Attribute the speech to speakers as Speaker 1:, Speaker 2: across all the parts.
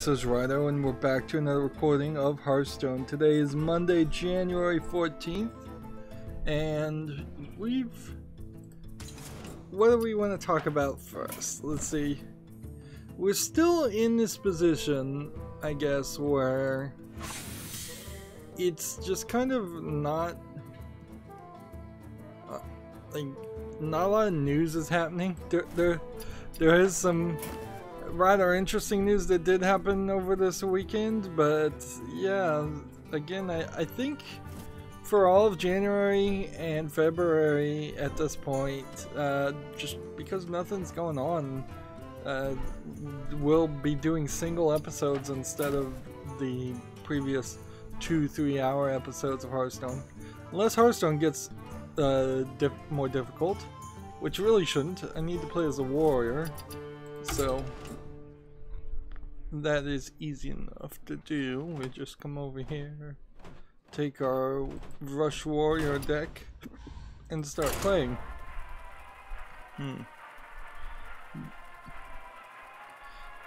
Speaker 1: This is Rydo, and we're back to another recording of Hearthstone. Today is Monday, January 14th, and what do we want to talk about first? Let's see. We're still in this position, I guess, where it's just kind of not not a lot of news is happening. There is some rather interesting news that did happen over this weekend, but yeah, again, I think for all of January and February at this point, just because nothing's going on, we'll be doing single episodes instead of the previous 2-3 hour episodes of Hearthstone, unless Hearthstone gets more difficult, which really shouldn't. I need to play as a warrior, so that is easy enough to do. We just come over here, take our Rush Warrior deck, and start playing.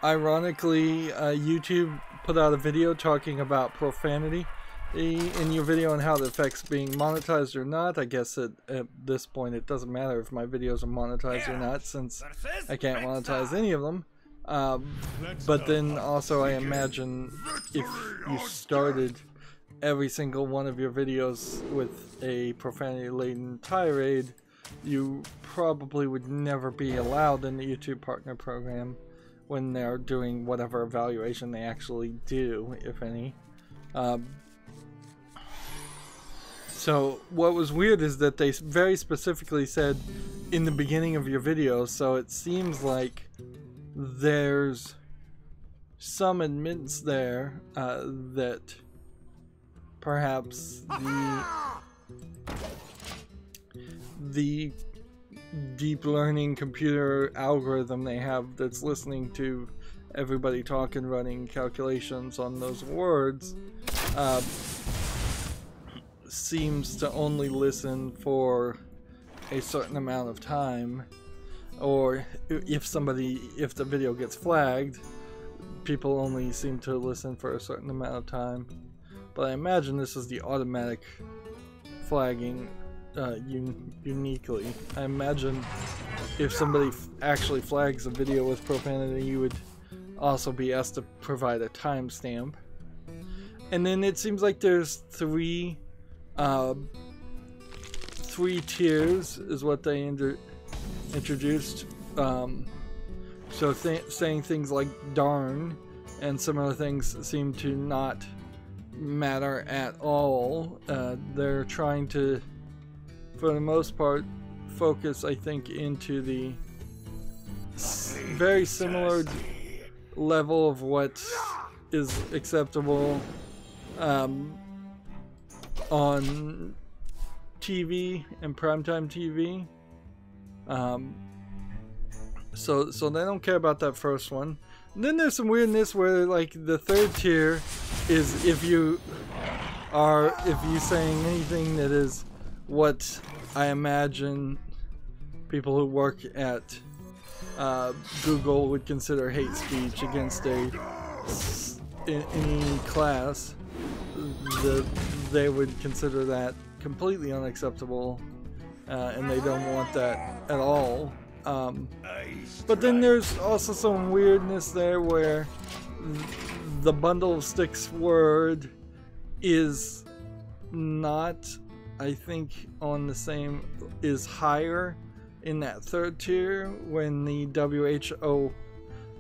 Speaker 1: Ironically, YouTube put out a video talking about profanity in your video and how it affects being monetized or not. I guess at this point it doesn't matter if my videos are monetized or not, since I can't monetize any of them. But then also, I imagine if you started every single one of your videos with a profanity-laden tirade, you probably would never be allowed in the YouTube Partner Program when they're doing whatever evaluation they actually do, if any. So what was weird is that they very specifically said in the beginning of your video, so it seems like there's some admittance there that perhaps the deep learning computer algorithm they have that's listening to everybody talk and running calculations on those words seems to only listen for a certain amount of time, or if the video gets flagged, people only seem to listen for a certain amount of time. But I imagine this is the automatic flagging uniquely. I imagine if somebody actually flags a video with profanity, you would also be asked to provide a timestamp. And then it seems like there's three tiers is what they introduced. So saying things like darn and similar things seem to not matter at all. They're trying to, for the most part, focus, I think, into the very similar level of what is acceptable on TV and primetime TV. So they don't care about that first one. And then there's some weirdness where, like, the third tier is if you saying anything that is what I imagine people who work at Google would consider hate speech against any class. They would consider that completely unacceptable, and they don't want that at all. But then there's also some weirdness there where the bundle of sticks word is not, I think, on the same, is higher in that third tier, when the WHO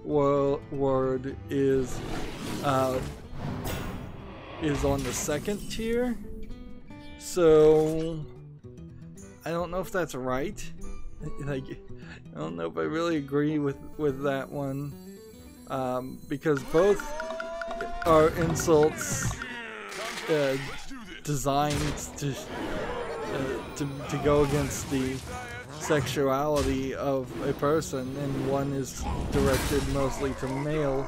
Speaker 1: word is on the second tier. So I don't know if that's right. Like, I don't know if I really agree with that one, because both are insults designed to go against the sexuality of a person, and one is directed mostly to male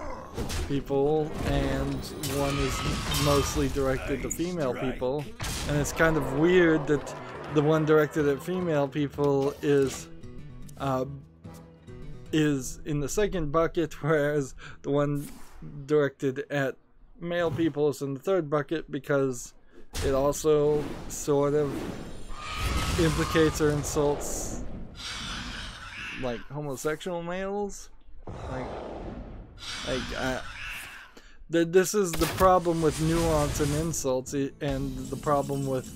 Speaker 1: people and one is mostly directed to female people. And it's kind of weird that the one directed at female people is in the second bucket, whereas the one directed at male people is in the third bucket because it also sort of implicates or insults like homosexual males. This is the problem with nuance and insults, and the problem with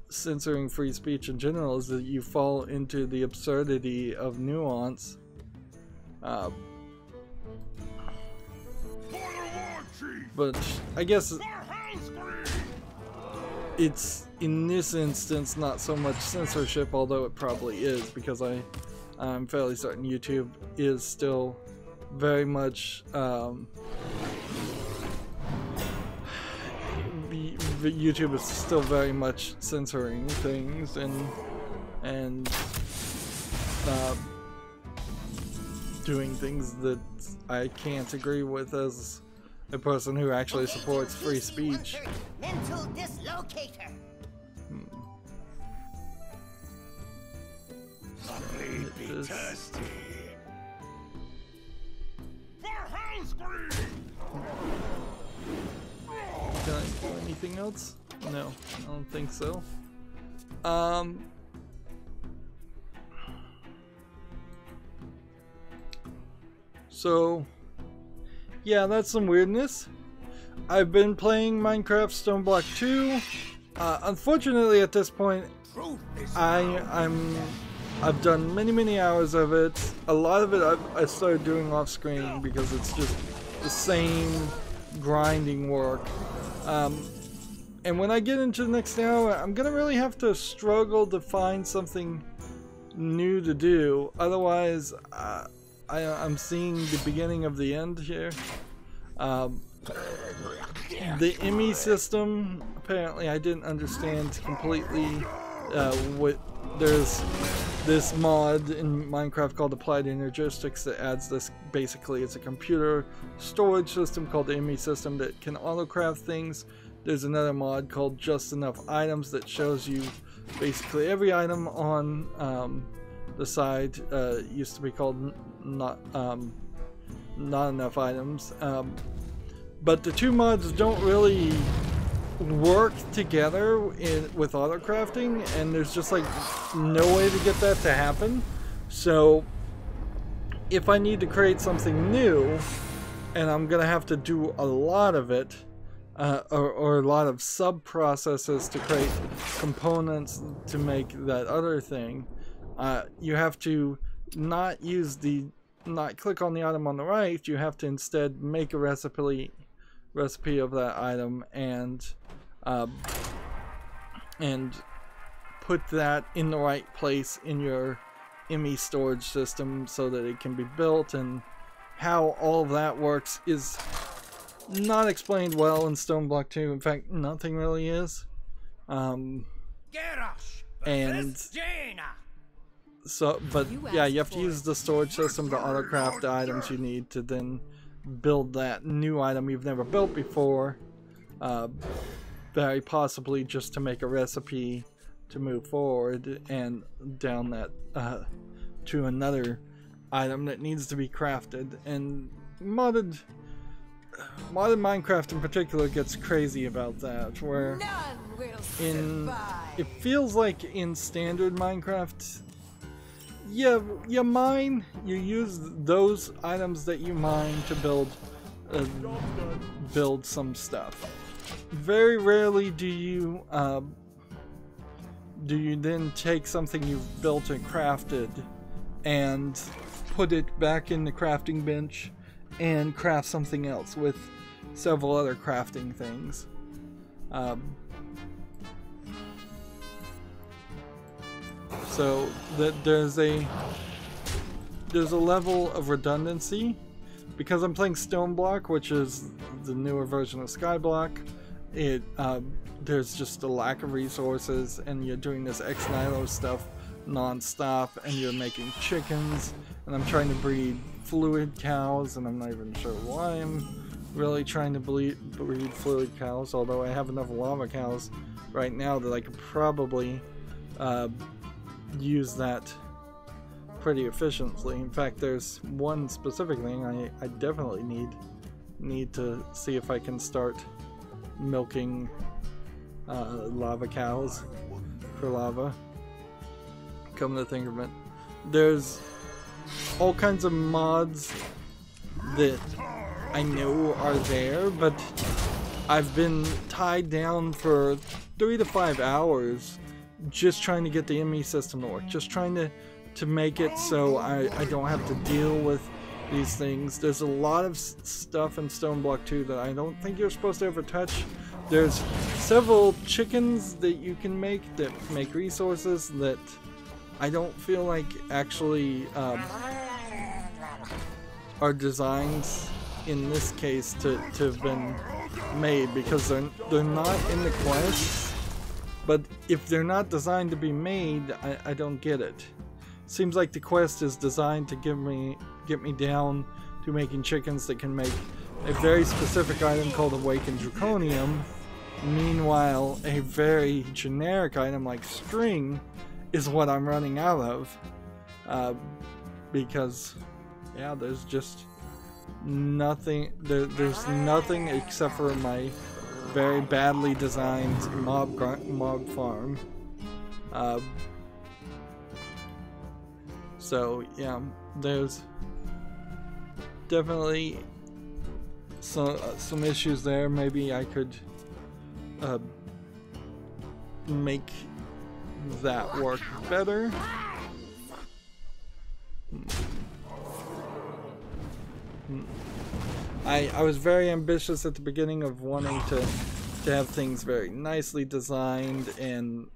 Speaker 1: censoring free speech in general is that you fall into the absurdity of nuance. But I guess it's in this instance not so much censorship, although it probably is, because I'm fairly certain YouTube is still very much YouTube is still very much censoring things and doing things that I can't agree with as a person who actually supports free speech.
Speaker 2: Mental dislocator.
Speaker 1: Thirsty. Can I do anything else? No, I don't think so. So yeah, that's some weirdness. I've been playing Minecraft Stoneblock 2. Unfortunately, at this point, I've done many hours of it. A lot of it I started doing off screen because it's just the same grinding work. And when I get into the next hour, I'm gonna really have to struggle to find something new to do. Otherwise, I'm seeing the beginning of the end here. The IMI system, apparently I didn't understand completely what there's this mod in Minecraft called Applied Energistics that adds this. Basically it's a computer storage system called the IMI system that can autocraft things. There's another mod called Just Enough Items that shows you basically every item on the side. Used to be called Not Enough Items. But the two mods don't really work together with autocrafting, and there's just like no way to get that to happen. So if I need to create something new, and I'm gonna have to do a lot of it, or a lot of sub processes to create components to make that other thing, you have to not click on the item on the right. You have to instead make a recipe of that item and put that in the right place in your IMI storage system so that it can be built. And how all of that works is not explained well in Stoneblock 2. In fact, nothing really is. And so, but yeah, you have to use the storage system to autocraft the items you need to then build that new item you've never built before. Very possibly just to make a recipe to move forward and down that to another item that needs to be crafted. And modded Minecraft in particular gets crazy about that, where it feels like in standard Minecraft, you use those items that you mine to build some stuff. Very rarely do you then take something you've built and crafted and put it back in the crafting bench and craft something else with several other crafting things. So that there's a level of redundancy. Because I'm playing Stoneblock, which is the newer version of Skyblock, there's just a lack of resources, and you're doing this ex nihilo stuff non-stop, and you're making chickens, and I'm trying to breed fluid cows, and I'm not even sure why I'm really trying to breed fluid cows, although I have enough lava cows right now that I could probably use that pretty efficiently. In fact, there's one specific thing I definitely need to see if I can start milking lava cows for lava. Come to think of it, there's all kinds of mods that I know are there, but I've been tied down for 3 to 5 hours just trying to get the ME system to work, just trying to make it so I don't have to deal with these things. There's a lot of stuff in Stone Block 2 that I don't think you're supposed to ever touch. There's several chickens that you can make that make resources that I don't feel like actually are designed in this case to have been made, because they're not in the quests. But if they're not designed to be made, I don't get it. Seems like the quest is designed to get me down to making chickens that can make a very specific item called Awakened Draconium. Meanwhile, a very generic item like string is what I'm running out of, because yeah, there's just nothing. There's nothing except for my very badly designed mob farm. So yeah, there's definitely some issues there. Maybe I could make that work better. I was very ambitious at the beginning of wanting to have things very nicely designed and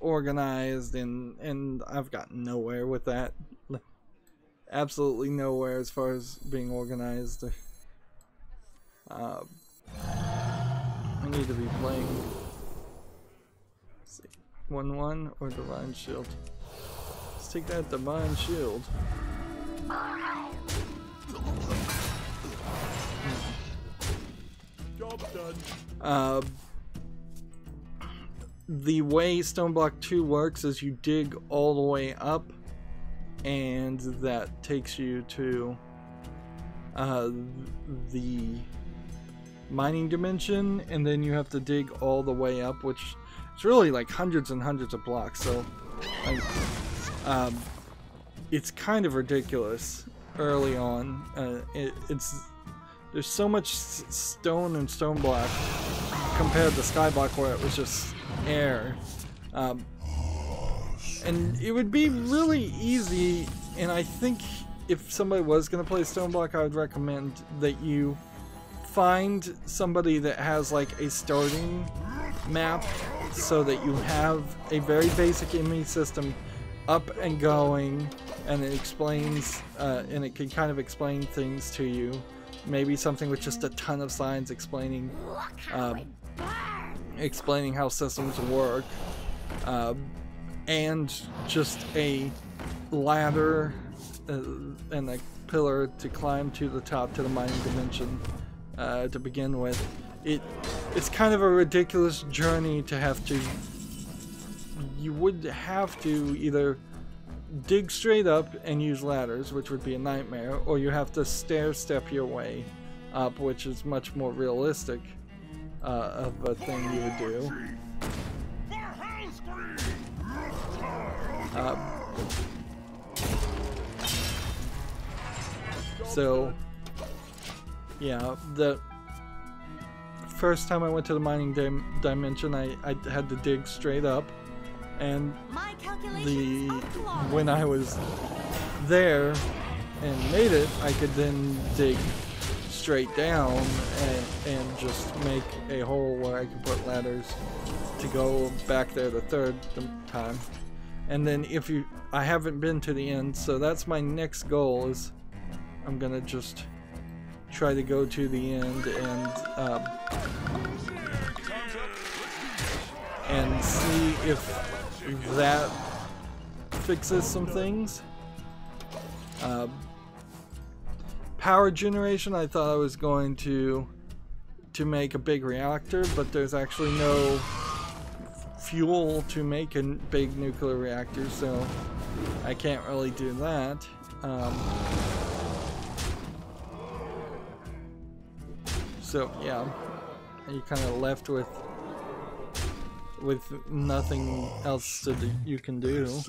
Speaker 1: organized, and I've gotten nowhere with that. Absolutely nowhere as far as being organized. I need to be playing, let's see, 1-1 or Divine Shield. Let's take that Divine Shield.
Speaker 3: Job done.
Speaker 1: The way Stone Block 2 works is you dig all the way up, and that takes you to the mining dimension, and then you have to dig all the way up, which is really like hundreds and hundreds of blocks. So it's kind of ridiculous early on. There's so much stone and stone block compared to Skyblock, where it was just air. And it would be really easy, and I think if somebody was going to play Stone Block, I would recommend that you find somebody that has like a starting map, so that you have a very basic ME system up and going, and it explains, and it can kind of explain things to you. Maybe something with just a ton of signs explaining explaining how systems work, and just a ladder and a pillar to climb to the top, to the mining dimension to begin with. It's kind of a ridiculous journey to have to. You would have to either dig straight up and use ladders, which would be a nightmare, or you have to stair step your way up, which is much more realistic of a thing you would do. So yeah, the first time I went to the mining dimension, I had to dig straight up, and when I was there and made it, I could then dig straight down and just make a hole where I could put ladders to go back there the third time. And then I haven't been to the end, so that's my next goal. Is I'm gonna just try to go to the end and see if that fixes some things. Power generation, I thought I was going to make a big reactor, but there's actually no fuel to make a big nuclear reactor, so I can't really do that. So yeah, you're kind of left with nothing else you can do.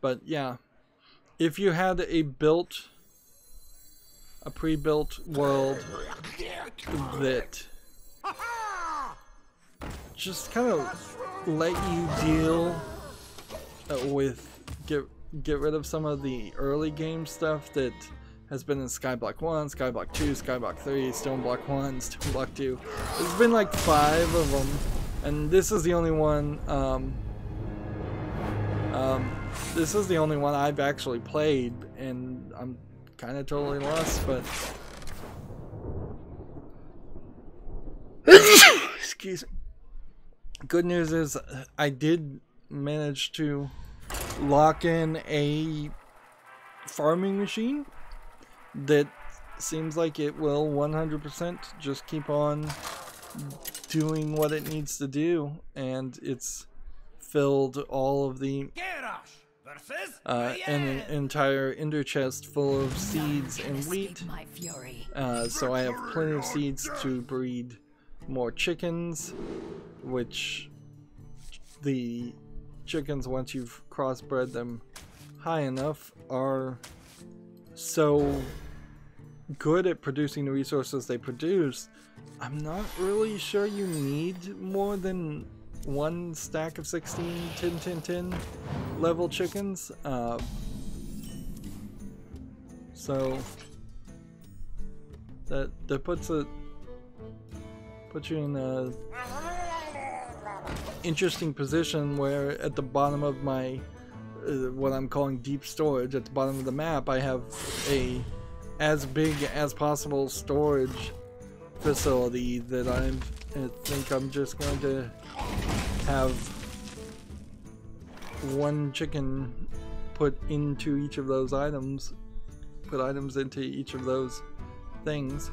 Speaker 1: But yeah, if you had a pre-built world that just kind of let you deal with get rid of some of the early game stuff that has been in Skyblock 1, Skyblock 2, Skyblock 3, Stoneblock 1, Stoneblock 2. There's been like 5 of them, and this is the only one. This is the only one I've actually played, and I'm kind of totally lost. But excuse me. Good news is I did manage to lock in a farming machine that seems like it will 100% just keep on doing what it needs to do, and it's filled all of the an entire ender chest full of seeds and wheat. So I have plenty of seeds to breed more chickens, which the chickens, once you've crossbred them high enough, are so good at producing the resources they produce. I'm not really sure you need more than one stack of 16 10 level chickens. So that puts you in a interesting position where at the bottom of my what I'm calling deep storage, at the bottom of the map, I have a as big as possible storage facility that I think I'm just going to have one chicken put into each of those items, put items into each of those things.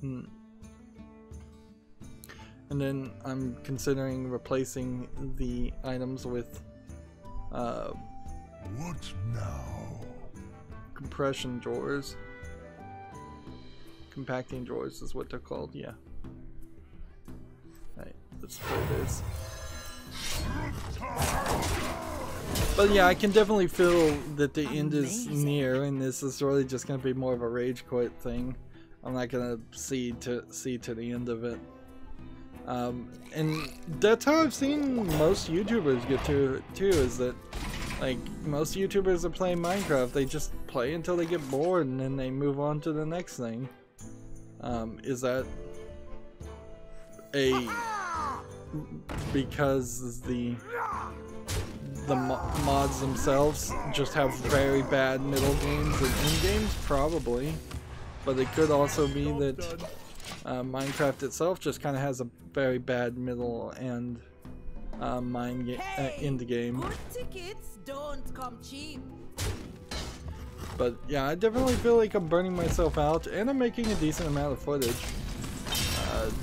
Speaker 1: And then I'm considering replacing the items with
Speaker 3: what now?
Speaker 1: Compression drawers. Compacting drawers is what they're called, yeah. Alright, let's play this. But yeah, I can definitely feel that the end is near, and this is really just going to be more of a rage quit thing. I'm not going to see to the end of it. And that's how I've seen most YouTubers get to it too, is that like most YouTubers that play Minecraft, they just play until they get bored and then they move on to the next thing. Is that because the mods themselves just have very bad middle games and end games? Probably, but it could also be that Minecraft itself just kind of has a very bad middle and end game.
Speaker 2: Good tickets don't come cheap.
Speaker 1: But yeah, I definitely feel like I'm burning myself out, and I'm making a decent amount of footage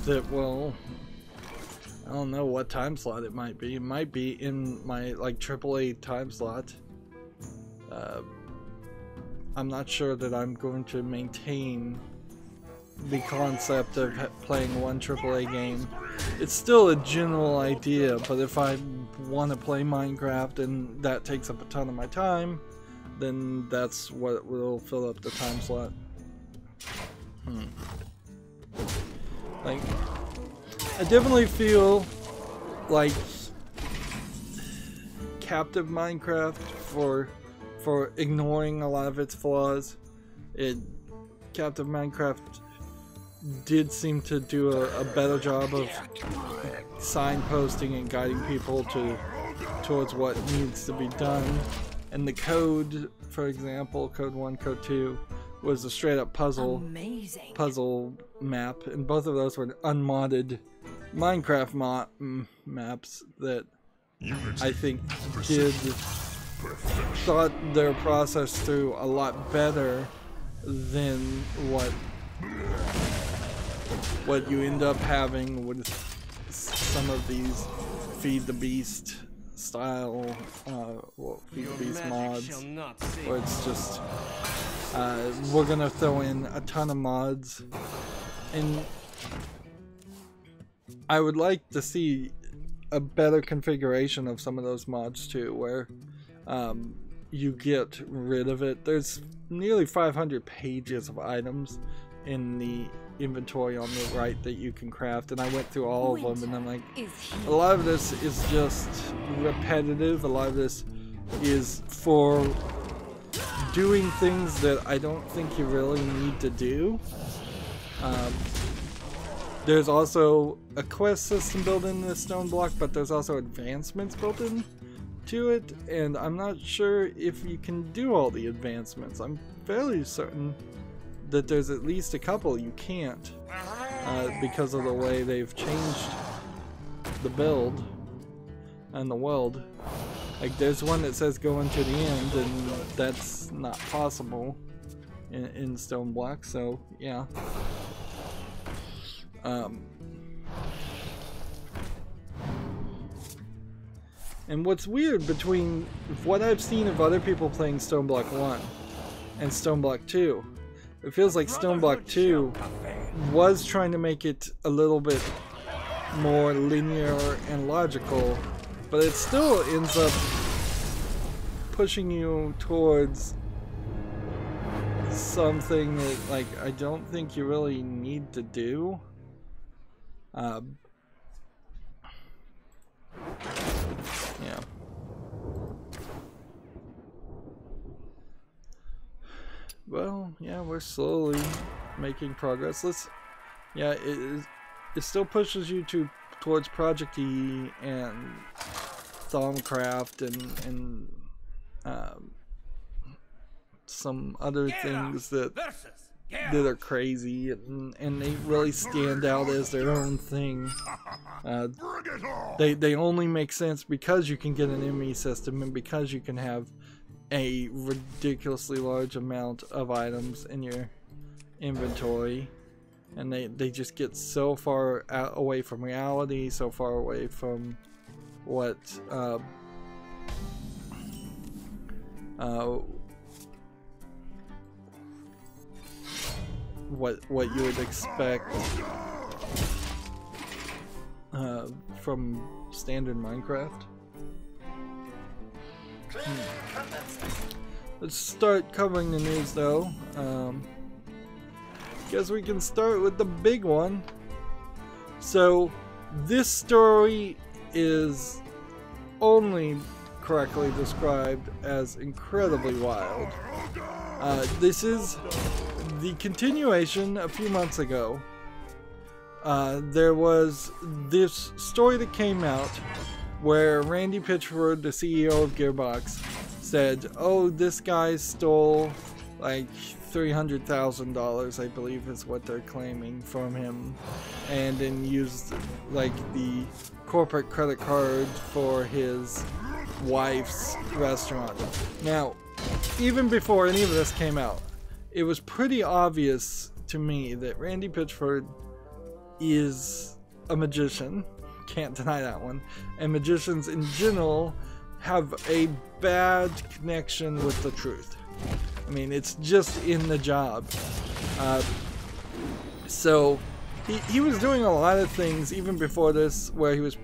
Speaker 1: that will, I don't know what time slot it might be. It might be in my like AAA time slot. I'm not sure that I'm going to maintain the concept of playing one AAA game. It's still a general idea, but if I want to play Minecraft and that takes up a ton of my time, then that's what will fill up the time slot. Like, I definitely feel like Captive Minecraft, for ignoring a lot of its flaws, Captive Minecraft did seem to do a better job of signposting and guiding people towards what needs to be done. And the code, for example, code 1, code 2, was a straight up puzzle map, and both of those were unmodded Minecraft maps that I think thought their process through a lot better than what what you end up having with some of these Feed the Beast style, Feed the Beast mods, where it's just, we're gonna throw in a ton of mods, and I would like to see a better configuration of some of those mods too, where you get rid of it. There's nearly 500 pages of items in the inventory on the right that you can craft, and I went through all of them, and I'm like, a lot of this is just repetitive. A lot of this is for doing things that I don't think you really need to do. There's also a quest system built in this stone block, but there's also advancements built in to it, and I'm not sure if you can do all the advancements. I'm fairly certain that there's at least a couple you can't, because of the way they've changed the build and the world. Like, there's one that says go into the end, and that's not possible in stone block, so yeah. And what's weird between what I've seen of other people playing Stone Block 1 and Stone Block 2, it feels like Stone Block 2 was trying to make it a little bit more linear and logical, but it still ends up pushing you towards something that, like, I don't think you really need to do. Yeah. Well, yeah, we're slowly making progress. Yeah, it still pushes you towards Project E and Thaumcraft and some other things that are crazy, and they really stand out as their own thing. They only make sense because you can get an ME system and because you can have a ridiculously large amount of items in your inventory, and they just get so far away from reality, so far away from what what you would expect from standard Minecraft. Let's start covering the news though. Guess we can start with the big one. So this story is only correctly described as incredibly wild. This is the continuation. A few months ago, there was this story that came out where Randy Pitchford, the CEO of Gearbox, said, oh, this guy stole like $300,000, I believe is what they're claiming, from him, and then used like the corporate credit card for his wife's restaurant. Now, even before any of this came out, it was pretty obvious to me that Randy Pitchford is a magician. Can't deny that one. And magicians in general have a bad connection with the truth. I mean, it's just in the job. So he was doing a lot of things even before this, where he was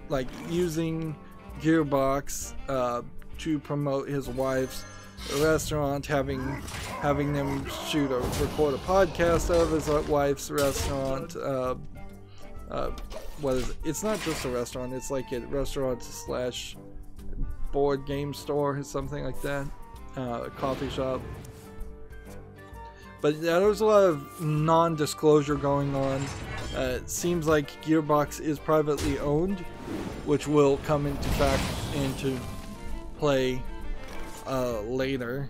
Speaker 1: like using Gearbox to promote his wife's restaurant, having them record a podcast of his wife's restaurant. What is it? It's not just a restaurant, it's like a restaurant slash board game store or something like that, a coffee shop. But yeah, there's a lot of non-disclosure going on. It seems like Gearbox is privately owned, which will come into play later.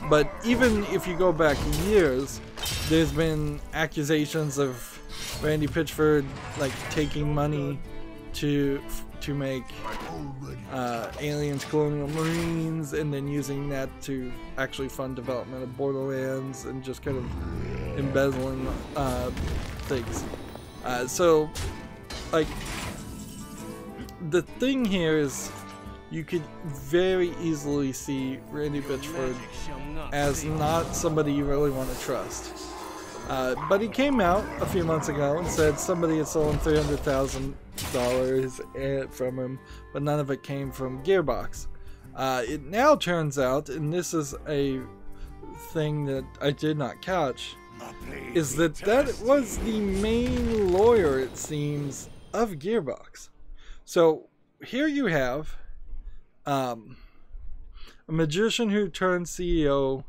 Speaker 1: But even if you go back years, there's been accusations of Randy Pitchford like taking money to make Aliens Colonial Marines, and then using that to actually fund development of Borderlands, and just kind of embezzling things. So, like, the thing here is you could very easily see Randy Pitchford as not somebody you really want to trust. But he came out a few months ago and said somebody had stolen $300,000 from him, but none of it came from Gearbox. It now turns out, and this is a thing that I did not catch, is that was the main lawyer, it seems, of Gearbox. So here you have a magician who turned CEO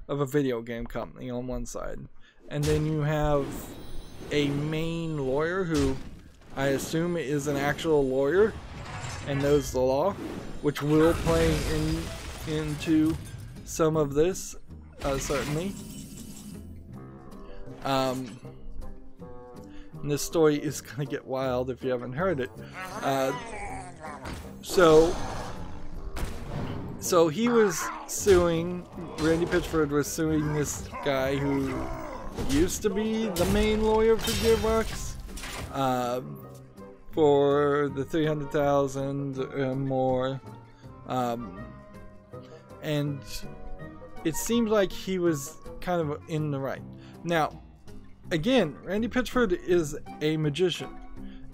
Speaker 1: of a video game company on one side, and then you have a main lawyer who I assume is an actual lawyer and knows the law, which will play into some of this, certainly. And this story is gonna get wild if you haven't heard it. So he was suing, Randy Pitchford was suing this guy who used to be the main lawyer for Gearbox, for the $300,000 and more, and it seems like he was kind of in the right. Now, again, Randy Pitchford is a magician,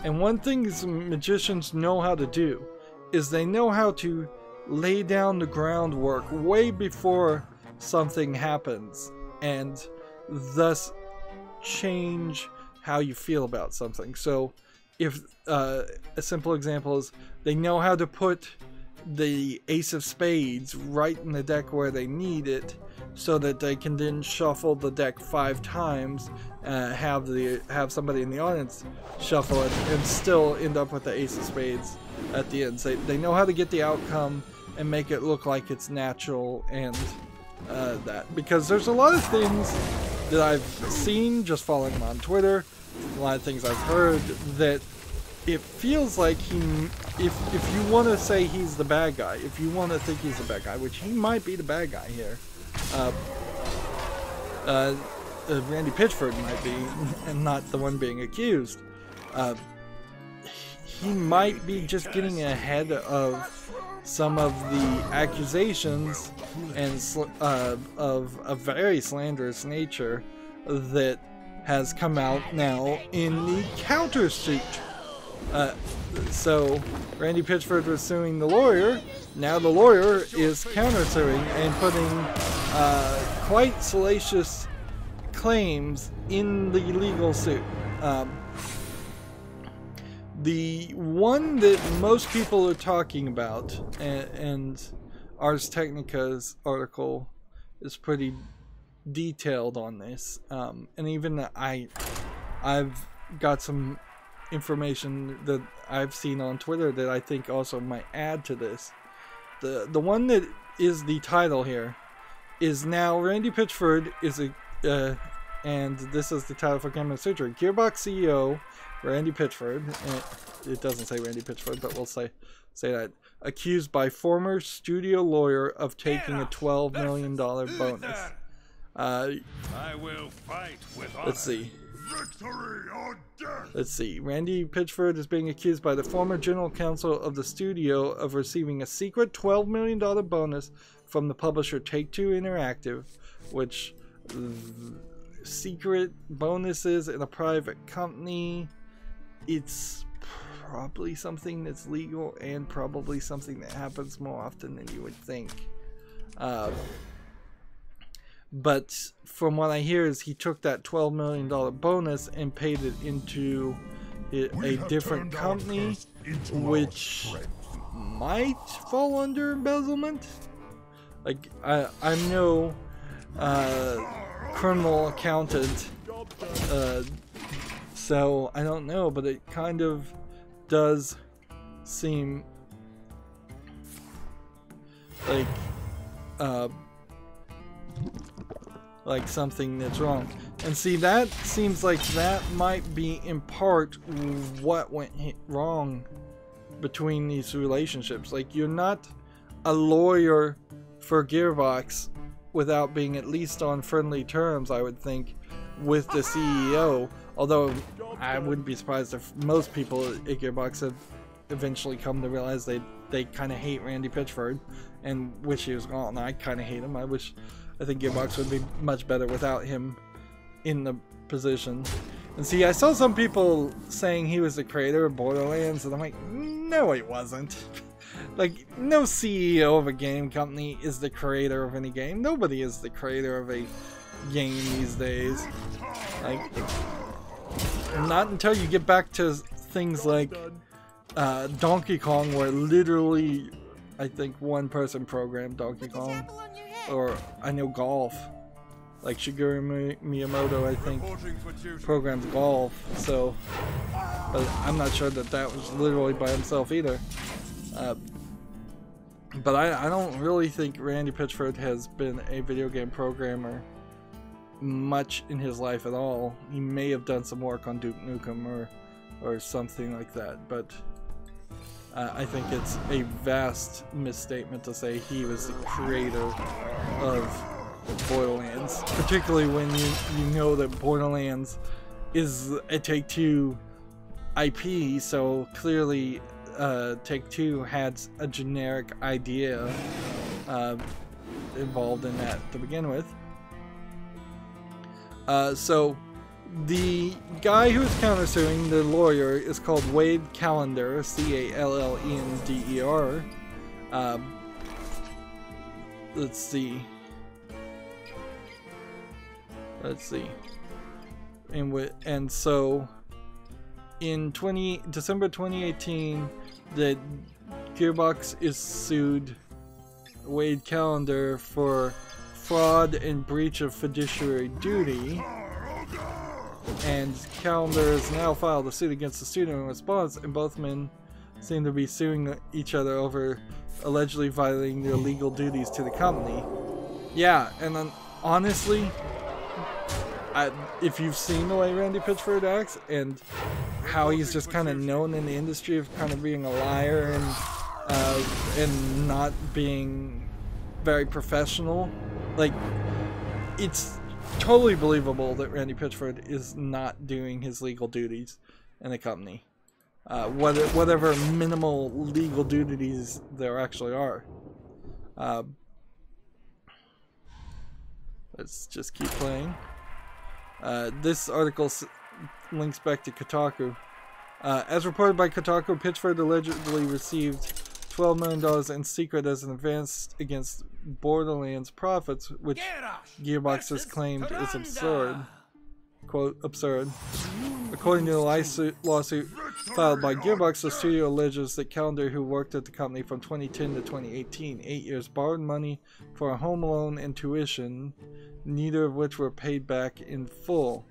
Speaker 1: and one thing magicians know how to do is they know how to lay down the groundwork way before something happens, and thus change how you feel about something. So if a simple example is they know how to put the ace of spades right in the deck where they need it, so that they can then shuffle the deck 5 times, have somebody in the audience shuffle it, and still end up with the ace of spades at the end. So they know how to get the outcome and make it look like it's natural, and that, because there's a lot of things that I've seen just following him on Twitter, a lot of things I've heard, that it feels like if you want to say he's the bad guy, if you want to think he's the bad guy, which he might be the bad guy here, Randy Pitchford might be, and not the one being accused, he might be just getting ahead of some of the accusations and of a very slanderous nature that has come out now in the countersuit. So Randy Pitchford was suing the lawyer. Now the lawyer is countersuing and putting quite salacious claims in the legal suit. The one that most people are talking about, and Ars Technica's article is pretty detailed on this, and even I've got some information that I've seen on Twitter that I think also might add to this. The one that is the title here is now Randy Pitchford is a and this is the title for Camera Suture. Gearbox CEO Randy Pitchford, it doesn't say Randy Pitchford, but we'll say that, accused by former studio lawyer of taking a $12 million bonus.
Speaker 4: I will fight with honor.
Speaker 1: Let's see.
Speaker 4: Victory or death.
Speaker 1: Let's see. Randy Pitchford is being accused by the former general counsel of the studio of receiving a secret $12 million bonus from the publisher Take-Two Interactive, which secret bonuses in a private company, it's probably something that's legal and probably something that happens more often than you would think. But from what I hear is he took that $12 million bonus and paid it into a different company, which might fall under embezzlement. Like, I'm no criminal accountant, so I don't know, but it kind of does seem like something that's wrong. And see, that seems like that might be in part what went wrong between these relationships. Like, you're not a lawyer for Gearbox without being at least on friendly terms, I would think, with the CEO. Although I wouldn't be surprised if most people at Gearbox have eventually come to realize they kind of hate Randy Pitchford and wish he was gone. I kind of hate him. I think Gearbox would be much better without him in the position. And see, I saw some people saying he was the creator of Borderlands, and I'm like, no, he wasn't. Like, no CEO of a game company is the creator of any game. Nobody is the creator of a game these days. Like, not until you get back to things like Donkey Kong, where literally, I think one person programmed Donkey Kong. Or, I know golf. Like Shigeru Miyamoto, I think, programs golf, so, but I'm not sure that was literally by himself either. But I don't really think Randy Pitchford has been a video game programmer much in his life at all. He may have done some work on Duke Nukem or something like that, but I think it's a vast misstatement to say he was the creator of Borderlands, particularly when you know that Borderlands is a Take-Two IP, so clearly Take-Two had a generic idea involved in that to begin with. So the guy who's countersuing, the lawyer, is called Wade Callender, C-A-L-L-E-N-D-E-R. Let's see. And so in December 2018, the Gearbox is sued Wade Callender for fraud and breach of fiduciary duty, and Callender has now filed a suit against the studio in response, and both men seem to be suing each other over allegedly violating their legal duties to the company. Yeah, and then honestly, if you've seen the way Randy Pitchford acts and how he's just kind of known in the industry of kind of being a liar and not being very professional, like, it's totally believable that Randy Pitchford is not doing his legal duties in the company, whatever minimal legal duties there actually are. Let's just keep playing. This article links back to Kotaku. As reported by Kotaku, Pitchford allegedly received $12 million in secret as an advance against Borderlands profits, which Gearbox has claimed is absurd. Quote, absurd. According to the lawsuit filed by Gearbox, the studio alleges that Callender, who worked at the company from 2010 to 2018, 8 years, borrowed money for a home loan and tuition, neither of which were paid back in full.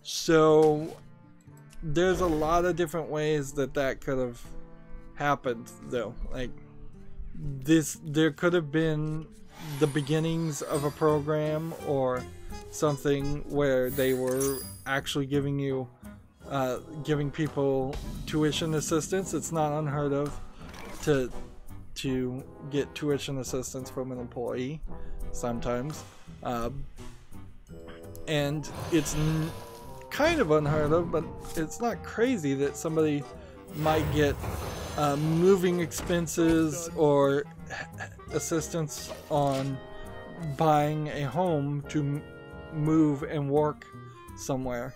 Speaker 1: So there's a lot of different ways that could have happened, though. Like, there could have been the beginnings of a program or something where they were actually giving people tuition assistance. It's not unheard of to get tuition assistance from an employee sometimes, and it's kind of unheard of, but it's not crazy that somebody might get moving expenses or assistance on buying a home to move and work somewhere.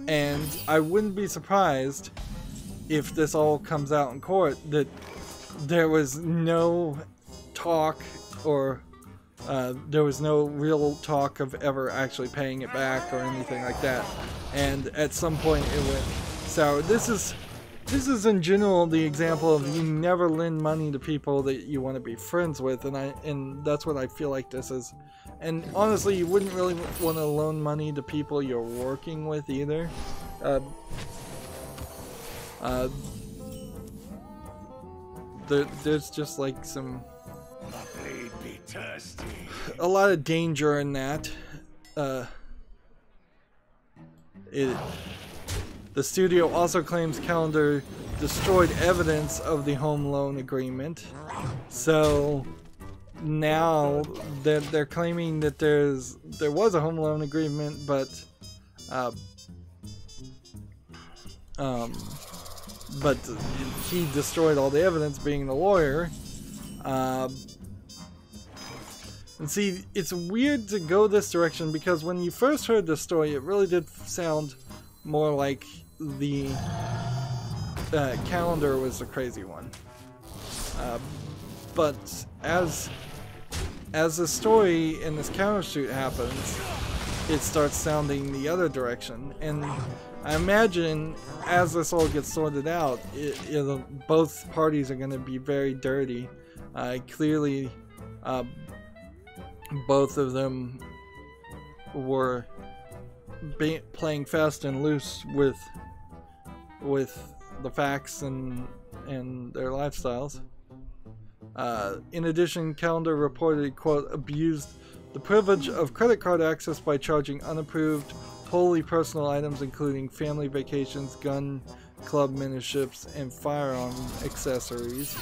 Speaker 1: And I wouldn't be surprised if this all comes out in court that there was no talk, or there was no real talk of ever actually paying it back or anything like that, and at some point it went sour. This is in general the example of you never lend money to people that you want to be friends with, and that's what I feel like this is. And honestly, you wouldn't really want to loan money to people you're working with either. There's just like a lot of danger in that. The studio also claims Callender destroyed evidence of the home loan agreement. So now they're claiming that there was a home loan agreement, but he destroyed all the evidence, being the lawyer. And see, it's weird to go this direction because when you first heard the story, it really did sound more like the calendar was the crazy one. But as the story in this countershoot happens, it starts sounding the other direction. And I imagine as this all gets sorted out, both parties are going to be very dirty. Clearly, both of them were playing fast and loose with the facts and their lifestyles. In addition, Calendar reportedly, quote, abused the privilege of credit card access by charging unapproved, wholly personal items including family vacations, gun club memberships, and firearm accessories.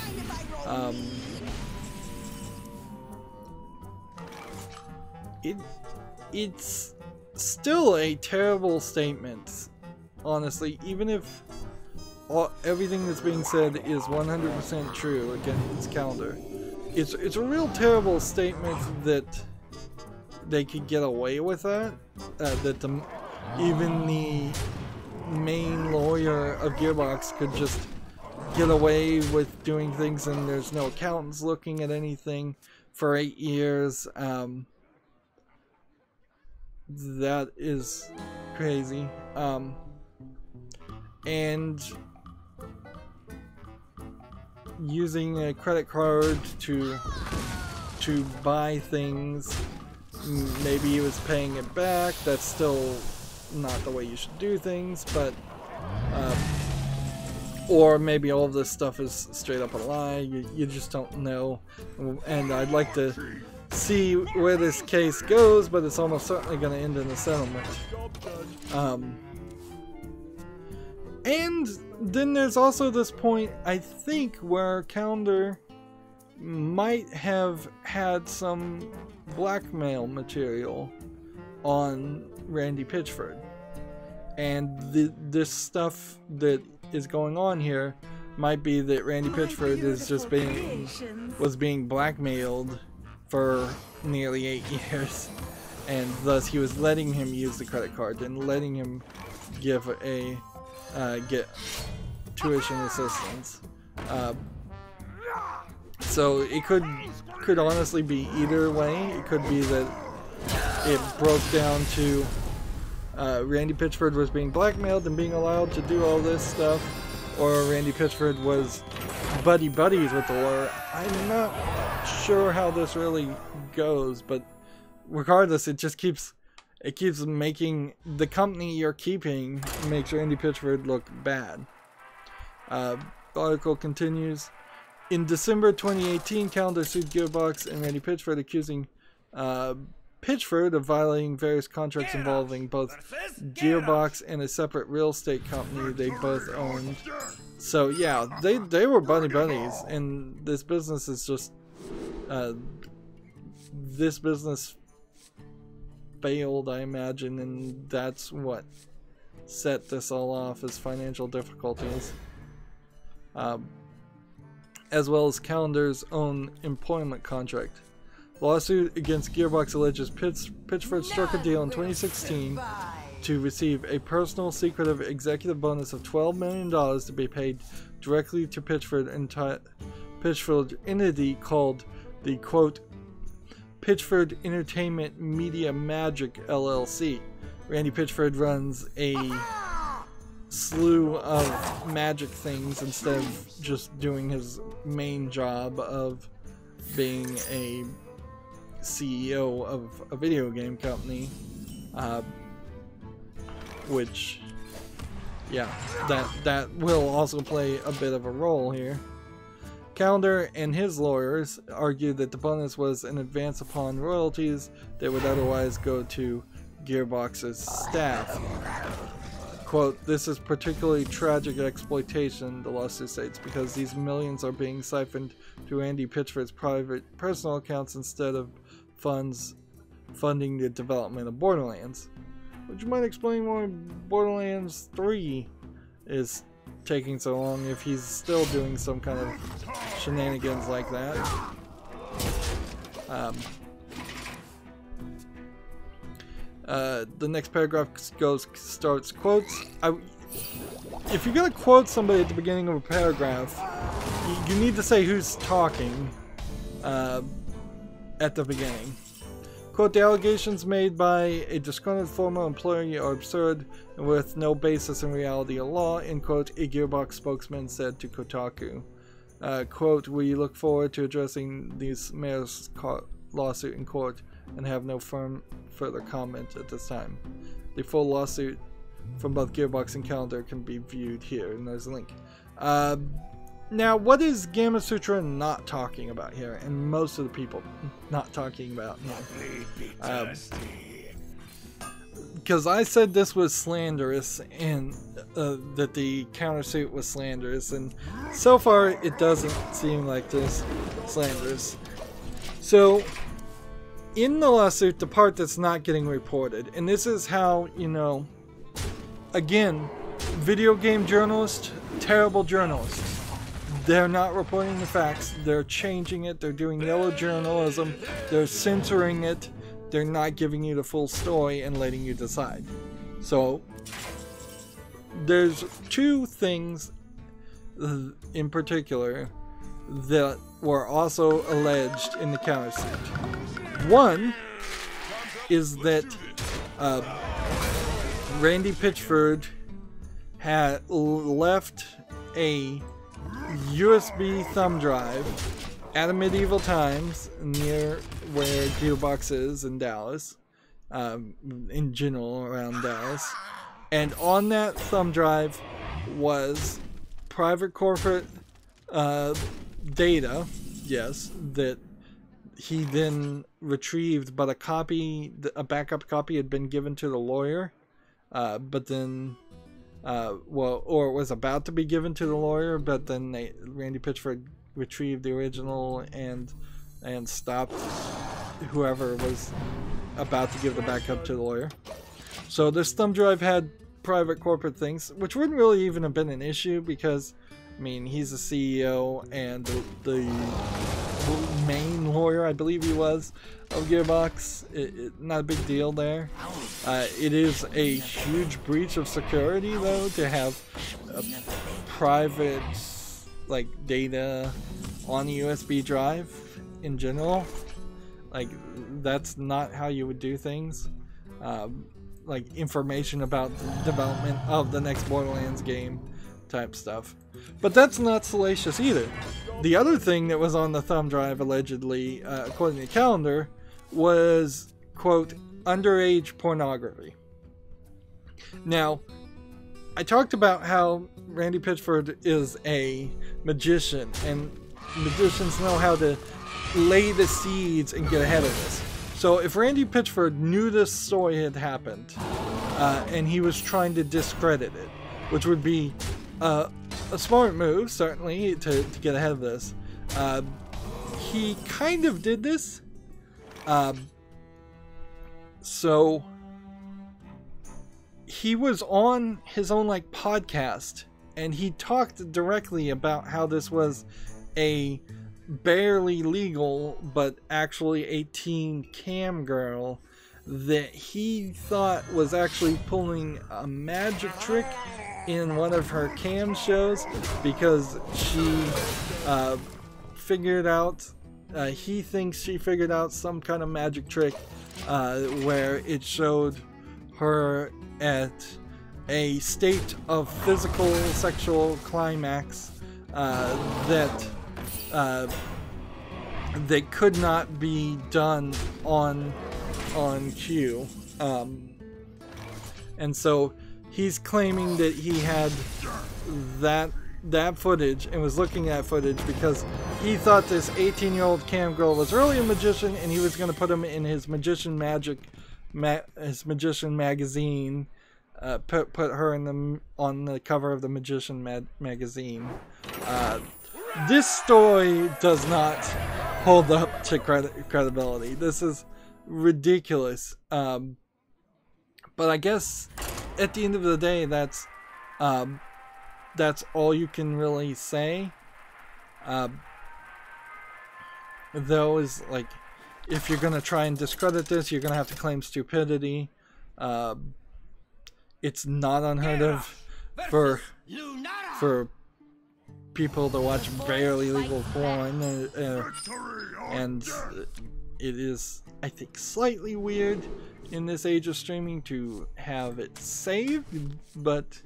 Speaker 1: It's still a terrible statement, honestly, even if everything that's being said is 100% true. Again, it's Calendar. It's a real terrible statement that they could get away with that. Even the main lawyer of Gearbox could just get away with doing things, and there's no accountants looking at anything for 8 years. That is crazy. And using a credit card to buy things, maybe he was paying it back. That's still not the way you should do things, but or maybe all of this stuff is straight up a lie. You just don't know. And I'd like to see where this case goes, but it's almost certainly going to end in a settlement. And then there's also this point, I think, where Calendar might have had some blackmail material on Randy Pitchford. And this stuff that is going on here might be that Randy Pitchford is just was being blackmailed for nearly 8 years, and thus he was letting him use the credit card and letting him give get tuition assistance. So it could honestly be either way. It could be that it broke down to Randy Pitchford was being blackmailed and being allowed to do all this stuff, or Randy Pitchford was buddies with the lawyer. I'm not sure how this really goes, but regardless, it just keeps making the company you're keeping makes Randy Pitchford look bad. The article continues. In December 2018, Calendar sued Gearbox and Randy Pitchford, accusing Pitchford of violating various contracts involving both Gearbox and a separate real estate company they both owned. So yeah, they were buddies, and this business is just this business failed, I imagine, and that's what set this all off, as financial difficulties, as well as Calendar's own employment contract. Lawsuit against Gearbox alleges Pitchford struck a deal in 2016 to receive a personal secretive executive bonus of $12 million to be paid directly to Pitchford and Pitchford entity called the, quote, Pitchford Entertainment Media Magic LLC. Randy Pitchford runs a slew of magic things instead of just doing his main job of being a CEO of a video game company, which, yeah, that will also play a bit of a role here. Calendar and his lawyers argued that the bonus was an advance upon royalties that would otherwise go to Gearbox's staff. quote, "This is particularly tragic exploitation," the lawsuit states, "because these millions are being siphoned to Andy Pitchford's private personal accounts instead of funding the development of Borderlands." Which might explain why Borderlands 3 is taking so long if he's still doing some kind of shenanigans like that. The next paragraph starts quotes. If you're gonna quote somebody at the beginning of a paragraph, you need to say who's talking at the beginning. Quote, "The allegations made by a disgruntled former employee are absurd and with no basis in reality or law," end quote, a Gearbox spokesman said to Kotaku. Quote, "We look forward to addressing this mayor's lawsuit in court and have no further comment at this time. The full lawsuit from both Gearbox and Calendar can be viewed here," and there's a link. Now, what is Gamasutra not talking about here, and most of the people not talking about here? Because I said this was slanderous, and that the countersuit was slanderous, and so far it doesn't seem like this slanderous. So, in the lawsuit, the part that's not getting reported, and this is how, you know, again, video game journalists, terrible journalists. They're not reporting the facts, they're changing it, they're doing yellow journalism, they're censoring it, they're not giving you the full story and letting you decide. So, there's two things in particular that were also alleged in the countersuit. One is that Randy Pitchford had left a USB thumb drive at a Medieval Times near where Gearbox is in Dallas, in general around Dallas, and on that thumb drive was private corporate data, yes, that he then retrieved, but a backup copy had been given to the lawyer, but then or it was about to be given to the lawyer, but then Randy Pitchford retrieved the original and stopped whoever was about to give the backup to the lawyer. So this thumb drive had private corporate things, which wouldn't really even have been an issue because, I mean, he's the CEO and the main lawyer, I believe he was, of Gearbox. Not a big deal there. It is a huge breach of security, though, to have private, like, data on a USB drive in general. Like, that's not how you would do things. Like, information about the development of the next Borderlands game type stuff. But that's not salacious either. The other thing that was on the thumb drive, allegedly, according to Calendar, was, quote, underage pornography. Now, I talked about how Randy Pitchford is a magician, and magicians know how to lay the seeds and get ahead of this. So if Randy Pitchford knew this story had happened, and he was trying to discredit it, which would be a smart move, certainly, to get ahead of this, he kind of did this. So he was on his own, like, podcast, and he talked directly about how this was a barely legal but actually a teen cam girl that he thought was actually pulling a magic trick in one of her cam shows because she figured out, he thinks she figured out some kind of magic trick where it showed her at a state of physical sexual climax that could not be done on cue, and so he's claiming that he had that footage and was looking at footage because he thought this 18-year-old cam girl was really a magician, and he was going to put him in his magician magazine put her on the cover of the Magician magazine. This story does not hold up to credibility. This is ridiculous. But I guess at the end of the day, that's all you can really say. Though, is like, if you're gonna try and discredit this, you're gonna have to claim stupidity. It's not unheard of for people to watch barely legal porn, and it is, I think, slightly weird in this age of streaming to have it saved, but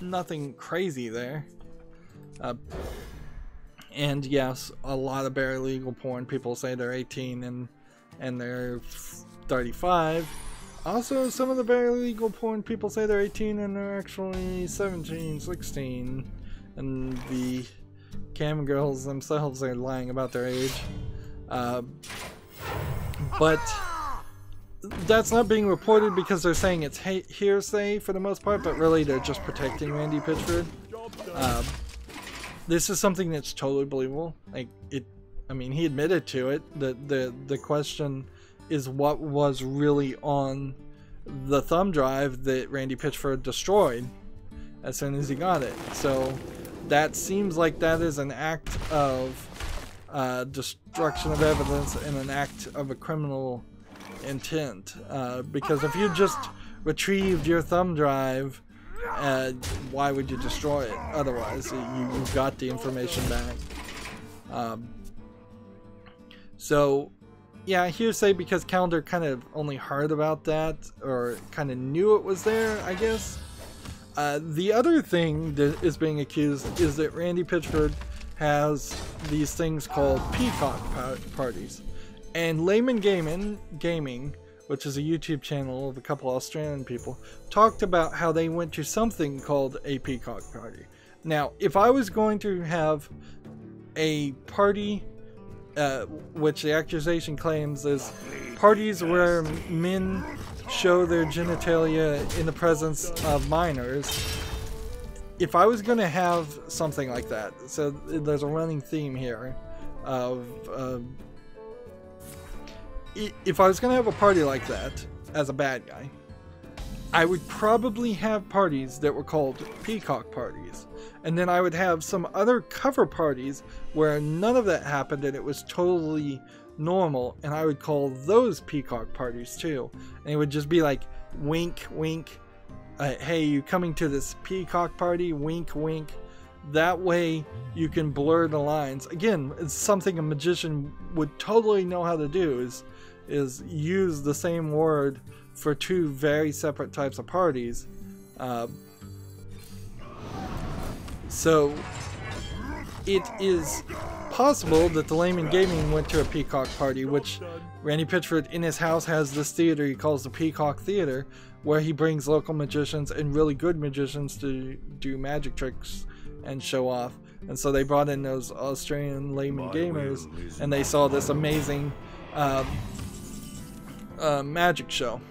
Speaker 1: nothing crazy there. And yes, a lot of barely legal porn, people say they're 18 and they're 35. Also, some of the barely legal porn, people say they're 18 and they're actually 17, 16. And the cam girls themselves are lying about their age. But that's not being reported because they're saying it's hearsay for the most part, but really they're just protecting Randy Pitchford. This is something that's totally believable. Like, I mean, he admitted to it. The question is what was really on the thumb drive that Randy Pitchford destroyed as soon as he got it. So that seems like that is an act of destruction of evidence and an act of a criminal intent. Because if you just retrieved your thumb drive, why would you destroy it otherwise? You got the information back. So yeah, hearsay because Calendar kind of only heard about that or kind of knew it was there, I guess. The other thing that is being accused is that Randy Pitchford has these things called peacock parties. And Layman Gaming, which is a YouTube channel of a couple Australian people, talked about how they went to something called a peacock party. Now, if I was going to have a party, which the accusation claims is parties where men show their genitalia in the presence of minors, if I was going to have something like that, so there's a running theme here of if I was going to have a party like that as a bad guy, I would probably have parties that were called peacock parties. And then I would have some other cover parties where none of that happened and it was totally normal, and I would call those peacock parties too. And it would just be like, wink, wink, hey, you coming to this peacock party? Wink, wink. That way you can blur the lines. Again, it's something a magician would totally know how to do, is use the same word for two very separate types of parties. So it is possible that the Layman Gaming went to a peacock party, which Randy Pitchford in his house has this theater he calls the Peacock Theater, where he brings local magicians and really good magicians to do magic tricks and show off. And so they brought in those Australian Layman Gamers, and they saw this amazing magic show,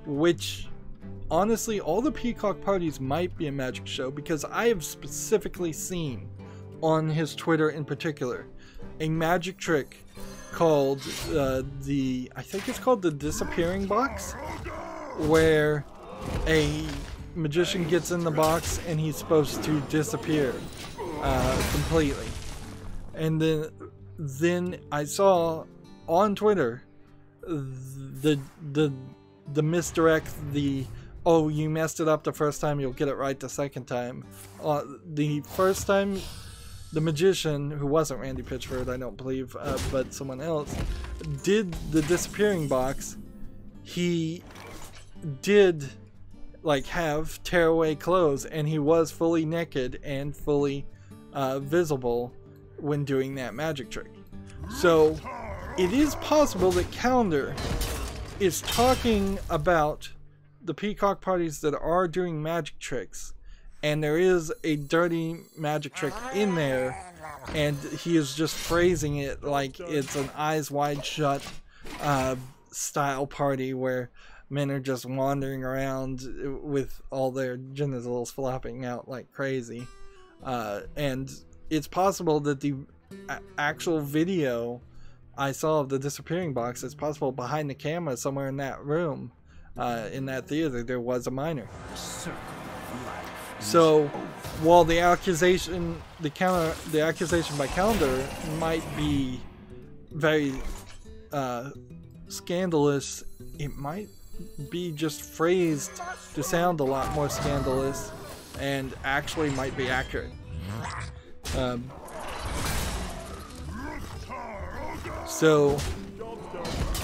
Speaker 1: which honestly, all the peacock parties might be a magic show, because I have specifically seen on his Twitter in particular a magic trick called I think it's called the disappearing box, where a magician gets in the box and he's supposed to disappear completely. And then I saw on Twitter the misdirect, oh, you messed it up the first time, you'll get it right the second time. The first time, the magician, who wasn't Randy Pitchford, I don't believe, but someone else, did the disappearing box. He did like have tearaway clothes, and he was fully naked and fully visible when doing that magic trick. So it is possible that Calendar is talking about the peacock parties that are doing magic tricks, and there is a dirty magic trick in there, and he is just phrasing it like it's an eyes wide shut style party where men are just wandering around with all their genitals flopping out like crazy. And it's possible that the actual video I saw of the disappearing box, it's possible behind the camera somewhere in that room, in that theater, there was a minor. So while the accusation by Calendar might be very scandalous, it might be just phrased to sound a lot more scandalous and actually might be accurate. So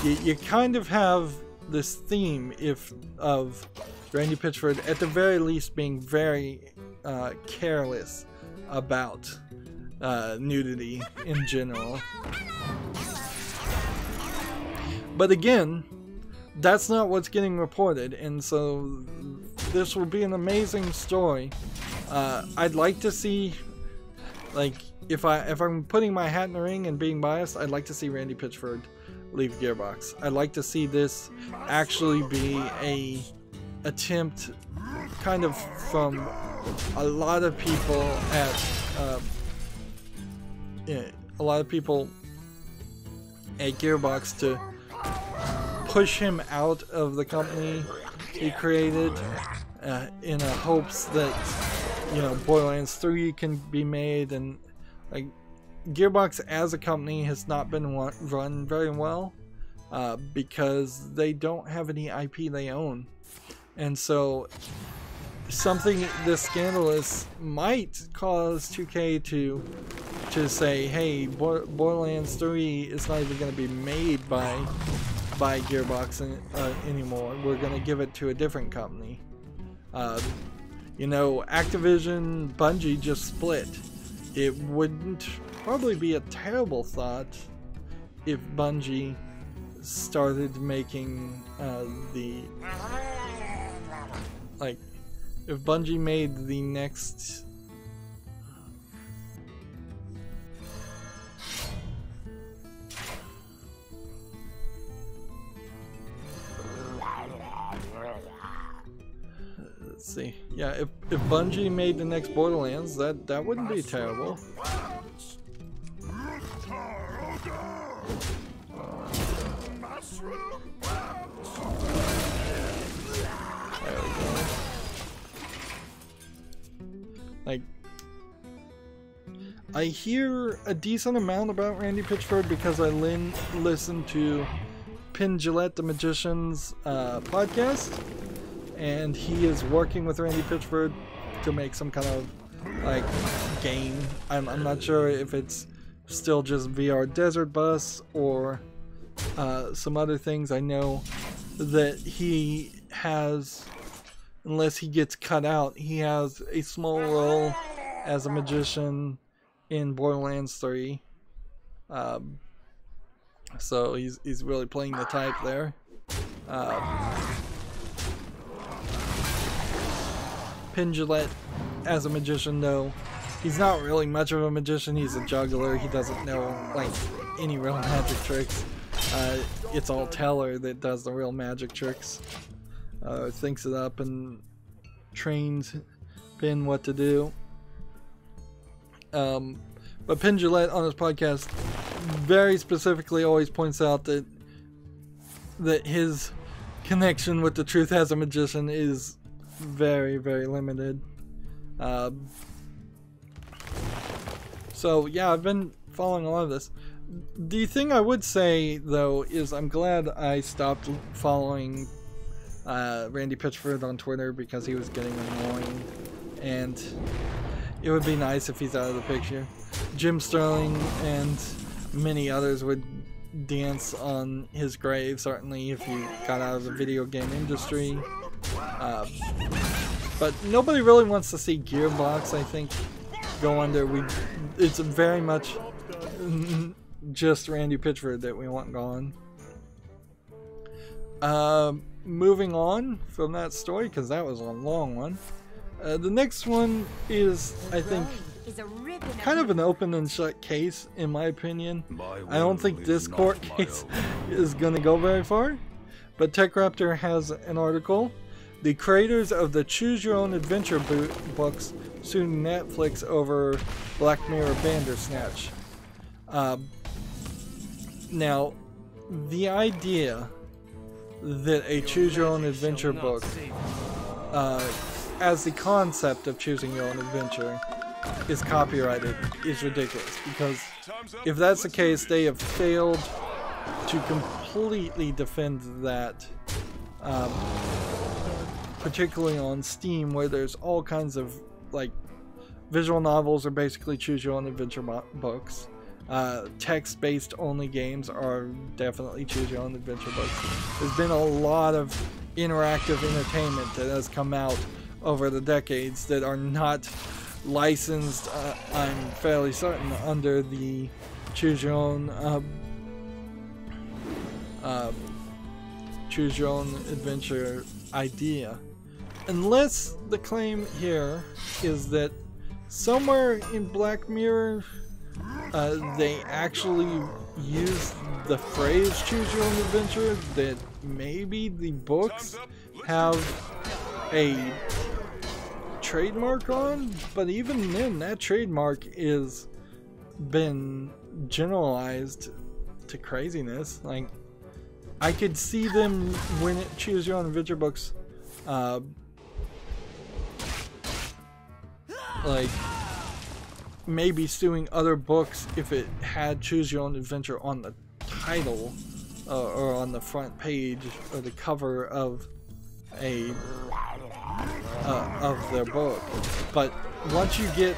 Speaker 1: you kind of have this theme of Randy Pitchford at the very least being very careless about nudity in general. But again, that's not what's getting reported, and so this will be an amazing story. I'd like to see, like, if I'm putting my hat in the ring and being biased, I'd like to see Randy Pitchford leave Gearbox. I'd like to see this actually be a attempt, kind of from a lot of people at Gearbox to push him out of the company he created, in a hopes that, you know, Borderlands 3 can be made. And like, Gearbox as a company has not been run very well, because they don't have any IP they own, and so something this scandalous might cause 2K to say, hey, Borderlands 3 is not even going to be made by Gearbox anymore. We're going to give it to a different company. You know, Activision, Bungie just split. It wouldn't probably be a terrible thought if Bungie started making if Bungie made the next let's see. Yeah, if Bungie made the next Borderlands, that wouldn't be terrible. There we go. Like, I hear a decent amount about Randy Pitchford because I listen to Penn Jillette the Magician's podcast, and he is working with Randy Pitchford to make some kind of like game. I'm not sure if it's still just VR Desert Bus or some other things. I know that he has, unless he gets cut out, he has a small role as a magician in Borderlands 3. So he's really playing the type there. Penn Jillette as a magician, though, he's not really much of a magician. He's a juggler. He doesn't know like any real magic tricks. It's all Teller that does the real magic tricks. Thinks it up and trains Penn what to do. But Penn Jillette on his podcast very specifically always points out that his connection with the truth as a magician is very, very limited. So yeah, I've been following a lot of this. The thing I would say though is I'm glad I stopped following Randy Pitchford on Twitter because he was getting annoying, and it would be nice if he's out of the picture. Jim Sterling and many others would dance on his grave, certainly, if he got out of the video game industry. But nobody really wants to see Gearbox, I think, go under. It's very much just Randy Pitchford that we want gone. Moving on from that story, because that was a long one. The next one is, I think, kind of an open and shut case, in my opinion. I don't think this court case is going to go very far. but TechRaptor has an article. The creators of the Choose Your Own Adventure books suing Netflix over Black Mirror Bandersnatch. Now, the idea that a Choose Your Own Adventure book, as the concept of choosing your own adventure, is copyrighted is ridiculous, because if that's the case, they have failed to completely defend that, particularly on Steam, where there's all kinds of, like, visual novels are basically choose your own adventure books. Text-based only games are definitely choose your own adventure books. There's been a lot of interactive entertainment that has come out over the decades that are not licensed, I'm fairly certain, under the choose your own adventure idea, unless the claim here is that somewhere in Black Mirror they actually use the phrase choose your own adventure, that maybe the books have a trademark on, but even then that trademark is been generalized to craziness. Like, I could see them, when it choose your own adventure books, like maybe suing other books if it had choose your own adventure on the title or on the front page or the cover of a of their book. But once you get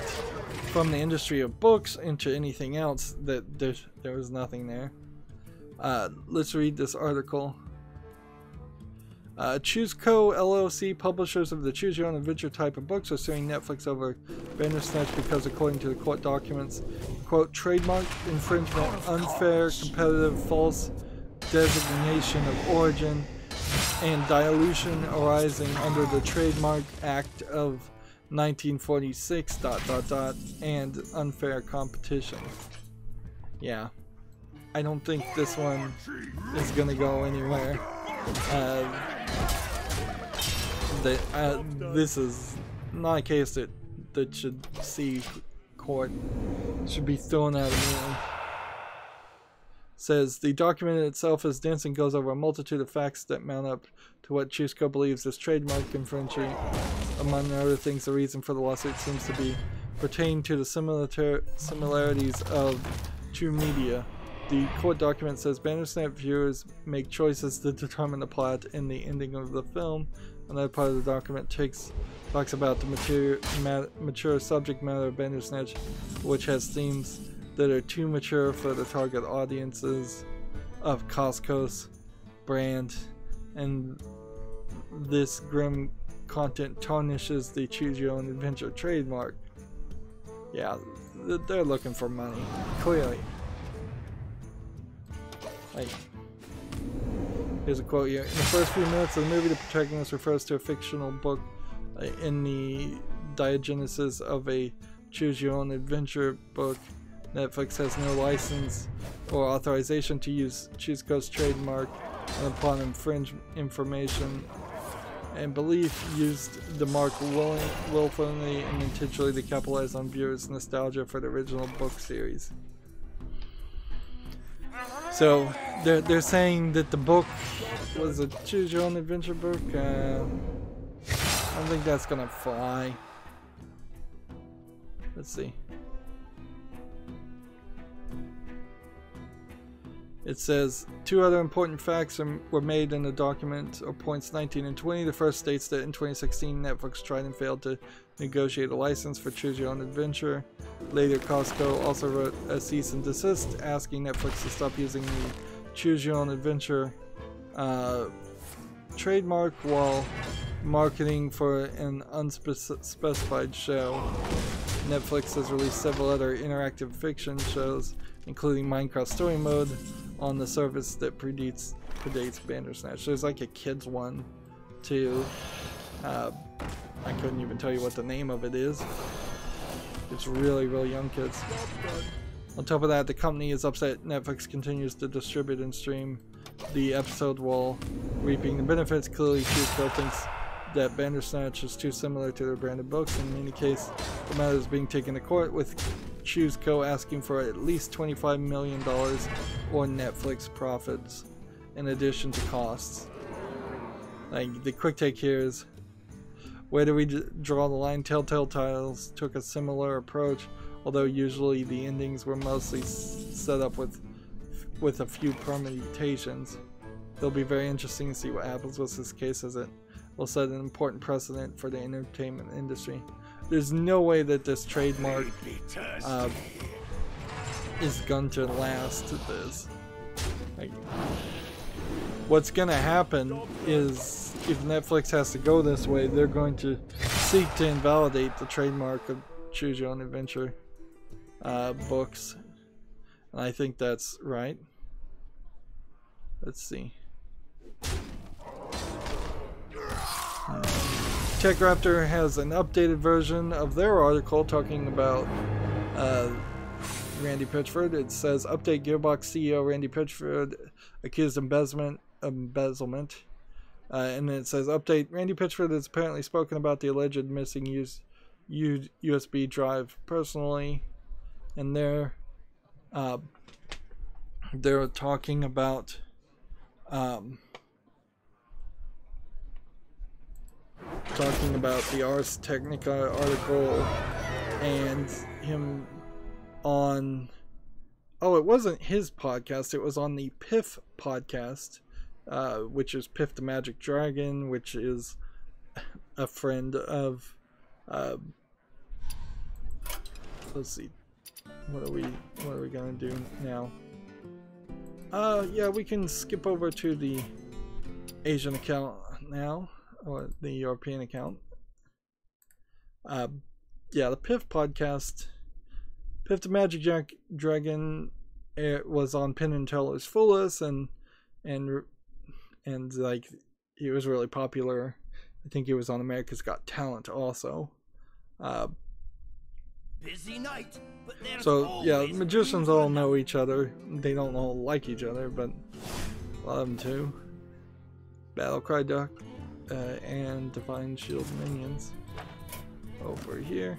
Speaker 1: from the industry of books into anything else, that there was nothing there. Let's read this article. ChooseCo LLC, publishers of the Choose Your Own Adventure type of books, are suing Netflix over Bandersnatch because, according to the court documents, quote, trademark infringement, unfair, competitive, false designation of origin, and dilution arising under the Trademark Act of 1946, ... and unfair competition. Yeah. I don't think this one is gonna go anywhere. This is not a case that should see court, should be thrown out immediately. Says the document itself is dense and goes over a multitude of facts that mount up to what ChooseCo believes is trademark infringement. Among other things, the reason for the lawsuit seems to be pertaining to the similarities of True Media. The court document says Bandersnatch viewers make choices to determine the plot and the ending of the film. Another part of the document talks about the mature subject matter of Bandersnatch, which has themes that are too mature for the target audiences of Costco's brand, and this grim content tarnishes the Choose Your Own Adventure trademark. Yeah, they're looking for money, clearly. Like, here's a quote here. In the first few minutes of the movie, the protagonist refers to a fictional book in the diagenesis of a Choose Your Own Adventure book. Netflix has no license or authorization to use ChooseCo's trademark, and upon infringed information and belief used the mark willfully and intentionally to capitalize on viewers' nostalgia for the original book series. So they're saying that the book was a Choose Your Own Adventure book. I don't think that's gonna fly. Let's see. It says, two other important facts were made in the document, or points 19 and 20. The first states that in 2016, Netflix tried and failed to negotiate a license for Choose Your Own Adventure. Later, Costco also wrote a cease and desist, asking Netflix to stop using the Choose Your Own Adventure trademark while marketing for an unspecified show. Netflix has released several other interactive fiction shows, including Minecraft Story Mode, on the service that predates Bandersnatch. There's like a kids one too. I couldn't even tell you what the name of it is. It's really young kids. On top of that, the company is upset Netflix continues to distribute and stream the episode while reaping the benefits. Clearly, ChooseCo thinks that Bandersnatch is too similar to their branded books. In any case, the matter is being taken to court, with ChooseCo asking for at least $25 million or Netflix profits in addition to costs. Like, the quick take here is, where do we draw the line? Telltale Titles took a similar approach, although usually the endings were mostly set up with a few permutations. It'll be very interesting to see what happens with this case, as it will set an important precedent for the entertainment industry. There's no way that this trademark is going to last this. Like, what's going to happen is, if Netflix has to go this way, they're going to seek to invalidate the trademark of Choose Your Own Adventure books. And I think that's right. Let's see. TechRaptor has an updated version of their article talking about Randy Pitchford. It says, update: Gearbox CEO Randy Pitchford accused embezzlement. And then it says, update: Randy Pitchford has apparently spoken about the alleged missing USB drive personally, and they're talking about the Ars Technica article and him on, oh, it wasn't his podcast, it was on the Piff podcast, which is Piff the Magic Dragon, which is a friend of, let's see, what are we gonna do now? Yeah, we can skip over to the Asian account now, or the European account. Yeah, the Piff podcast, Piff the Magic Dragon, it was on Penn and Teller's Fool and like, he was really popular. I think he was on America's Got Talent also.
Speaker 3: Busy night, but
Speaker 1: so yeah, magicians all know each other. They don't all like each other, but a lot of them too. Battlecry Duck and Divine Shield minions over here.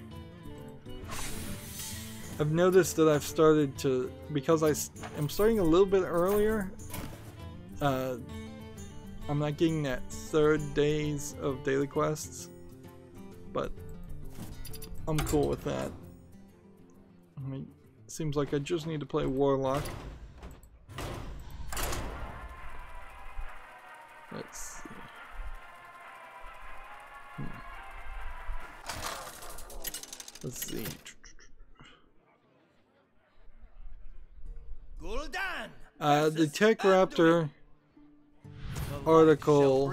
Speaker 1: I've noticed that I've started to, because I'm starting a little bit earlier, I'm not getting that 3rd days of daily quests, but I'm cool with that. I mean, seems like I just need to play Warlock. Let's see. Let's see. The TechRaptor article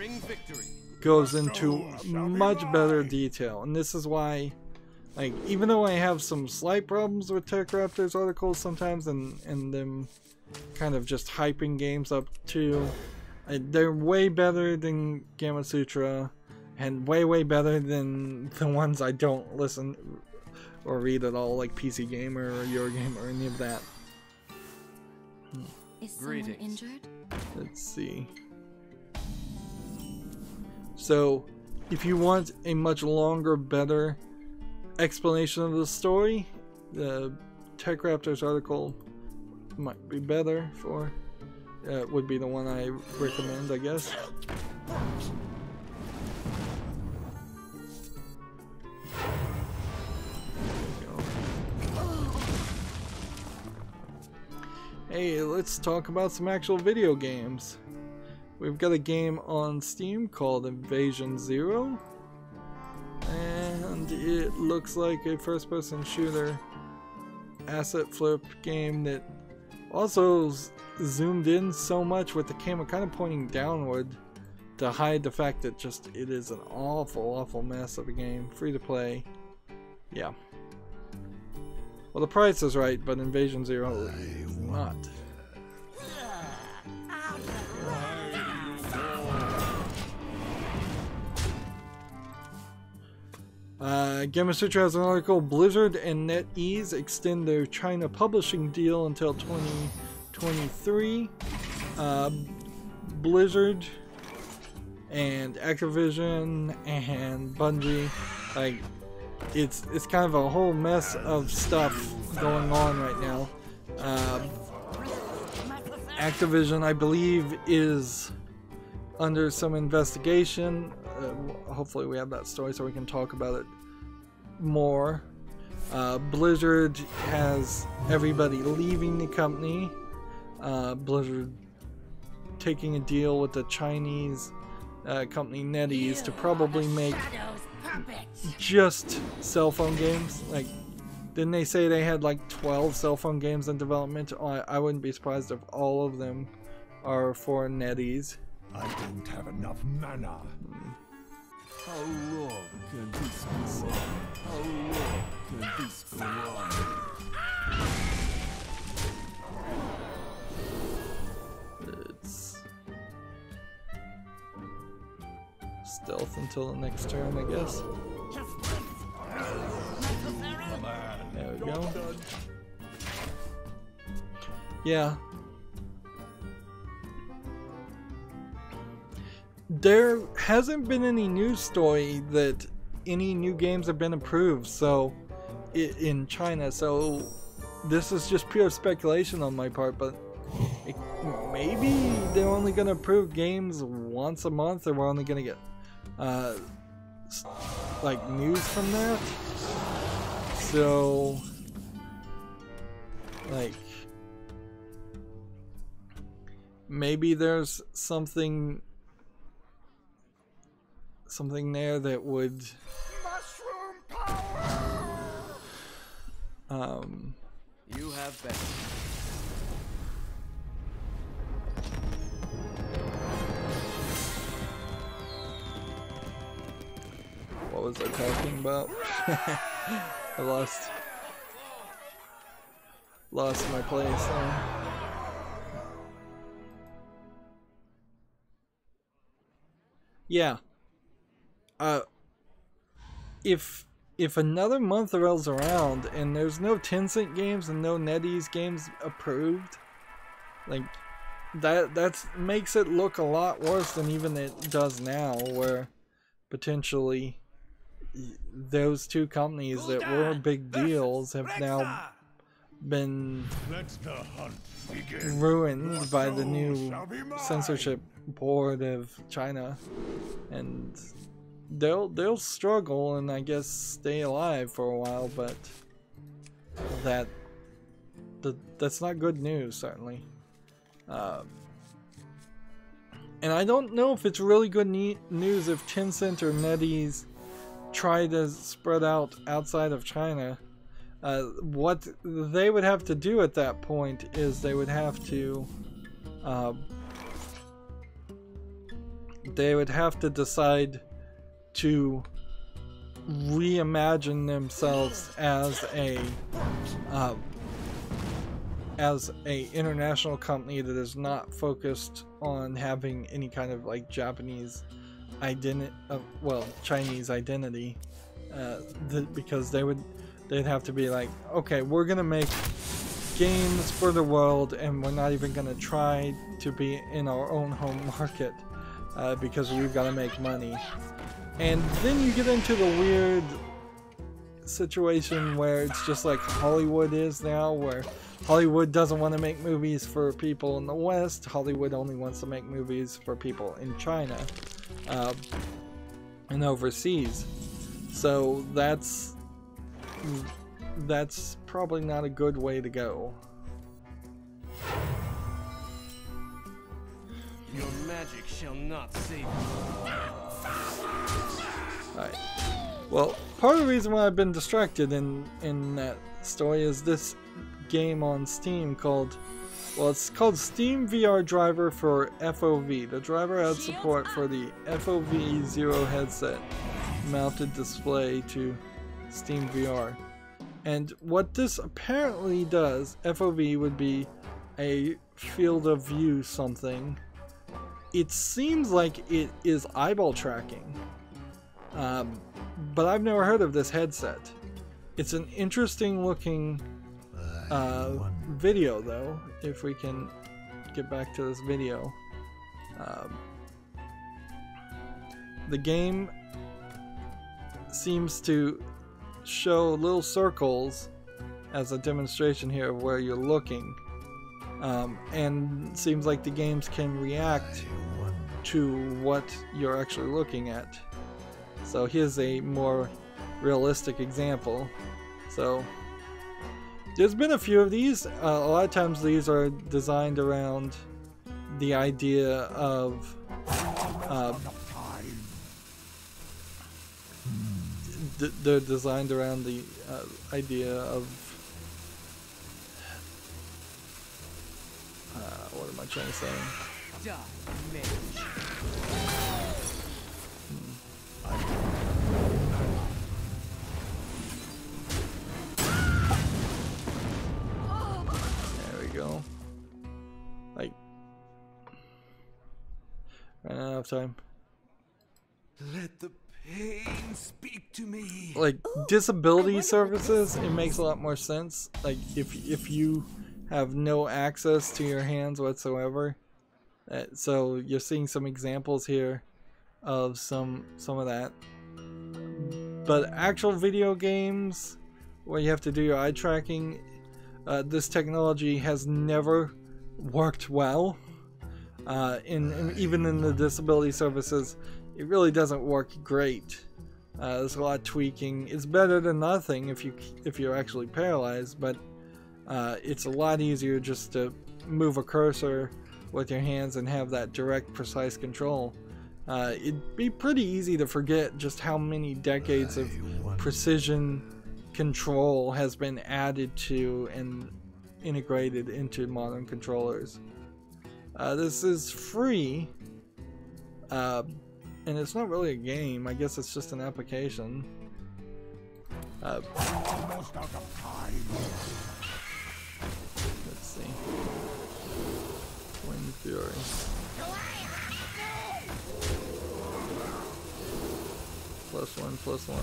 Speaker 1: goes into much better detail, and this is why, like, even though I have some slight problems with TechRaptor's articles sometimes, and them kind of just hyping games up too, they're way better than Gamma Sutra, and way better than the ones I don't listen or read at all, like PC Gamer or Eurogamer or any of that.
Speaker 5: Is someone injured?
Speaker 1: Let's see. So, if you want a much longer, better explanation of the story, the TechRaptor's article might be better for. Would be the one I recommend, I guess. Hey, let's talk about some actual video games. We've got a game on Steam called Invasion Zero, and it looks like a first-person shooter asset flip game that also zoomed in so much with the camera kind of pointing downward to hide the fact that just it is an awful mess of a game. Free to play. Yeah. Well, the price is right, but Invasion Zero is not. Gamma Sutra has an article. Blizzard and NetEase extend their China publishing deal until 2023. Blizzard and Activision and Bungie, like it's kind of a whole mess of stuff going on right now. Activision, I believe, is under some investigation. Hopefully we have that story so we can talk about it more. Blizzard has everybody leaving the company. Blizzard taking a deal with the Chinese company NetEase to probably make just cell phone games. Like, didn't they say they had like 12 cell phone games in development? I wouldn't be surprised if all of them are for NetEase.
Speaker 4: I don't have enough mana.
Speaker 5: How long can this go on? How long can this go on?
Speaker 1: It's stealth until the next turn, I guess. There we go. Yeah. There hasn't been any news story that any new games have been approved in China, so this is just pure speculation on my part, but maybe they're only going to approve games once a month, or we're only going to get like news from that. So like maybe there's something there that would
Speaker 4: Mushroom power.
Speaker 5: You have been.
Speaker 1: What was I talking about? I lost my place there. Yeah. If another month rolls around and there's no Tencent games and no NetEase games approved, like that makes it look a lot worse than even it does now, where potentially those two companies that were big deals have now been ruined by the new censorship board of China, and they'll struggle and I guess stay alive for a while, but that's not good news, certainly. And I don't know if it's really good news if Tencent or NetEase try to spread out outside of China. What they would have to do at that point is they would have to decide to reimagine themselves as a international company that is not focused on having any kind of like Japanese identity, Chinese identity, because they'd have to be like, okay, we're gonna make games for the world and we're not even gonna try to be in our own home market because we've got to make money. And then you get into the weird situation where it's just like Hollywood is now, where Hollywood doesn't want to make movies for people in the West. Hollywood only wants to make movies for people in China and overseas. So that's probably not a good way to go.
Speaker 5: Your magic shall not save you.
Speaker 1: Alright. Well, part of the reason why I've been distracted in that story is this game on Steam called, it's called Steam VR Driver for FOV. The driver has support for the FOV Zero headset mounted display to Steam VR. And what this apparently does, FOV would be a field of view something. It seems like it is eyeball tracking, but I've never heard of this headset. It's an interesting looking video though, if we can get back to this video. The game seems to show little circles as a demonstration here of where you're looking, and seems like the games can react to what you're actually looking at. So here's a more realistic example. So there's been a few of these. A lot of times these are designed around the idea of they're designed around the idea of what am I trying to say? There we go. Like, ran out of time.
Speaker 5: Let the pain speak to me.
Speaker 1: Like disability services, it makes a lot more sense. Like if you have no access to your hands whatsoever. So you're seeing some examples here of some of that. But actual video games where you have to do your eye tracking, this technology has never worked well. Even in the disability services, it really doesn't work great. There's a lot of tweaking. It's better than nothing if you're actually paralyzed, but it's a lot easier just to move a cursor with your hands and have that direct, precise control. It'd be pretty easy to forget just how many decades of precision control has been added to and integrated into modern controllers. This is free, and it's not really a game. I guess it's just an application.
Speaker 5: Almost out of time.
Speaker 1: Let's see. Wind Fury. +1, +1.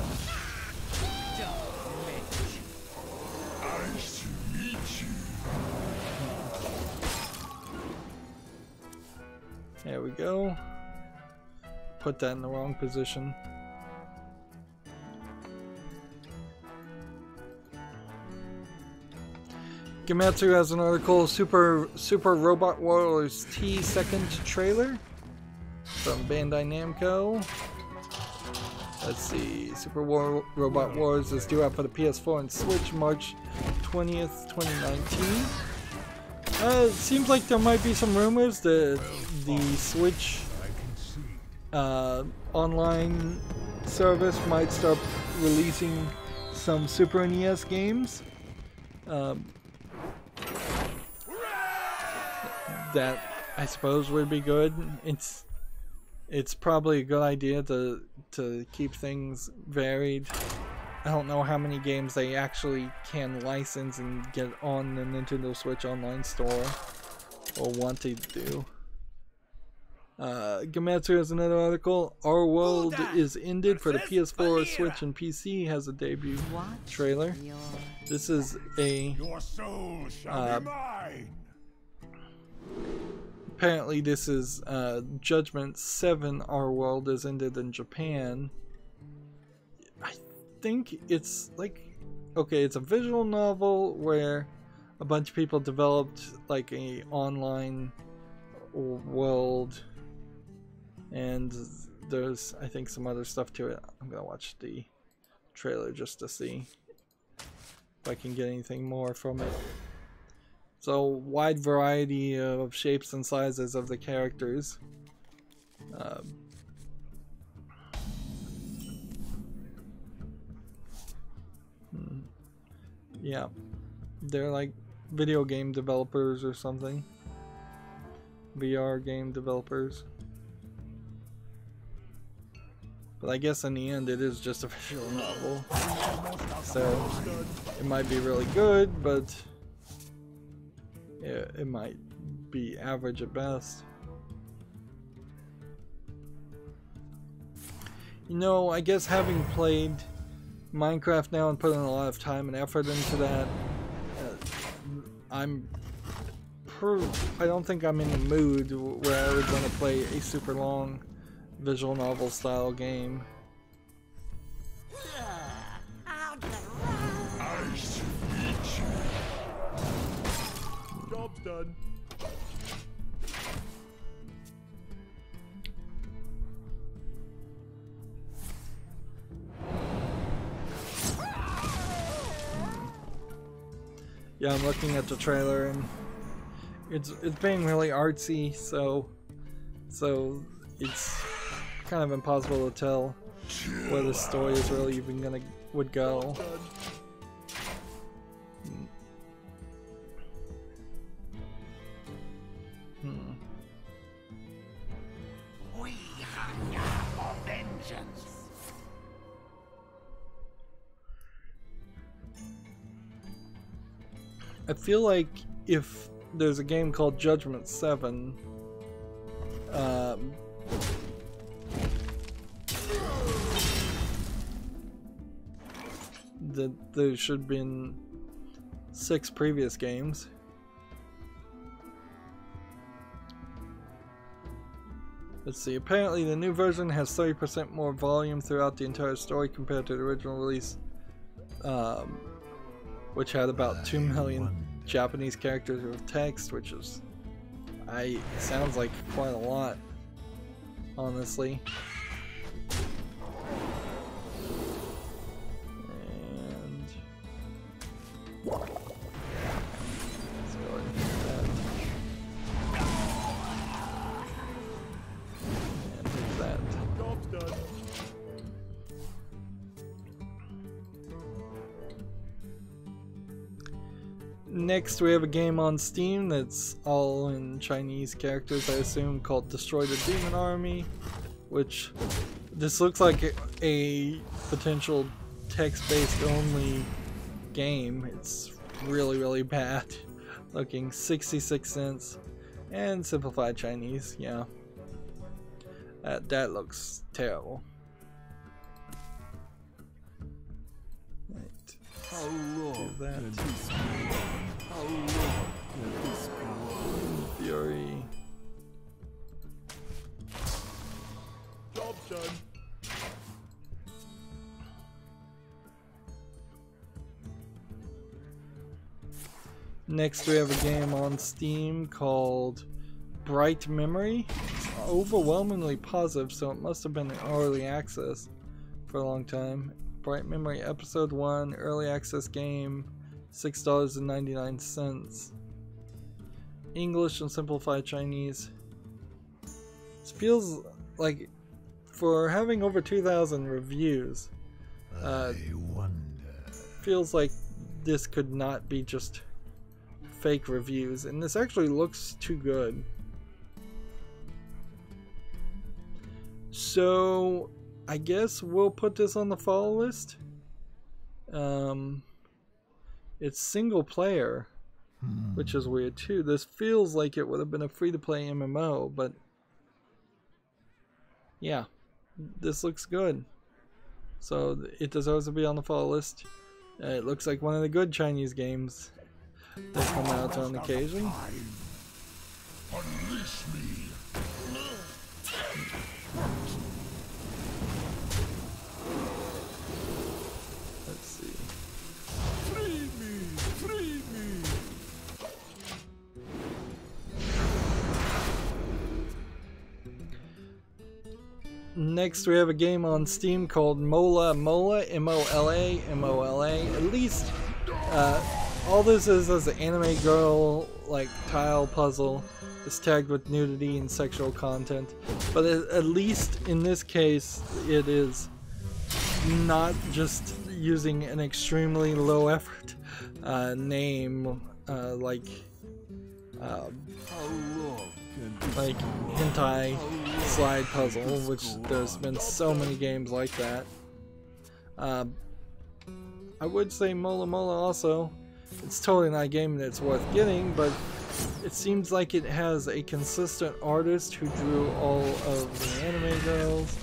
Speaker 5: Nice to meet you.
Speaker 1: There we go. Put that in the wrong position. Gematsu has an article, Super Robot Wars T second trailer from Bandai Namco. Let's see, Robot Wars is due out for the PS4 and Switch March 20th, 2019. It seems like there might be some rumors that the Switch online service might start releasing some Super NES games. That I suppose would be good. It's probably a good idea to keep things varied. I don't know how many games they actually can license and get on the Nintendo Switch Online store or want to do. Gematsu has another article. Our World is ended for the PS4, Switch, and PC. Has a debut trailer. This is a
Speaker 5: Your soul shall be mine.
Speaker 1: Apparently this is Judgment 7 Our World is Ended in Japan. I think it's like, okay, it's a visual novel where a bunch of people developed like a online world, and there's I think some other stuff to it. I'm gonna watch the trailer just to see if I can get anything more from it. So, wide variety of shapes and sizes of the characters. Yeah, they're like video game developers or something. VR game developers. But I guess in the end it is just a visual novel. So, it might be really good, but it might be average at best. You know, I guess having played Minecraft now and put in a lot of time and effort into that, I'm I don't think I'm in the mood where I would want to play a super long visual novel style game.
Speaker 2: I'll get right.
Speaker 4: I should eat you.
Speaker 5: Job's done.
Speaker 1: Yeah, I'm looking at the trailer and it's being really artsy, so it's kind of impossible to tell where the story is really even would go.
Speaker 3: We hunger for vengeance.
Speaker 1: I feel like if there's a game called Judgment 7, that there should have been 6 previous games. Let's see, apparently the new version has 30% more volume throughout the entire story compared to the original release, which had about 2 million Japanese characters with text, which is, sounds like quite a lot, honestly. And let's go ahead and do that. And do that.
Speaker 5: Job's done.
Speaker 1: Next, we have a game on Steam that's all in Chinese characters, I assume, called Destroy the Demon Army, which this looks like a potential text-based only game. It's really, really bad looking. 66 cents and simplified Chinese, yeah. That looks terrible. Right.
Speaker 5: How long
Speaker 1: Do that.
Speaker 5: can this go on? How long can this go on?
Speaker 1: Fury.
Speaker 5: Job's done.
Speaker 1: Next, we have a game on Steam called Bright Memory. It's overwhelmingly positive, so it must have been in early access for a long time. Bright Memory Episode 1, early access game, $6.99. English and simplified Chinese. This feels like, for having over 2,000 reviews,
Speaker 4: I wonder.
Speaker 1: feels like this could not be just fake reviews, and this actually looks too good. So I guess we'll put this on the follow list. It's single player, which is weird too. This feels like it would have been a free-to-play MMO, but yeah, this looks good. So it deserves to be on the follow list. It looks like one of the good Chinese games that come out on occasion.
Speaker 4: Unleash me.
Speaker 1: Let's see.
Speaker 5: Free me! Free me!
Speaker 1: Next, we have a game on Steam called Mola Mola, M-O-L-A, M-O-L-A. At least, all this is an anime girl, like, tile puzzle. It's tagged with nudity and sexual content. But at least in this case, it is not just using an extremely low effort name, like hentai slide puzzle, which there's been so many games like that. I would say Mola Mola also. It's totally not a game that's worth getting, but it seems like it has a consistent artist who drew all of the anime girls.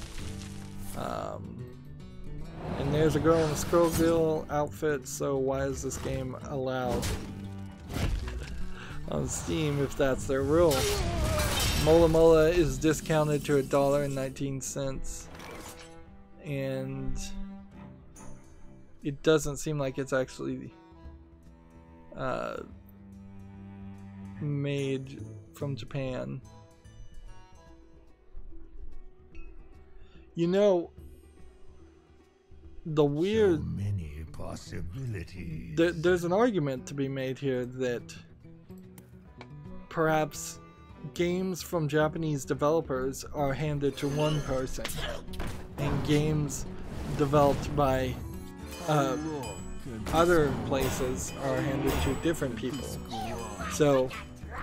Speaker 1: And there's a girl in a Skull Girl outfit, so why is this game allowed? on Steam if that's their rule. Mola Mola is discounted to $1.19, and it doesn't seem like it's actually made from Japan. You know, the weird...
Speaker 3: So many possibilities.
Speaker 1: There's an argument to be made here that perhaps games from Japanese developers are handed to one person, and games developed by other places are handed to different people. So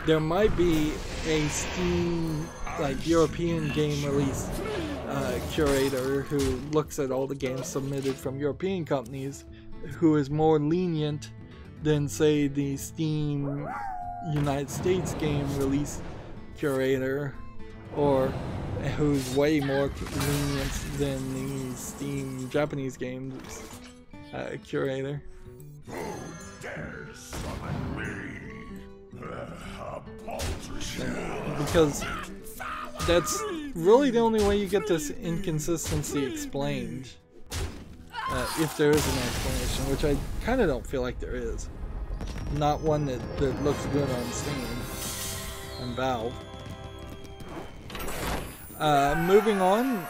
Speaker 1: there might be a Steam, like, European game release curator who looks at all the games submitted from European companies, who is more lenient than, say, the Steam United States game release curator, or who's way more lenient than the Steam Japanese games curator. Because that's really the only way you get this inconsistency explained, if there is an explanation, which I kind of don't feel like there is. Not one that looks good on Steam and Valve. Moving on,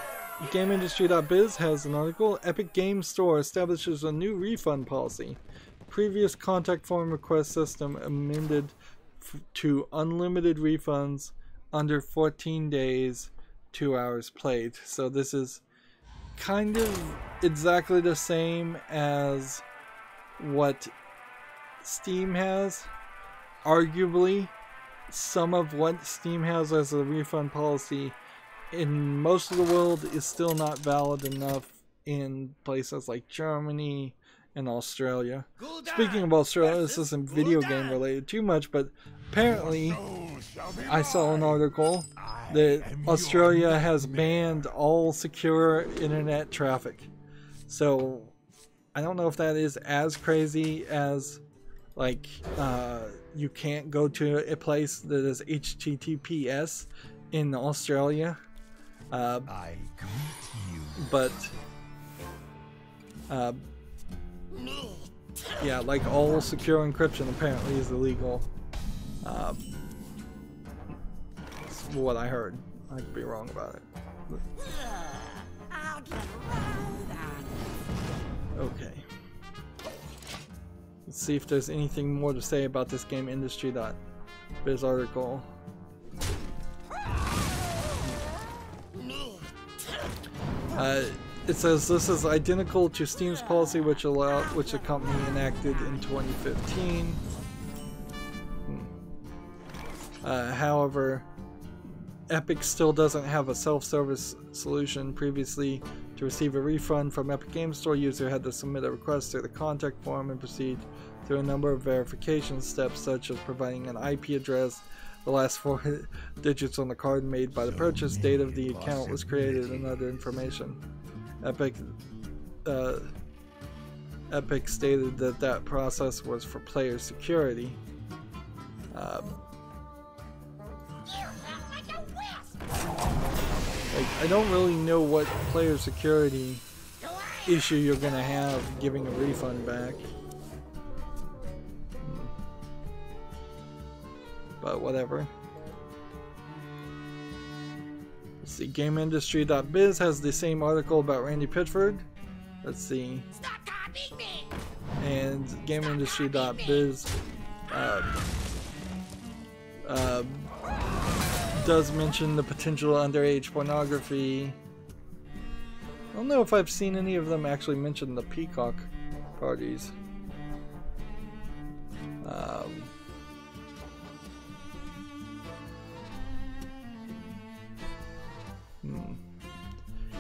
Speaker 1: GameIndustry.biz has an article. Epic Games Store establishes a new refund policy. Previous contact form request system amended to unlimited refunds under 14 days, 2 hours played. So this is kind of exactly the same as what Steam has. Arguably, some of what Steam has as a refund policy in most of the world is still not valid enough in places like Germany and Australia. Speaking of Australia, this isn't video game related too much, but apparently I saw an article that Australia has banned all secure internet traffic. So I don't know if that is as crazy as, like, you can't go to a place that is HTTPS in Australia. But yeah, like, all secure encryption apparently is illegal. That's what I heard. I could be wrong about it. Okay. Let's see if there's anything more to say about this GameIndustry.biz article. It says this is identical to Steam's policy, which the company enacted in 2015. However, Epic still doesn't have a self-service solution. Previously, to receive a refund from Epic Games Store, user had to submit a request through the contact form and proceed through a number of verification steps, such as providing an IP address, the last 4 digits on the card made by the purchase, date of the account was created, and other information. Epic stated that process was for player security. Like, I don't really know what player security issue you're gonna have giving a refund back. But whatever. Let's see, GameIndustry.biz has the same article about Randy Pitchford. Let's see.
Speaker 2: Stop copying me!
Speaker 1: And GameIndustry.biz does mention the potential underage pornography. I don't know if I've seen any of them actually mention the peacock parties.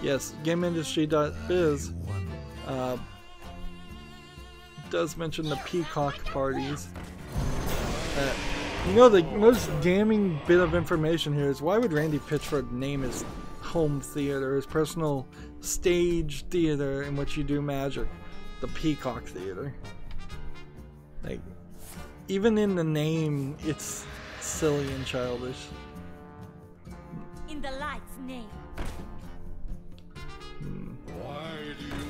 Speaker 1: Yes, GameIndustry.biz does mention the peacock parties. You know, the most damning bit of information here is, why would Randy Pitchford name his home theater, his personal stage theater in which you do magic, the Peacock Theater? Like, even in the name, it's silly and childish.
Speaker 2: In the light's name.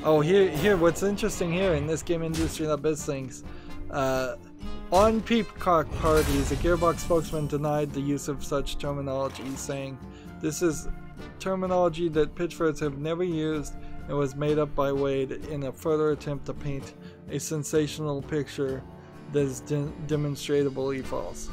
Speaker 1: Oh, here. What's interesting here in this game industry.biz things, on Peacock parties, a Gearbox spokesman denied the use of such terminology, saying, "This is terminology that pitchforks have never used and was made up by Wade in a further attempt to paint a sensational picture that is demonstrably false."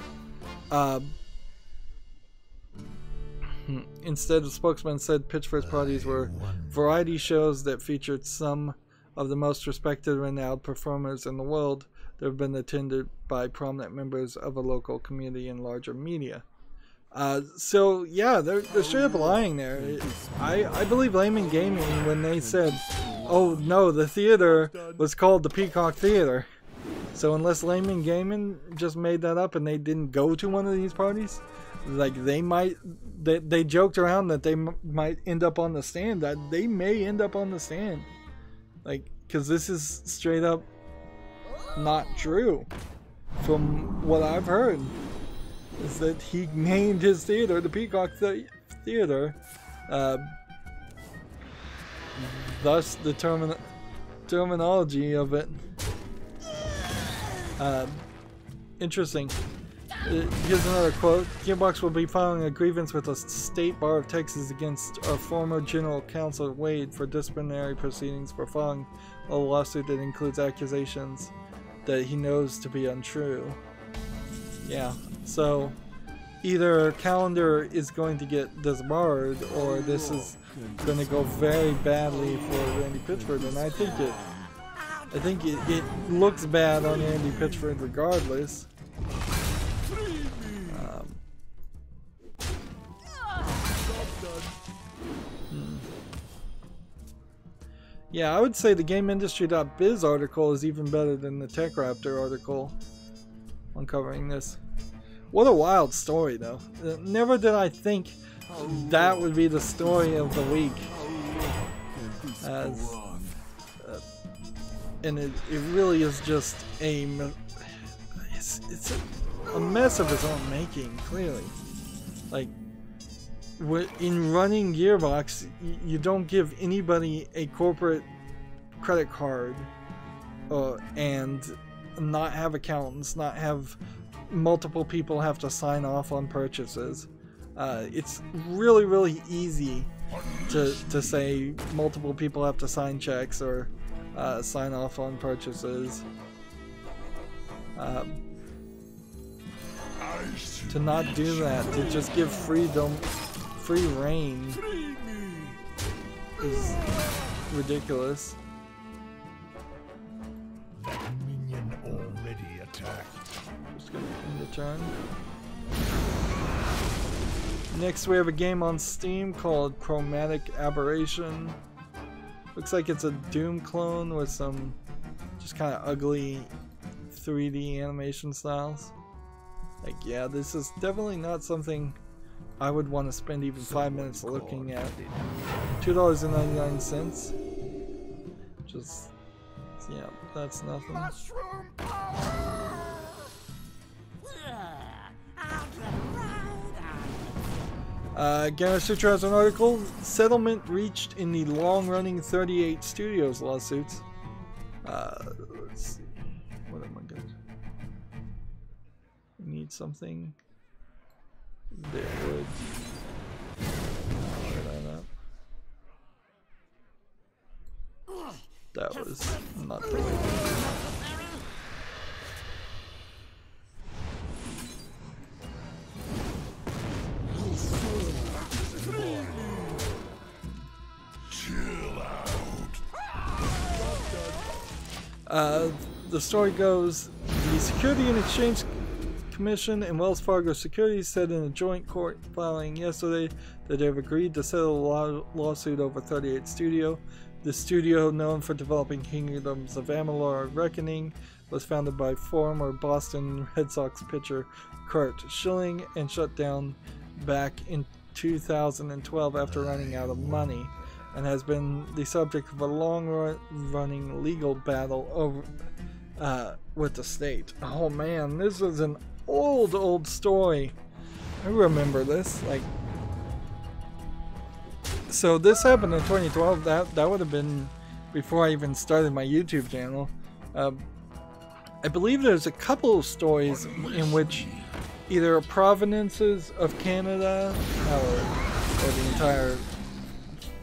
Speaker 1: Instead, the spokesman said Pitchfork's parties were variety shows that featured some of the most respected and renowned performers in the world that have been attended by prominent members of a local community and larger media. So yeah, they're straight up lying there. I believe Layman Gaming when they said, "Oh no, the theater was called the Peacock Theater." So unless Layman Gaming just made that up and they didn't go to one of these parties, like they joked around that they might end up on the stand. That they may end up on the stand, like, because this is straight up not true from what I've heard. Is that he named his theater the Peacock Theater, thus the terminology of it. Interesting. Here's another quote. Gearbox will be filing a grievance with the State Bar of Texas against our former General Counsel Wade for disciplinary proceedings for filing a lawsuit that includes accusations that he knows to be untrue. Yeah, so either Calendar is going to get disbarred or this is going to go very badly for Randy Pitchford, and I think it looks bad on Randy Pitchford regardless. Yeah, I would say the GameIndustry.biz article is even better than the TechRaptor article on covering this. What a wild story, though. Never did I think that would be the story of the week. And it really is just it's a mess of its own making, clearly. Like, in running Gearbox, you don't give anybody a corporate credit card and not have accountants, not have multiple people have to sign off on purchases. It's really, really easy to say multiple people have to sign checks or sign off on purchases. To not do that, to just give free reign is ridiculous.
Speaker 3: That minion already attacked.
Speaker 1: Just gonna end the turn. Next we have a game on Steam called Chromatic Aberration. Looks like it's a Doom clone with some just kind of ugly 3D animation styles. Like, yeah, this is definitely not something I would want to spend even 5 minutes looking at. $2.99. Just, yeah, that's nothing.
Speaker 2: Mushroom power!
Speaker 1: Gamer Sutra has an article. Settlement reached in the long-running 38 Studios lawsuits. Let's see. What am I going to... Need something. There would. That was not the way. The story goes, the Security and Exchange Commission and Wells Fargo Securities said in a joint court filing yesterday that they have agreed to settle a lawsuit over 38 Studio. The studio, known for developing Kingdoms of Amalur and Reckoning, was founded by former Boston Red Sox pitcher Curt Schilling and shut down back in 2012 after running out of money, and has been the subject of a long-running legal battle with the state. Oh man, this is an old story. I remember this. Like, so this happened in 2012. That would have been before I even started my YouTube channel. I believe there's a couple of stories in which either provinces of Canada or the entire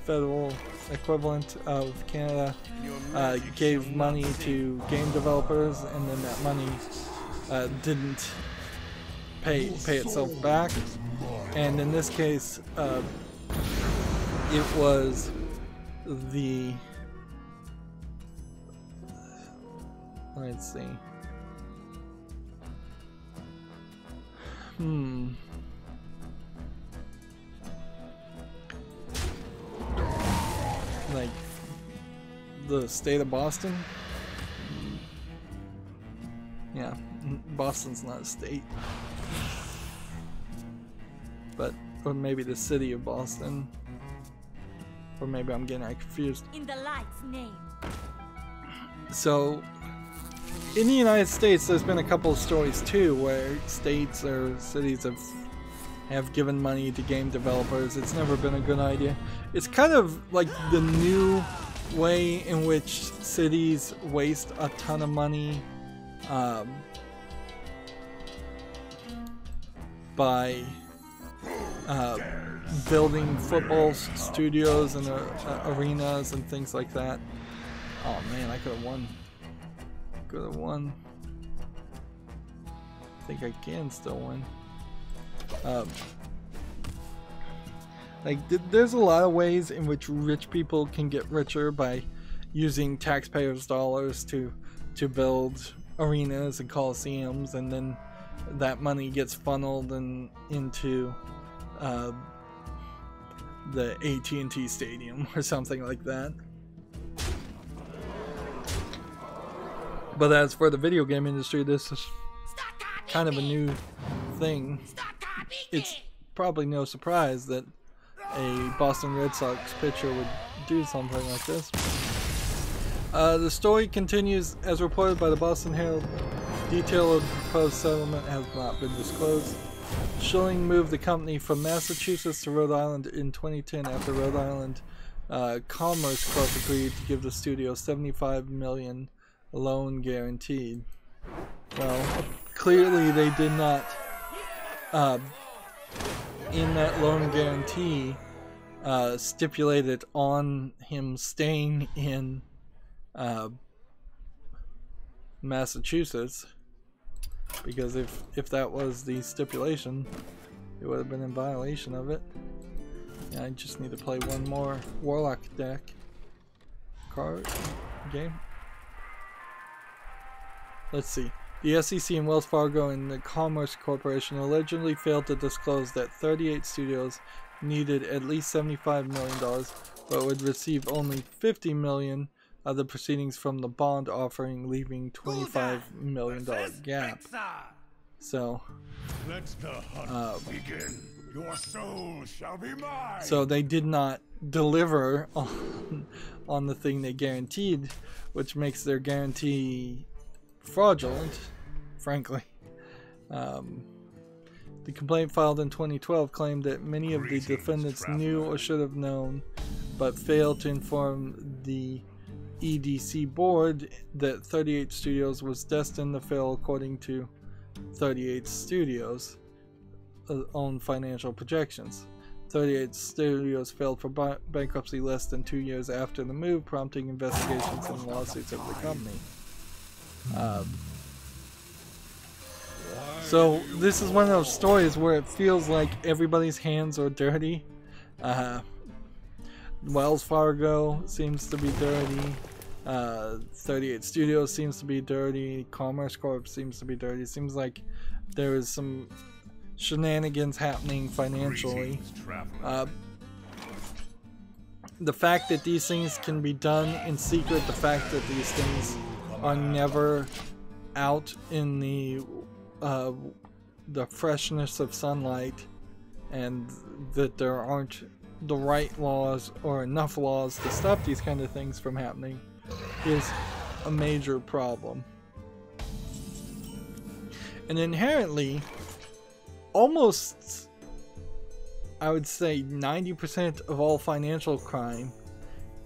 Speaker 1: federal equivalent of Canada gave money to game developers, and then that money didn't pay itself back. And in this case, it was the, let's see, like the state of Boston. Yeah, Boston's not a state, but or maybe the city of Boston, or maybe I'm getting confused.
Speaker 2: In the light's name.
Speaker 1: So in the United States, there's been a couple of stories too where states or cities have given money to game developers. It's never been a good idea. It's kind of like the new way in which cities waste a ton of money by building football studios and arenas and things like that. Oh man, I could have won. Could have won. I think I can still win. Like, there's a lot of ways in which rich people can get richer by using taxpayers' dollars to build arenas and coliseums, and then that money gets funneled into the AT&T Stadium or something like that. But as for the video game industry, this is kind of a new thing. It's probably no surprise that a Boston Red Sox pitcher would do something like this. The story continues. As reported by the Boston Herald, detail of the proposed settlement has not been disclosed. Schilling moved the company from Massachusetts to Rhode Island in 2010 after Rhode Island Commerce Corp agreed to give the studio $75 million loan guaranteed. Well, clearly they did not, in that loan guarantee, stipulated on him staying in Massachusetts, because if that was the stipulation, it would have been in violation of it. Yeah, I just need to play one more Warlock deck card game. Let's see. The SEC and Wells Fargo and the Commerce Corporation allegedly failed to disclose that 38 studios needed at least $75 million, but would receive only $50 million of the proceedings from the bond offering, leaving $25 million gap. So,
Speaker 3: Let the hunt begin. Your soul shall be mine.
Speaker 1: So they did not deliver on the thing they guaranteed, which makes their guarantee fraudulent, frankly. The complaint filed in 2012 claimed that many of the defendants knew or should have known, but failed to inform the EDC board that 38 Studios was destined to fail according to 38 Studios' own financial projections. 38 Studios failed for bankruptcy less than 2 years after the move, prompting investigations and lawsuits of the company. So this is one of those stories where it feels like everybody's hands are dirty. Wells Fargo seems to be dirty. 38 Studios seems to be dirty. Commerce Corp seems to be dirty. It seems like there is some shenanigans happening financially. The fact that these things can be done in secret, the fact that these things are never out in the freshness of sunlight, and that there aren't the right laws or enough laws to stop these kind of things from happening, is a major problem. And inherently, almost, I would say 90% of all financial crime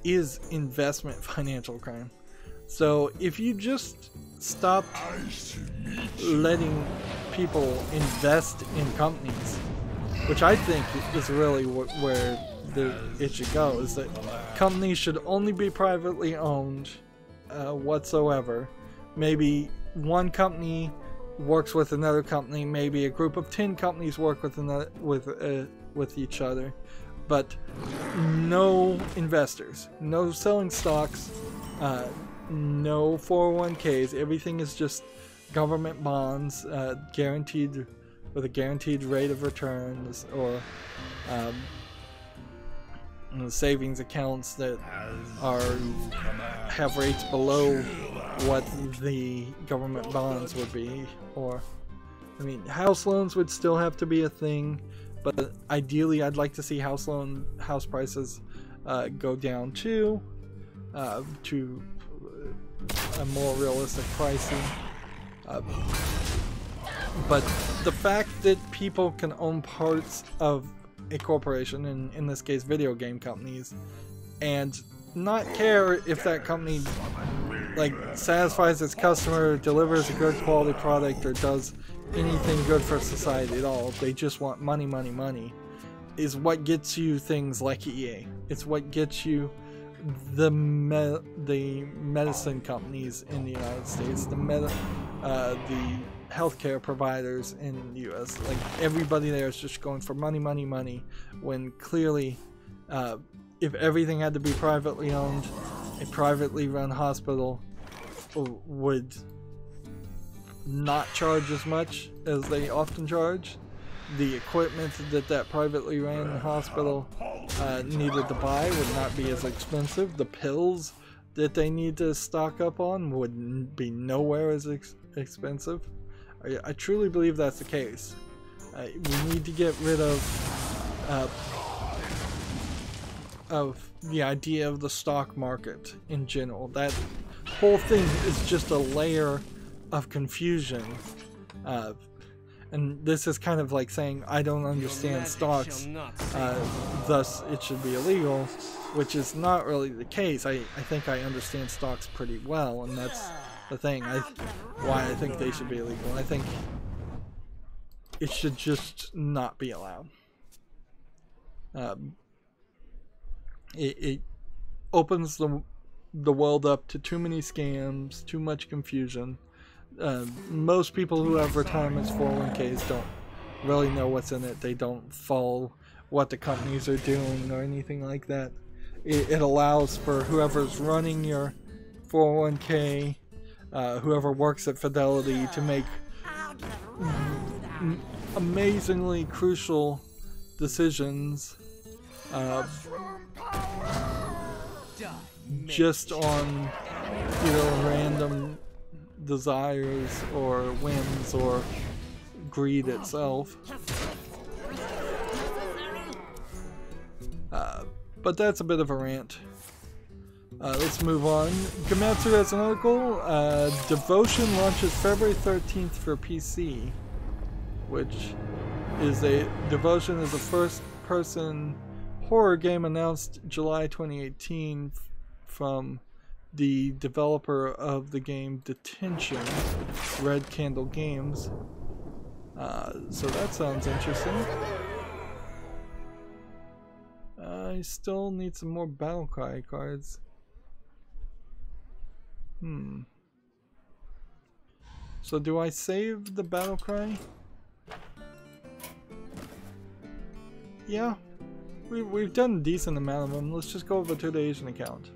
Speaker 1: is investment financial crime. So if you just stopped letting people invest in companies, which I think is really where it should go, is that companies should only be privately owned whatsoever. Maybe one company works with another company, maybe a group of 10 companies work with each other, but no investors, no selling stocks, no 401ks. Everything is just government bonds, guaranteed with a guaranteed rate of returns, or savings accounts that have rates below what the government bonds would be. Or, I mean, house loans would still have to be a thing, but ideally I'd like to see house prices go down to a more realistic pricing. But the fact that people can own parts of a corporation, and in this case video game companies, and not care if that company like satisfies its customer, delivers a good quality product, or does anything good for society at all, they just want money, money, money, is what gets you things like EA. It's what gets you the medicine companies in the United States, the healthcare providers in the US. Like, everybody there is just going for money, money, money, when clearly if everything had to be privately owned, a privately run hospital would not charge as much as they often charge. The equipment that privately ran hospital needed to buy would not be as expensive. The pills that they need to stock up on would be nowhere as expensive. I truly believe that's the case. We need to get rid of the idea of the stock market in general. That whole thing is just a layer of confusion. And this is kind of like saying, I don't understand stocks, thus it should be illegal, which is not really the case. I think I understand stocks pretty well, and that's the thing. Why I think they should be illegal. I think it should just not be allowed. It opens the world up to too many scams, too much confusion. Most people who have retirements, 401ks, don't really know what's in it. They don't follow what the companies are doing or anything like that. It allows for whoever's running your 401k, whoever works at Fidelity, to make amazingly crucial decisions just on random desires or whims or greed itself. But that's a bit of a rant. Let's move on. Gamatsu has an article. Devotion launches February 13th for PC, which is Devotion is a first-person horror game announced July 2018 from the developer of the game Detention, Red Candle Games. So that sounds interesting. I still need some more Battlecry cards. So do I save the Battlecry? Yeah, we've done a decent amount of them. Let's just go over to the Asian account.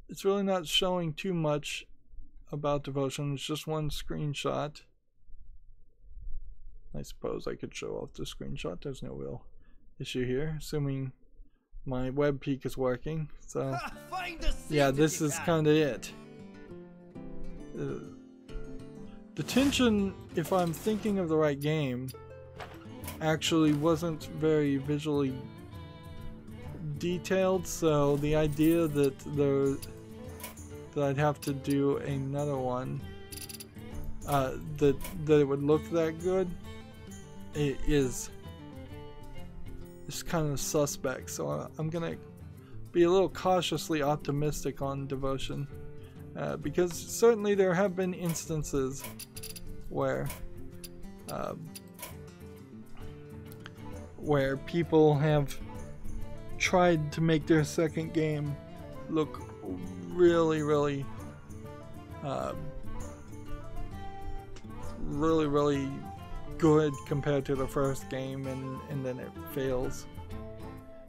Speaker 1: It's really not showing too much about Devotion. It's just one screenshot. I suppose I could show off the screenshot. There's no real issue here, assuming my web peek is working. So yeah, this is kind of it. Detention, if I'm thinking of the right game, actually wasn't very visually detailed, so the idea that I'd have to do another one that it would look that good, it is kind of suspect. So I'm gonna be a little cautiously optimistic on Devotion, because certainly there have been instances where people have tried to make their second game look really good compared to the first game, and then it fails.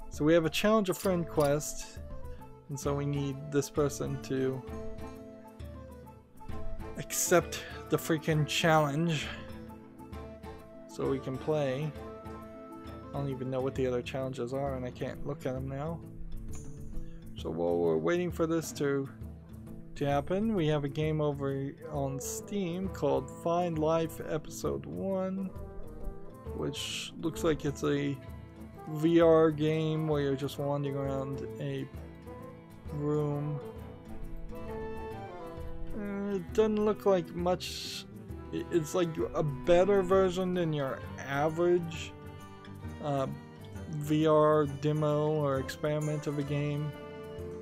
Speaker 1: So we have a challenge a friend quest, and so we need this person to accept the freaking challenge so we can play. I don't even know what the other challenges are, and I can't look at them now. So while we're waiting for this to happen, we have a game over on Steam called Find Life Episode 1, which looks like it's a VR game where you're just wandering around a room. It doesn't look like much. It's like a better version than your average VR demo or experiment of a game.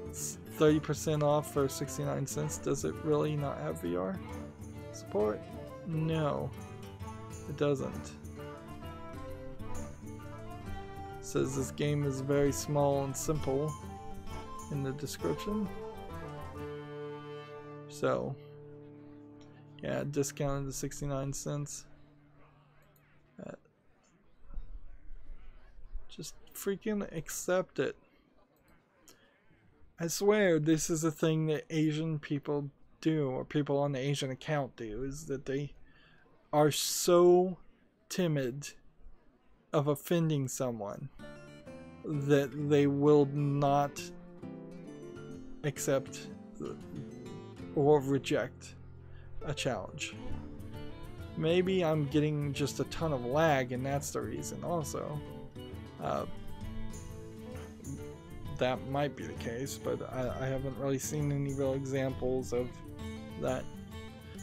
Speaker 1: It's 30% off for 69 cents. Does it really not have VR support? No, it doesn't. It says this game is very small and simple in the description. So yeah, discounted to 69 cents. Just freaking accept it. I swear this is a thing that Asian people do, or people on the Asian account do, is that they are so timid of offending someone that they will not accept or reject a challenge. Maybe I'm getting just a ton of lag, and that's the reason also. That might be the case, but I haven't really seen any real examples of that.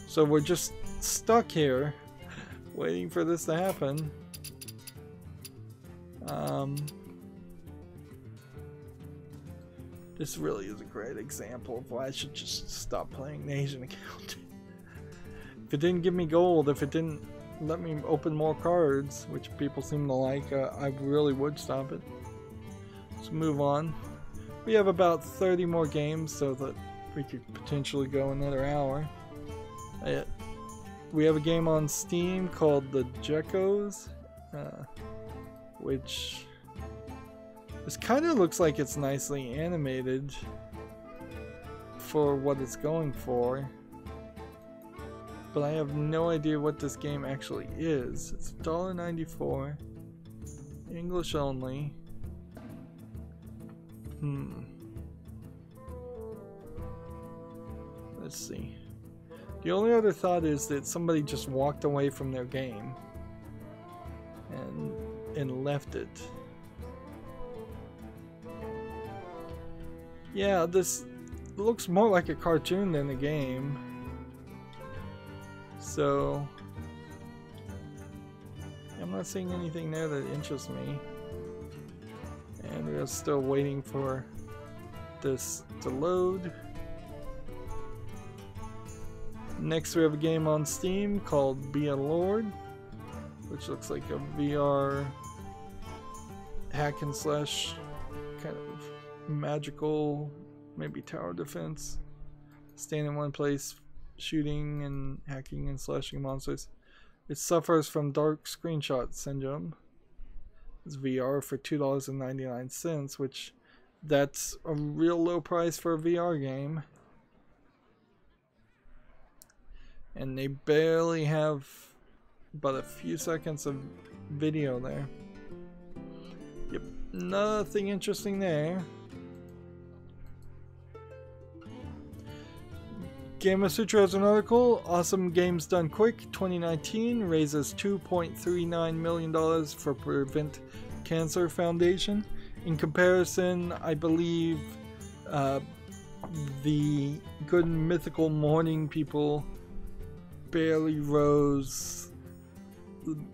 Speaker 1: So we're just stuck here waiting for this to happen. This really is a great example of why I should just stop playing the Asian account. If it didn't give me gold, if it didn't let me open more cards, which people seem to like, I really would stop it. Let's move on. We have about 30 more games, so that we could potentially go another hour. We have a game on Steam called The Geckos, which this kind of looks like it's nicely animated for what it's going for, but I have no idea what this game actually is. It's $1.94, English only. Let's see. The only other thought is that somebody just walked away from their game and left it. Yeah, this looks more like a cartoon than a game. So I'm not seeing anything there that interests me. And we're still waiting for this to load. Next we have a game on Steam called Be a Lord, which looks like a VR hack and slash kind of magical, maybe tower defense. Stand in one place, shooting and hacking and slashing monsters. It suffers from dark screenshot syndrome. It's VR for $2.99, which that's a real low price for a VR game. And they barely have but a few seconds of video there. Yep, nothing interesting there. Gamer Sutra has an article. Awesome Games Done Quick 2019 raises $2.39 million for Prevent Cancer Foundation. In comparison, I believe the Good Mythical Morning people barely rose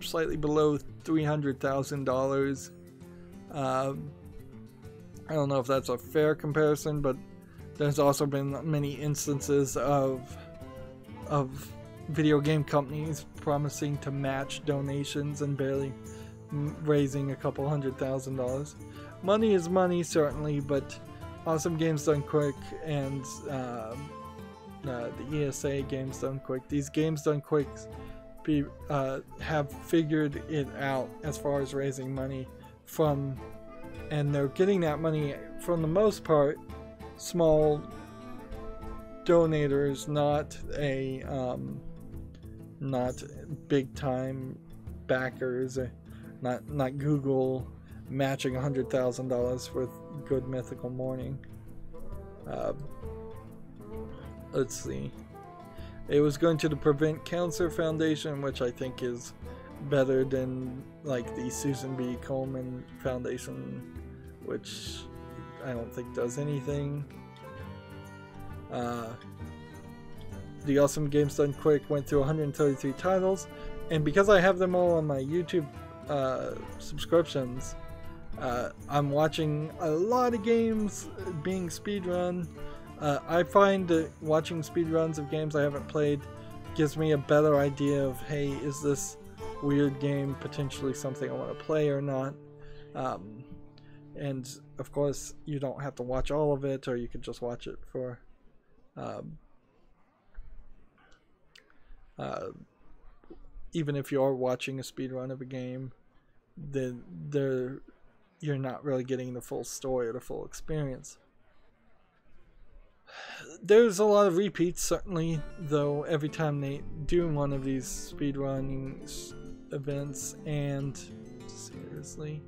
Speaker 1: slightly below $300,000. I don't know if that's a fair comparison, but there's also been many instances of video game companies promising to match donations and barely raising a couple $100,000. Money is money, certainly, but Awesome Games Done Quick and the ESA Games Done Quick, these Games Done Quick have figured it out as far as raising money from, and they're getting that money from the most part small donators, not big time backers, not Google matching $100,000 with Good Mythical Morning. Let's see. It was going to the Prevent Cancer Foundation, which I think is better than like the Susan B. Komen Foundation, which I don't think does anything. The Awesome Games Done Quick went through 133 titles, and because I have them all on my YouTube subscriptions, I'm watching a lot of games being speedrun. I find that watching speedruns of games I haven't played gives me a better idea of, hey, is this weird game potentially something I want to play or not? And of course, you don't have to watch all of it, or you could just watch it for even if you are watching a speedrun of a game, you're not really getting the full story or the full experience. There's a lot of repeats, certainly, though, every time they do one of these speedrunning events. And seriously,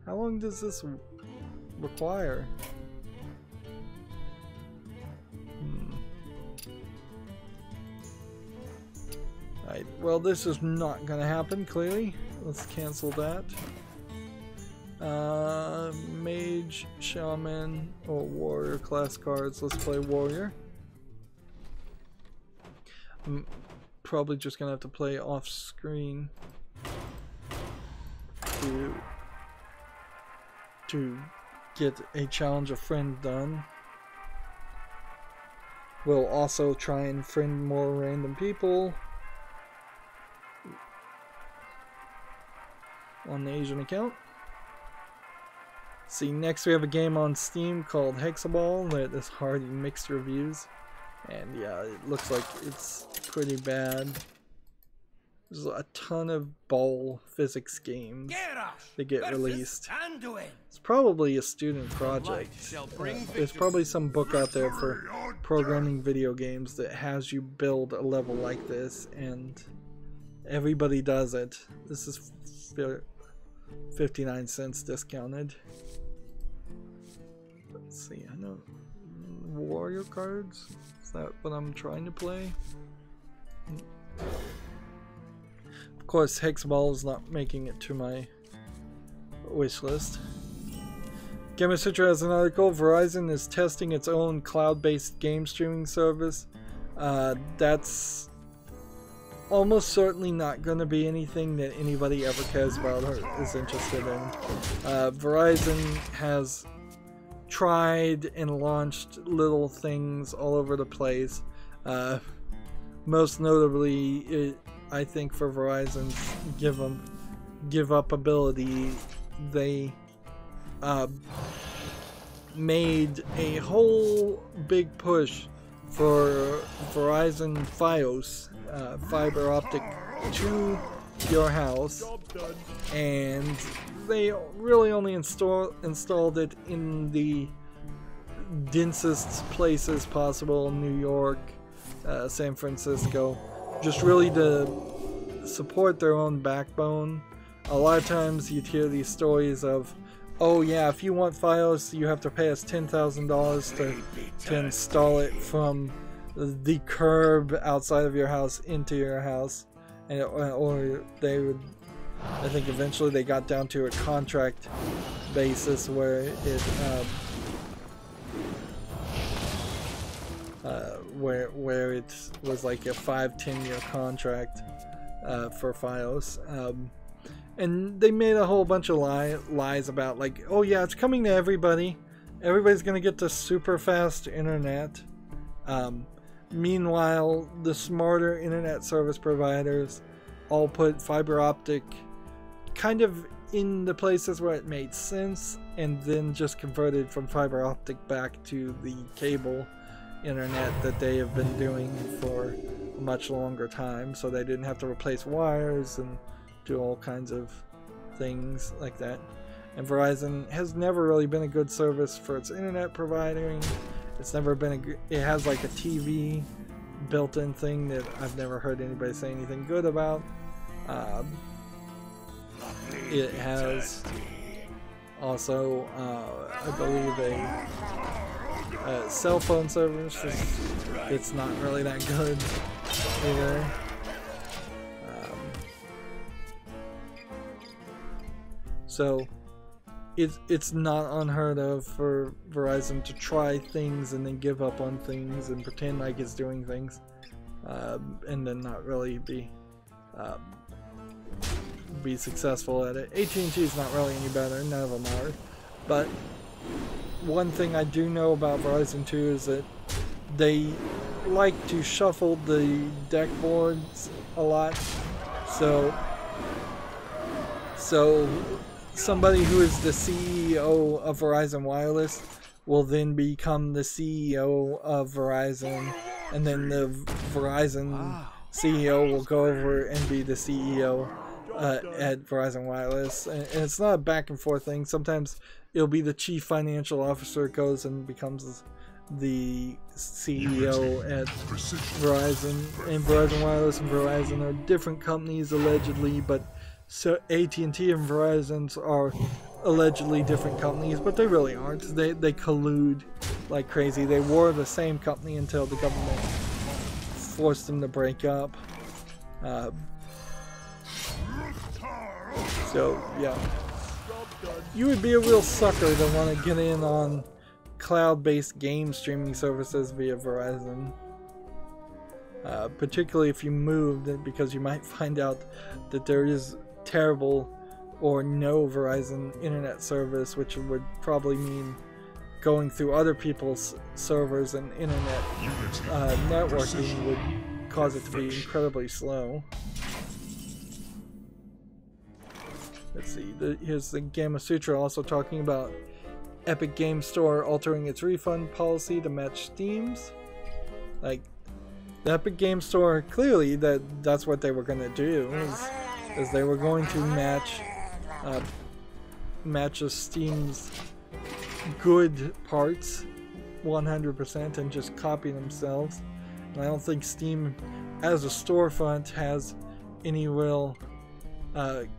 Speaker 1: how long does this require? Alright, well, this is not gonna happen, clearly. Let's cancel that. Mage, Shaman, or Warrior class cards. Let's play Warrior. I'm probably just gonna have to play off screen to get a challenge a friend done. We'll also try and friend more random people on the Asian account. See, next we have a game on Steam called Hexaball that has already mixed reviews, and yeah, it looks like it's pretty bad. There's a ton of ball physics games that get released. It's probably a student project. There's probably some book out there for programming video games that has you build a level like this, and everybody does it. This is 59 cents discounted. Let's see, I know Warrior cards. Is that what I'm trying to play? Of course, Hexaball is not making it to my wish list. Gamer Sutra has an article. Verizon is testing its own cloud-based game streaming service. That's almost certainly not going to be anything that anybody ever cares about or is interested in. Verizon has tried and launched little things all over the place. Most notably, I think for Verizon's give up ability, they made a whole big push for Verizon Fios, fiber optic to your house, and they really only installed it in the densest places possible, New York, San Francisco, just really to support their own backbone. A lot of times you'd hear these stories of, oh yeah, if you want Fios, you have to pay us $10,000 to install it from the curb outside of your house into your house, and or they would. I think eventually they got down to a contract basis where it where it was like a 5-10 year contract for FiOS. And they made a whole bunch of lies about like, oh yeah, it's coming to everybody. Everybody's gonna get the super fast internet. Meanwhile, the smarter internet service providers all put fiber optic kind of in the places where it made sense, and then just converted from fiber optic back to the cable internet that they have been doing for a much longer time, so they didn't have to replace wires and do all kinds of things like that. And Verizon has never really been a good service for its internet providing. It's never been it has like a TV built-in thing that I've never heard anybody say anything good about. It has also, I believe, a cell phone service. It's not really that good either. So it's not unheard of for Verizon to try things and then give up on things and pretend like it's doing things, and then not really be successful at it. AT&T is not really any better, none of them are. But one thing I do know about Verizon too is that they like to shuffle the deck boards a lot. So somebody who is the CEO of Verizon Wireless will then become the CEO of Verizon, and then the Verizon CEO will go over and be the CEO at Verizon Wireless. And it's not a back and forth thing. Sometimes it'll be the chief financial officer goes and becomes the CEO at Verizon. And Verizon Wireless and Verizon are different companies allegedly, but so AT&T and Verizon are allegedly different companies, but they really aren't. They collude like crazy. They were the same company until the government forced them to break up. So yeah, you would be a real sucker to want to get in on cloud-based game streaming services via Verizon. Particularly if you moved, because you might find out that there is terrible or no Verizon internet service, which would probably mean going through other people's servers and internet networking would cause it to be incredibly slow. Let's see, here's the Gamma Sutra also talking about Epic Game Store altering its refund policy to match Steam's. Like, the Epic Game Store, clearly that's what they were going to do, is they were going to match Steam's good parts 100% and just copy themselves. And I don't think Steam as a storefront has any real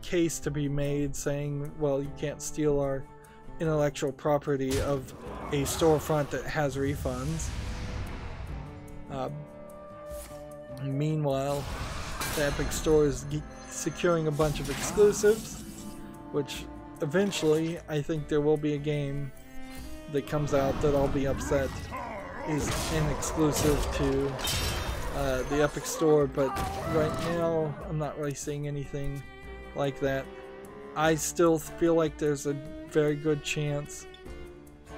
Speaker 1: case to be made saying, well, you can't steal our intellectual property of a storefront that has refunds. Meanwhile, the Epic Store is securing a bunch of exclusives, which eventually I think there will be a game that comes out that I'll be upset is an exclusive to the Epic Store, but right now I'm not really seeing anything like that. I still feel like there's a very good chance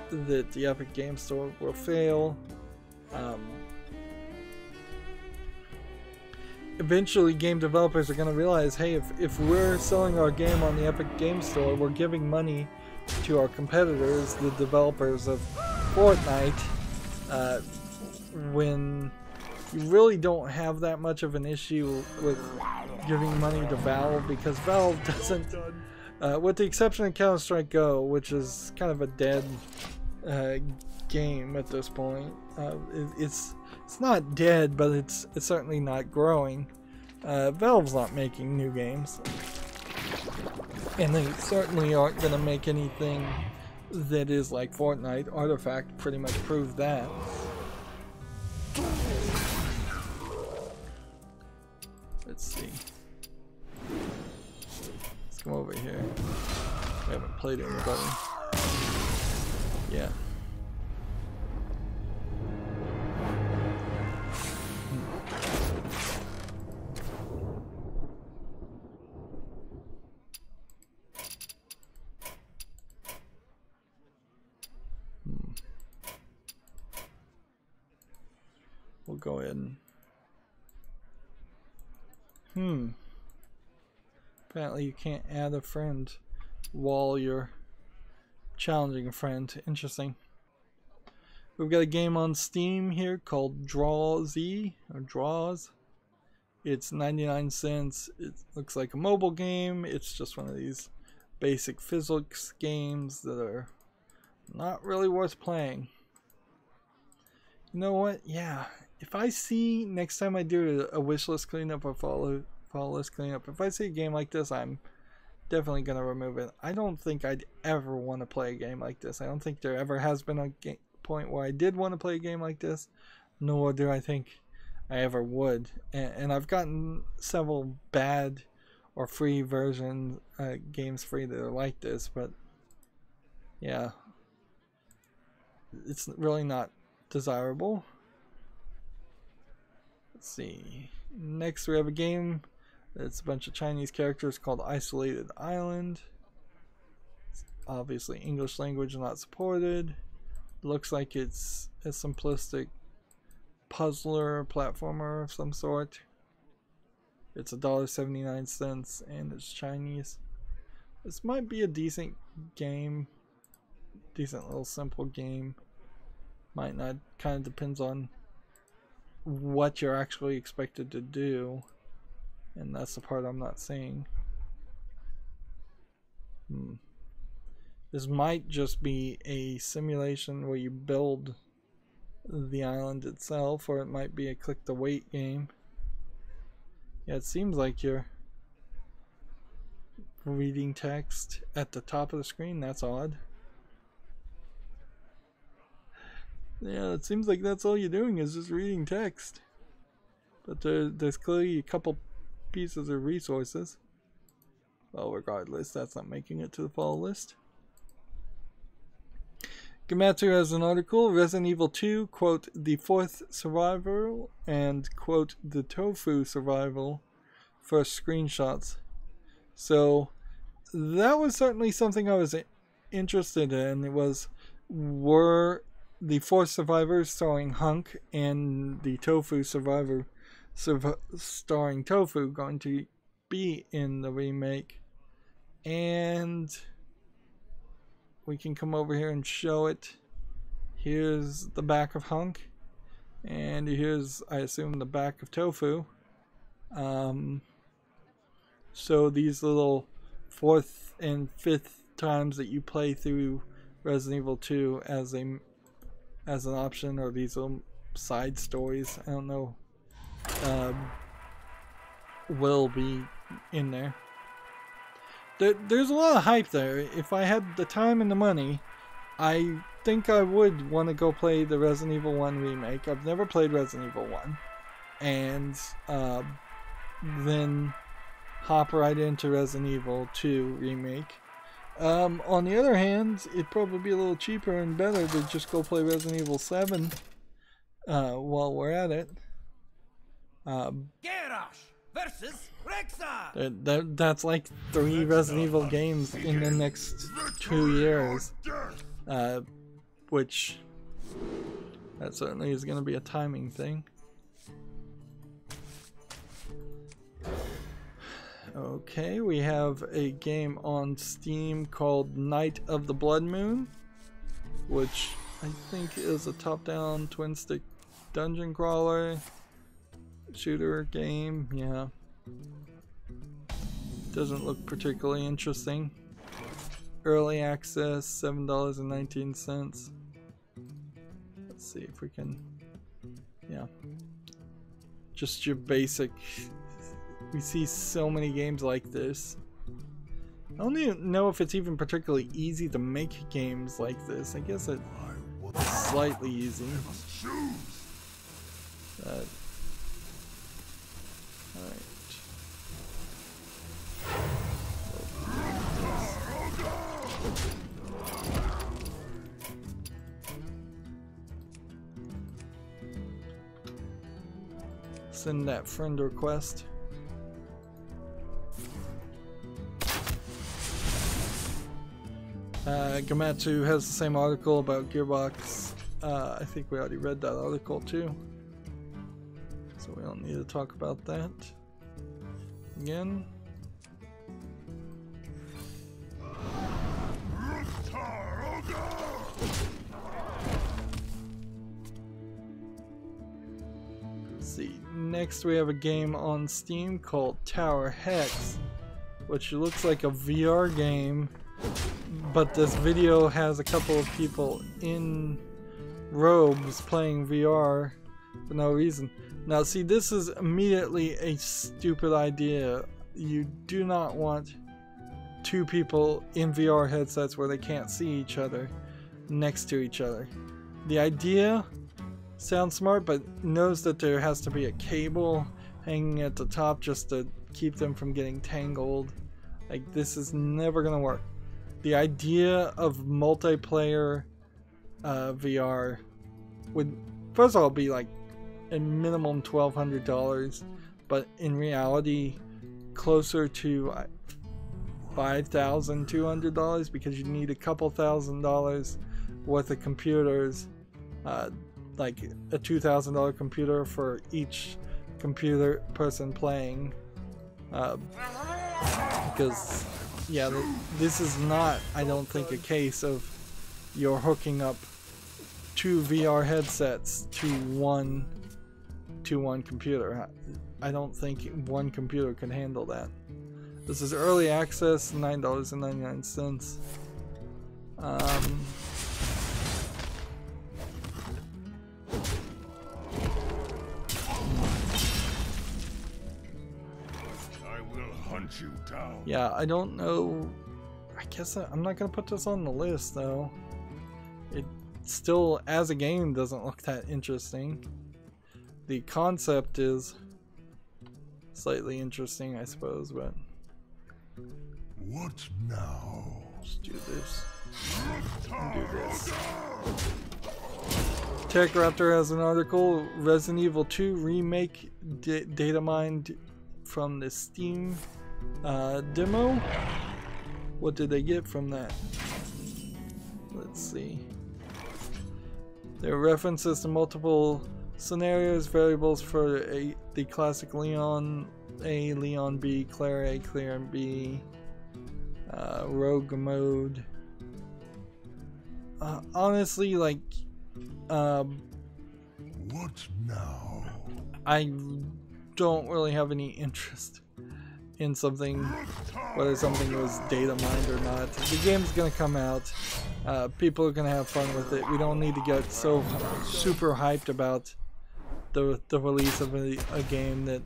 Speaker 1: that the Epic Game Store will fail. Eventually game developers are going to realize, hey, if we're selling our game on the Epic Game Store, we're giving money to our competitors, the developers of Fortnite, when you really don't have that much of an issue with giving money to Valve, because Valve doesn't, with the exception of Counter-Strike Go, which is kind of a dead game at this point. It's not dead, but it's certainly not growing. Valve's not making new games, and they certainly aren't going to make anything that is like Fortnite. Artifact pretty much proved that. played anybody. Yeah. We'll go ahead and apparently you can't add a friend while you're challenging a friend. Interesting. We've got a game on Steam here called Draws. It's 99 cents. It looks like a mobile game. It's just one of these basic physics games that are not really worth playing. You know what? Yeah. If I see next time I do a wish list cleanup or follow list cleanup, if I see a game like this, I'm definitely going to remove it. I don't think I'd ever want to play a game like this. I don't think there ever has been a point where I did want to play a game like this, nor do I think I ever would. And I've gotten several bad or free version games free that are like this, but yeah, it's really not desirable. Let's see. Next we have a game that's a bunch of Chinese characters called Isolated Island. It's obviously English language not supported. Looks like it's a simplistic puzzler platformer of some sort. It's $1.79 and it's Chinese. This might be a decent game. Decent little simple game. Might not, kind of depends on what you're actually expected to do. And that's the part I'm not seeing. This might just be a simulation where you build the island itself, or it might be a click to wait game. Yeah, it seems like you're reading text at the top of the screen. That's odd. Yeah, it seems like that's all you're doing is just reading text. But there's clearly a couple pieces of resources. Well, regardless, that's not making it to the follow list. Gamatsu has an article, Resident Evil 2, quote, the fourth survival, and, quote, the tofu survival, first screenshots. So, that was certainly something I was interested in. It was, were the fourth survivors starring Hunk and the tofu survivor starring Tofu going to be in the remake? And we can come over here and show it. Here's the back of Hunk, and here's, I assume, the back of Tofu. So these little fourth and fifth times that you play through Resident Evil 2 as an option, or these little side stories, I don't know, will be in there. There's a lot of hype there. If I had the time and the money, I think I would want to go play the Resident Evil 1 remake. I've never played Resident Evil 1. And then hop right into Resident Evil 2 remake. On the other hand, it'd probably be a little cheaper and better to just go play Resident Evil 7 while we're at it.
Speaker 5: Versus Rexa.
Speaker 1: That's like 3 Resident Evil games in the next 2 years, which that certainly is going to be a timing thing. Okay, we have a game on Steam called Night of the Blood Moon, which I think is a top-down twin-stick dungeon crawler shooter game. Yeah, doesn't look particularly interesting. Early access, $7.19. Let's see if we can, yeah, just your basic. We see so many games like this. I don't even know if it's even particularly easy to make games like this. I guess it's slightly easy. Alright. send that friend request. Gamatsu has the same article about Gearbox. I think we already read that article too, so we don't need to talk about that again. Let's see. Next we have a game on Steam called Tower Hex, which looks like a VR game, but this video has a couple of people in robes playing VR for no reason. Now see, this is immediately a stupid idea. You do not want two people in VR headsets where they can't see each other next to each other. The idea sounds smart, but knows that there has to be a cable hanging at the top just to keep them from getting tangled. Like, this is never gonna work. The idea of multiplayer VR would first of all be like a minimum $1,200, but in reality closer to $5,200, because you need a couple $1,000s worth of computers, like a $2,000 computer for each computer person playing, because yeah, this is not, I don't think, a case of you're hooking up two VR headsets to one computer. I don't think one computer can handle that. This is early access, $9.99.
Speaker 3: I will hunt you down.
Speaker 1: Yeah, I don't know. I guess I'm not gonna put this on the list though. It still, as a game, doesn't look that interesting. The concept is slightly interesting, I suppose, but
Speaker 3: What now?
Speaker 1: let's do this. Do this. TechRaptor has an article. Resident Evil 2 remake data mined from the Steam demo. What did they get from that? Let's see. There are references to multiple scenarios, variables for the classic Leon A, Leon B, Claire A, Claire B, rogue mode. Honestly, like,
Speaker 3: What now?
Speaker 1: I don't really have any interest in something, whether something was data mined or not. The game's gonna come out. People are gonna have fun with it. We don't need to get so super hyped about the release of a game that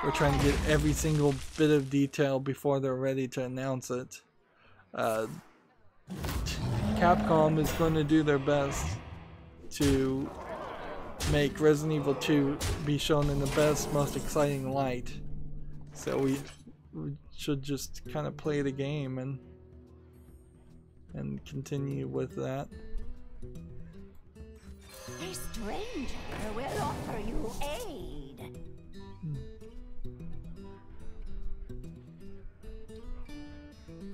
Speaker 1: we're trying to get every single bit of detail before they're ready to announce it. Capcom is going to do their best to make Resident Evil 2 be shown in the best, most exciting light. So we should just kind of play the game and continue with that.
Speaker 2: A stranger will offer you aid.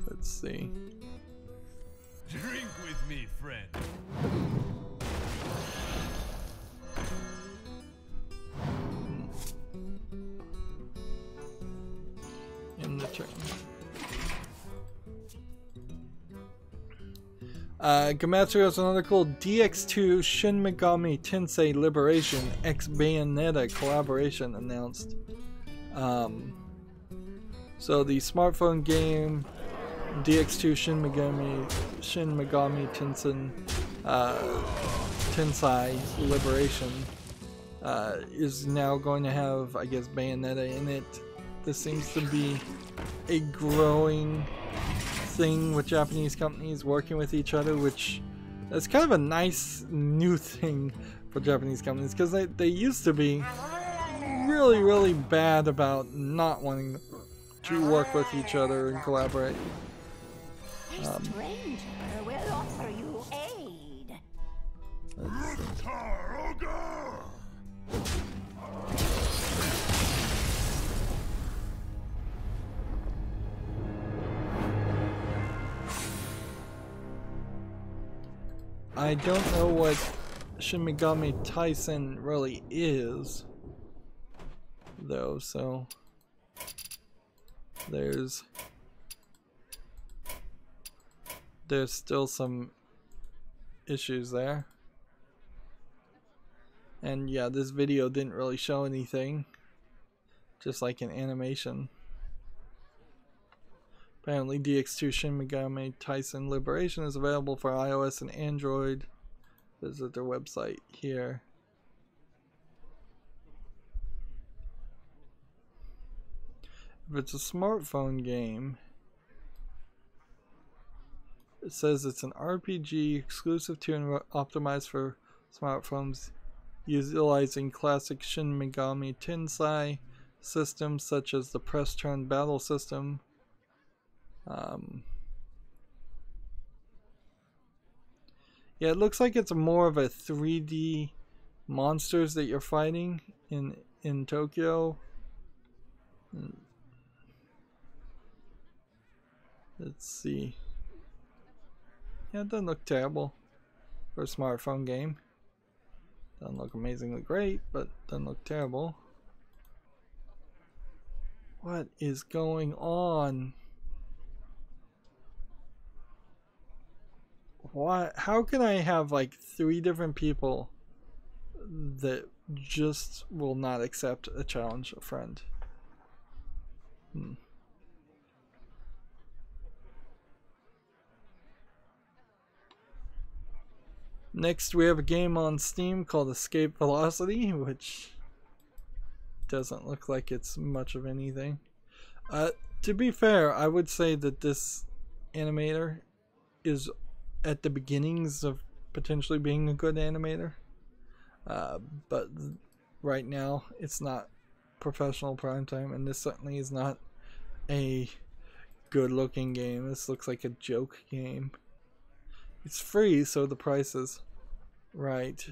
Speaker 1: Let's see.
Speaker 5: Drink with me, friend.
Speaker 1: In the turn. Gamatsu has an article. DX2 Shin Megami Tensei Liberation X Bayonetta collaboration announced. So the smartphone game DX2 Shin Megami Tensei Liberation is now going to have, I guess, Bayonetta in it. This seems to be a growing thing with Japanese companies working with each other, which is kind of a nice new thing for Japanese companies, because they used to be really bad about not wanting to work with each other and collaborate.
Speaker 2: A stranger will offer you aid.
Speaker 1: Let's see. I don't know what Shin Megami Tyson really is, though, so there's still some issues there. And yeah, this video didn't really show anything, just like an animation. Apparently DX2 Shin Megami Tyson Liberation is available for iOS and Android. Visit their website here. If it's a smartphone game, it says it's an RPG exclusive to and optimized for smartphones, utilizing classic Shin Megami Tensei systems such as the press turn battle system. Yeah, it looks like it's more of a 3D monsters that you're fighting in Tokyo. Let's see. Yeah, it doesn't look terrible for a smartphone game. Doesn't look amazingly great, but doesn't look terrible. What is going on? Why? How can I have like 3 different people that just will not accept a challenge, a friend? Next, we have a game on Steam called Escape Velocity, which doesn't look like it's much of anything. To be fair, I would say that this animator is at the beginnings of potentially being a good animator. But right now, it's not professional primetime, and this certainly is not a good-looking game. This looks like a joke game. It's free, so the price is right.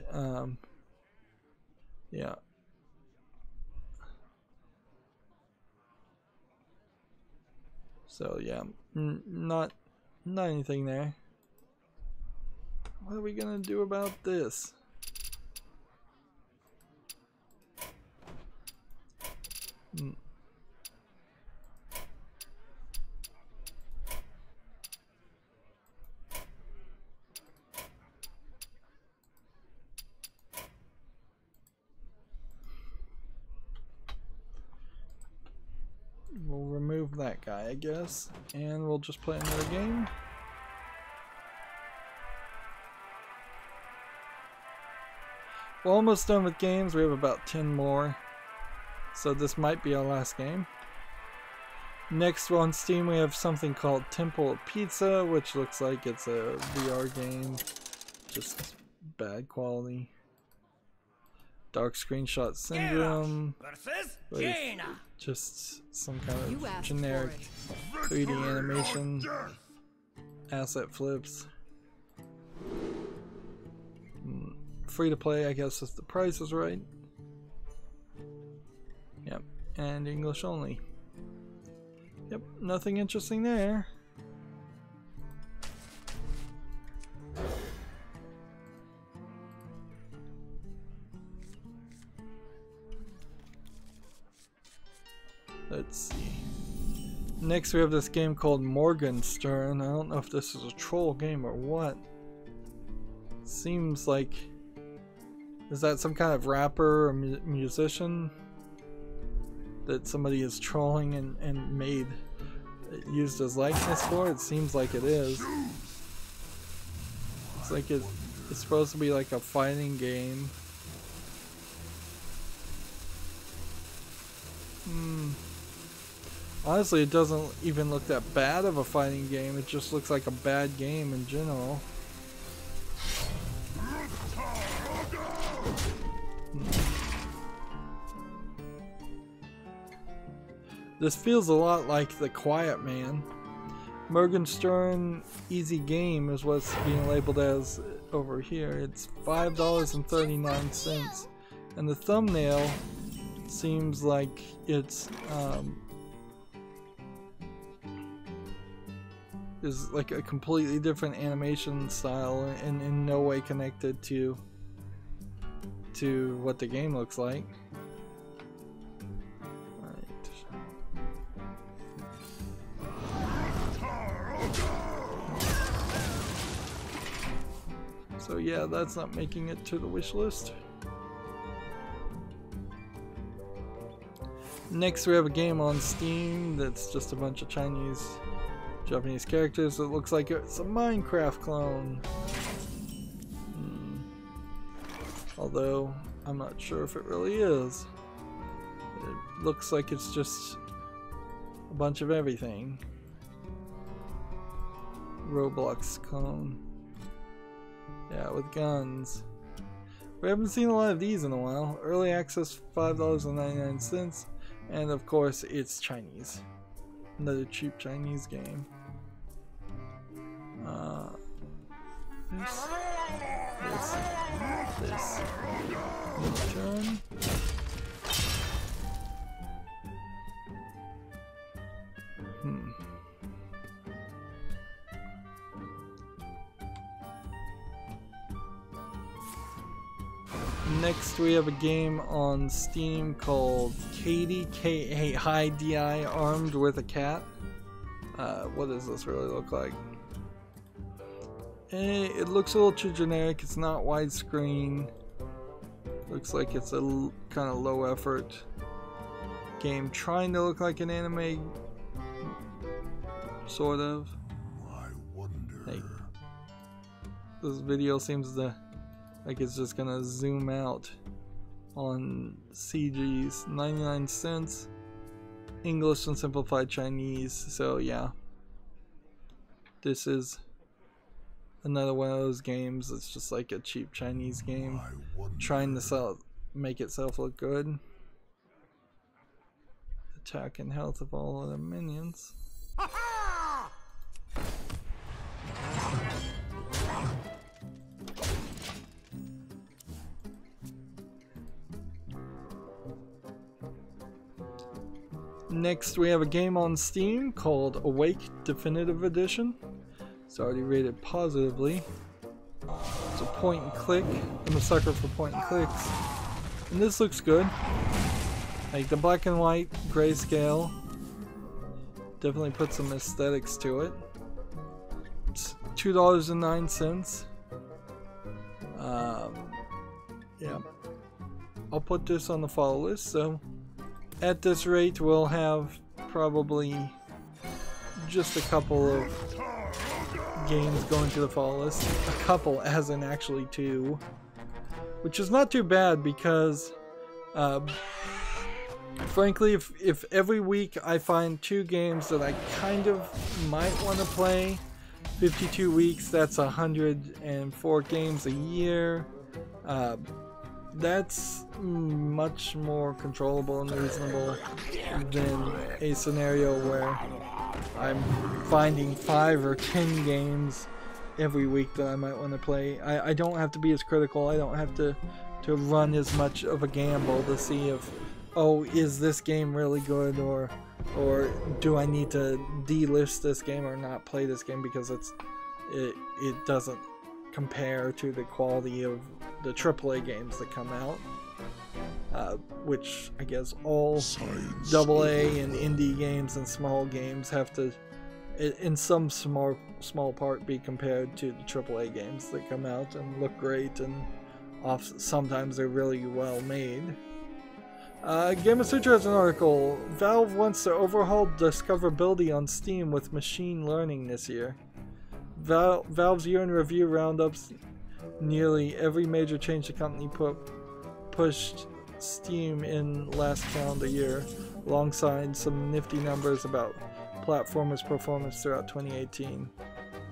Speaker 1: Yeah. So yeah, not anything there. What are we gonna do about this? We'll remove that guy, I guess, and we'll just play another game. We're almost done with games. We have about 10 more, so this might be our last game. Next on Steam we have something called Temple of Pizza, which looks like it's a VR game, just bad quality. Dark Screenshot Syndrome, with just some kind of generic 3D animation, asset flips. Free to play, I guess, if the price is right. Yep, and English only. Yep, nothing interesting there. Let's see. Next we have this game called Morgenstern. I don't know if this is a troll game or what. Seems like... Is that some kind of rapper or musician that somebody is trolling and made, used as likeness for? It seems like it is. It's like it's supposed to be like a fighting game. Honestly, it doesn't even look that bad of a fighting game. It just looks like a bad game in general. This feels a lot like The Quiet Man. Morgenstern Easy Game is what's being labeled as over here. It's $5.39, and the thumbnail seems like is like a completely different animation style and in no way connected to what the game looks like. So yeah, that's not making it to the wish list. Next we have a game on Steam that's just a bunch of Chinese, Japanese characters. It looks like it's a Minecraft clone. Although, I'm not sure if it really is. It looks like it's just a bunch of everything. Roblox clone. Yeah, with guns. We haven't seen a lot of these in a while. Early access $5.99, and of course it's Chinese. Another cheap Chinese game. This. Turn. Next we have a game on Steam called Katie, K-A-I-D-I, Armed with a Cat. What does this really look like? It looks a little too generic. It's not widescreen. Looks like it's a kind of low effort game trying to look like an anime, sort of.
Speaker 3: I wonder.
Speaker 1: Hey, this video seems to like it's just gonna zoom out on CGs. 99 cents, English and simplified Chinese. So yeah, this is another one of those games that's just like a cheap Chinese game trying to make itself look good. Attack and health of all of the minions. Next we have a game on Steam called Awake Definitive Edition. It's already rated positively. It's a point and click. I'm a sucker for point and clicks. And this looks good. Like the black and white grayscale definitely put some aesthetics to it. It's $2.09. Yeah. I'll put this on the follow list, so at this rate we'll have probably just a couple of games going to the follow list. A couple, as in actually two, which is not too bad because frankly if every week I find two games that I kind of might want to play, 52 weeks, that's 104 games a year. That's much more controllable and reasonable than a scenario where I'm finding 5 or 10 games every week that I might want to play. I don't have to be as critical. I don't have to run as much of a gamble to see if, oh, is this game really good, or do I need to delist this game or not play this game because it doesn't compare to the quality of the AAA games that come out, which I guess all AA and indie games and small games have to, in some small part, be compared to the AAA games that come out and look great, and sometimes they're really well made. Gamer Sutra has an article. Valve wants to overhaul discoverability on Steam with machine learning this year. Valve's year in review roundups nearly every major change the company pushed Steam in last calendar year, alongside some nifty numbers about platformers' performance throughout 2018.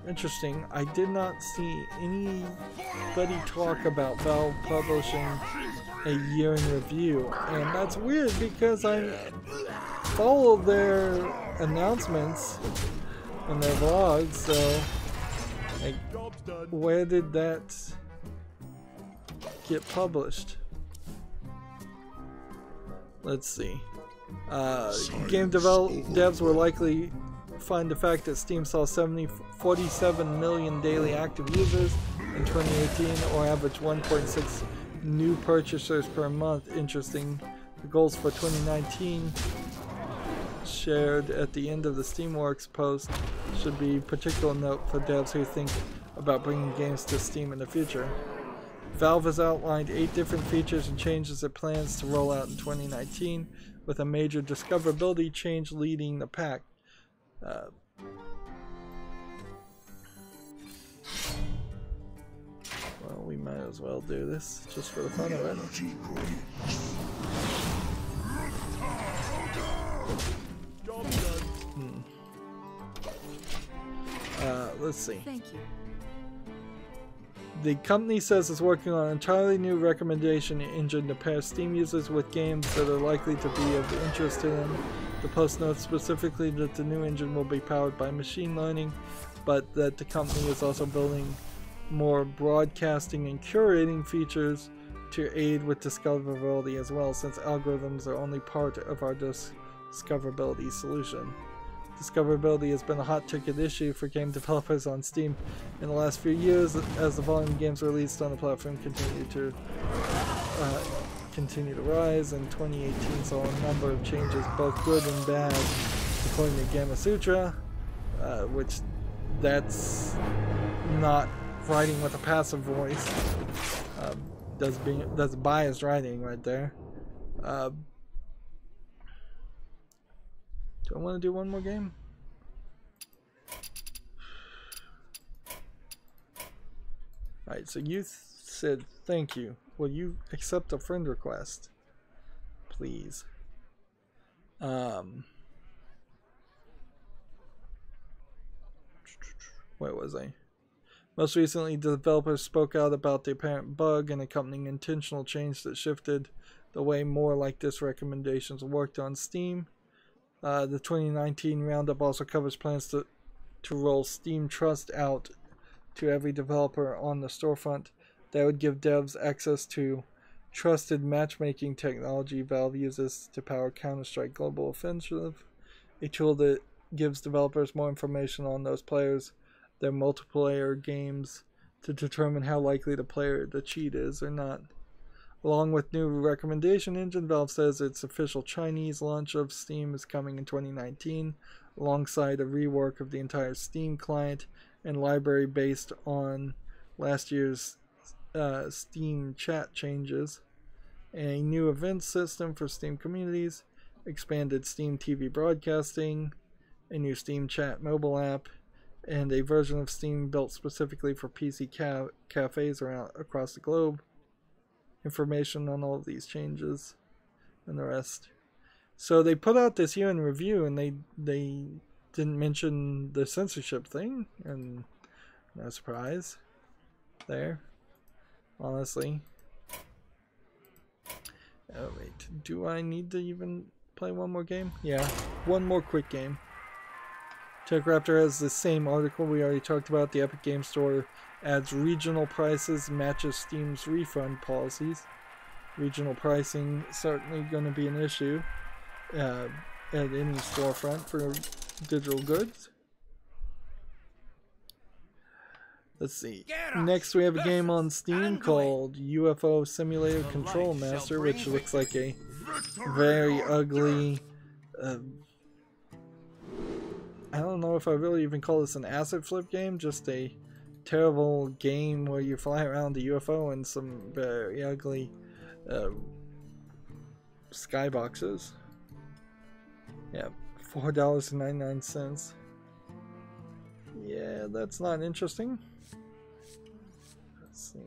Speaker 1: Interesting, I did not see anybody talk about Valve publishing a year in review, and that's weird because I follow their announcements and their vlogs, so like, where did that get published? Let's see. Game devs were likely find the fact that Steam saw 47 million daily active users in 2018, or average 1.6 new purchasers per month interesting. The goals for 2019 shared at the end of the Steamworks post should be particular note for devs who think about bringing games to Steam in the future. Valve has outlined 8 different features and changes it plans to roll out in 2019, with a major discoverability change leading the pack. Well, we might as well do this just for the fun of it. Let's see.
Speaker 6: Thank you.
Speaker 1: The company says it's working on an entirely new recommendation engine to pair Steam users with games that are likely to be of interest to them. The post notes specifically that the new engine will be powered by machine learning, but that the company is also building more broadcasting and curating features to aid with discoverability as well, since algorithms are only part of our discoverability solution. Discoverability has been a hot ticket issue for game developers on Steam in the last few years, as the volume of games released on the platform continue to rise. In 2018 saw a number of changes, both good and bad, according to Gamma Sutra, which that's not writing with a passive voice. That's biased writing right there. Do I want to do one more game? Alright, so you said thank you. Will you accept a friend request? Please. Where was I? Most recently, developers spoke out about the apparent bug and accompanying intentional change that shifted the way more like this recommendations worked on Steam. The 2019 roundup also covers plans to roll Steam Trust out to every developer on the storefront. That would give devs access to trusted matchmaking technology Valve uses to power Counter-Strike Global Offensive, a tool that gives developers more information on those players, their multiplayer games, to determine how likely the player to cheat is or not. Along with new recommendation engine, Valve says its official Chinese launch of Steam is coming in 2019, alongside a rework of the entire Steam client and library based on last year's Steam chat changes, a new event system for Steam communities, expanded Steam TV broadcasting, a new Steam chat mobile app, and a version of Steam built specifically for PC cafes across the globe. Information on all of these changes and the rest. So they put out this year in review, and they didn't mention the censorship thing, and no surprise there, honestly. Oh wait, do I need to even play one more game? Yeah, one more quick game. TechRaptor has the same article we already talked about. The Epic Game Store adds regional prices, matches Steam's refund policies. Regional pricing certainly going to be an issue at any storefront for digital goods. Let's see. Next we have a game on Steam called UFO Simulator Control Master, which looks like a very ugly... I don't know if I really even call this an asset flip game, just a terrible game where you fly around the UFO and some very ugly skyboxes. Yeah, $4.99. Yeah, that's not interesting. Let's see.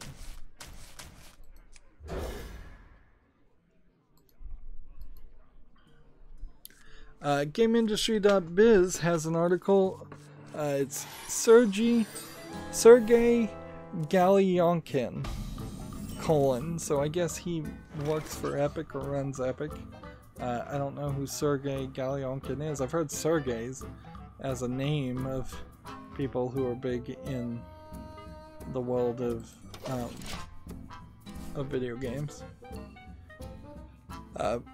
Speaker 1: GameIndustry.biz has an article. It's Sergey Galyonkin, so I guess he works for Epic or runs Epic. I don't know who Sergey Galyonkin is. I've heard Sergeys as a name of people who are big in the world of video games.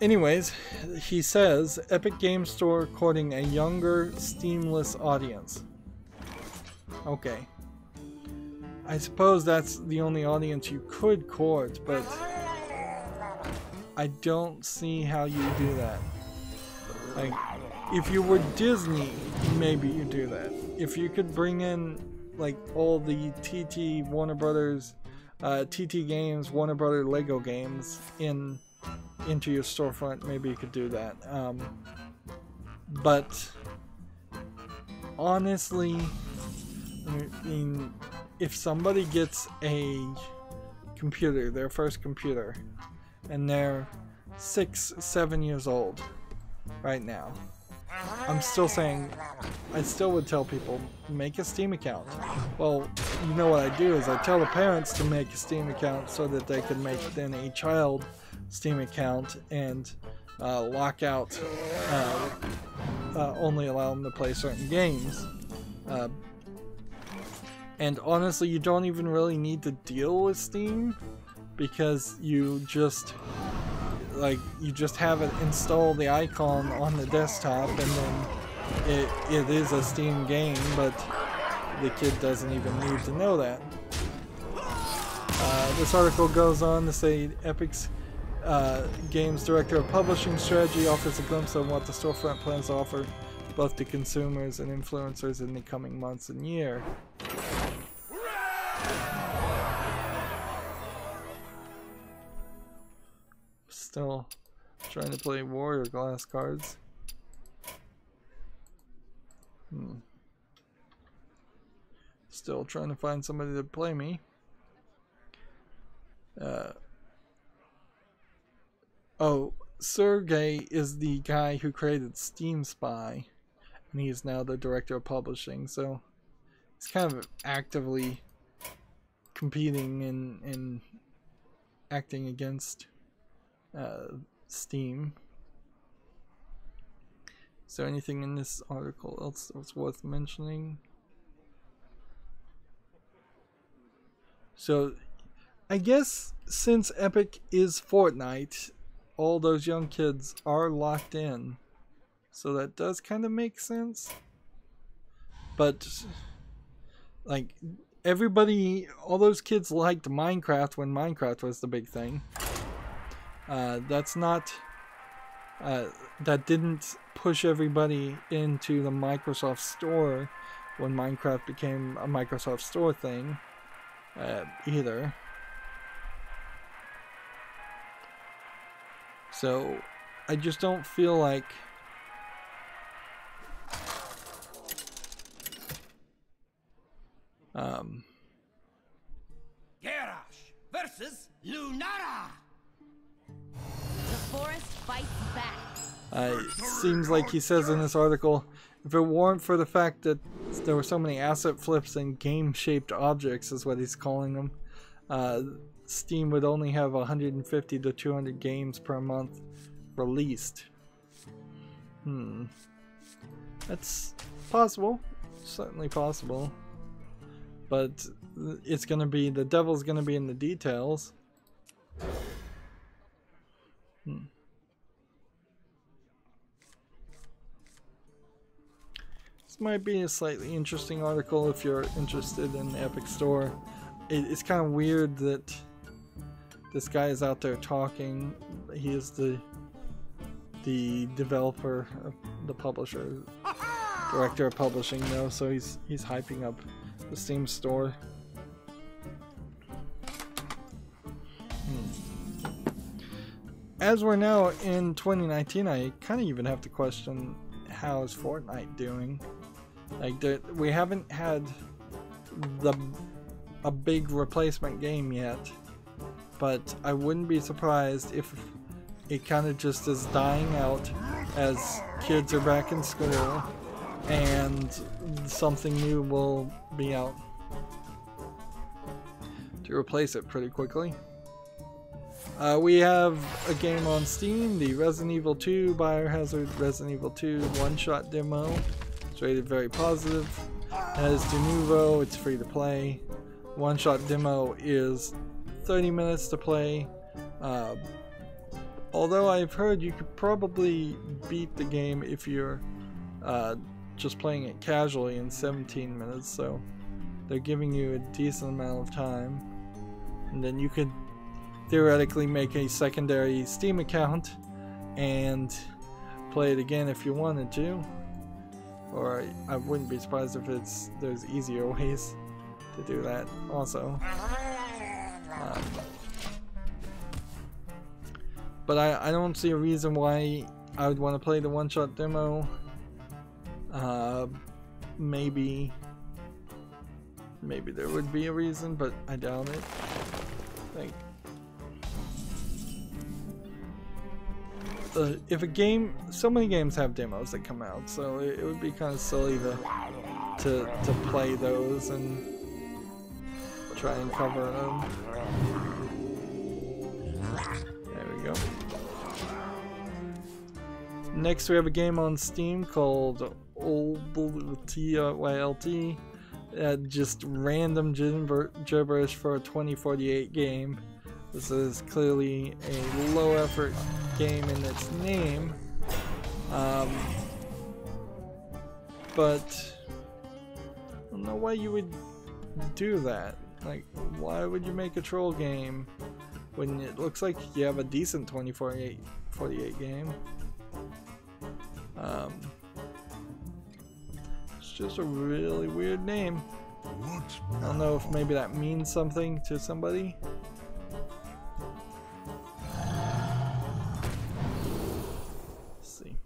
Speaker 1: Anyways, he says Epic Game Store courting a younger, Steamless audience. Okay. I suppose that's the only audience you could court, but I don't see how you do that. Like, if you were Disney, maybe you do that. If you could bring in like all the TT Warner Brothers, TT games, Warner Brothers Lego games into your storefront, maybe you could do that. But honestly, I mean, if somebody gets a computer, their first computer, and they're 6, 7 years old right now, I'm still saying, I still would tell people, make a Steam account. Well, you know what I do is I tell the parents to make a Steam account so that they can make then a child Steam account and lock out, only allow them to play certain games. And honestly, you don't even really need to deal with Steam, because you just have it install the icon on the desktop, and then it is a Steam game, but the kid doesn't even need to know that. This article goes on to say Epic's Games Director of Publishing Strategy offers a glimpse of what the storefront plans to offer both to consumers and influencers in the coming months and year. Still trying to play Warrior Glass cards. Still trying to find somebody to play me. Oh, Sergey is the guy who created Steam Spy, and he's now the director of publishing, so he's kind of actively competing and acting against Steam. Is there anything in this article else that's worth mentioning? So, I guess since Epic is Fortnite, all those young kids are locked in. So that does kind of make sense. But, like, everybody, all those kids liked Minecraft when Minecraft was the big thing. That's not, that didn't push everybody into the Microsoft Store when Minecraft became a Microsoft Store thing, either. So, I just don't feel like
Speaker 6: Garrosh versus Lunara.
Speaker 2: The forest fights back.
Speaker 1: It seems like he says in this article, if it weren't for the fact that there were so many asset flips and game-shaped objects, is what he's calling them, Steam would only have 150 to 200 games per month released. That's possible. Certainly possible. But it's gonna be, the devil's gonna be in the details. This might be a slightly interesting article if you're interested in the Epic Store. It's kind of weird that this guy is out there talking. He is the developer, the publisher, director of publishing though, so he's hyping up the Steam store. As we're now in 2019, I kind of even have to question, how is Fortnite doing? Like, we haven't had a big replacement game yet, but I wouldn't be surprised if it kind of just is dying out as kids are back in school and something new will be out to replace it pretty quickly. We have a game on Steam, the Resident Evil 2 Biohazard Resident Evil 2 one-shot demo. It's rated very positive. It has de nouveau, it's free to play. One-shot demo is 30 minutes to play. although I've heard you could probably beat the game if you're just playing it casually in 17 minutes, so they're giving you a decent amount of time. And then you could theoretically make a secondary Steam account and play it again if you wanted to. Or I wouldn't be surprised if there's easier ways to do that also. But I don't see a reason why I would want to play the one-shot demo. Maybe there would be a reason, but I doubt it. Like, if a game, so many games have demos that come out, so it would be kind of silly to play those and try and cover them. There we go. Next we have a game on Steam called OLBLT. Just random gibberish for a 2048 game. This is clearly a low effort game in its name. But I don't know why you would do that. Like, why would you make a troll game when it looks like you have a decent 2048 game? It's just a really weird name. I don't know if maybe that means something to somebody. Let's see.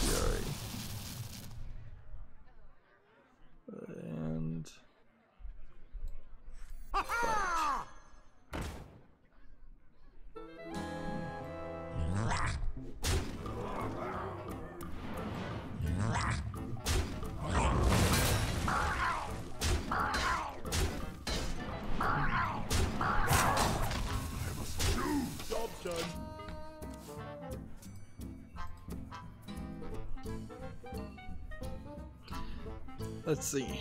Speaker 1: Fury. And let's see.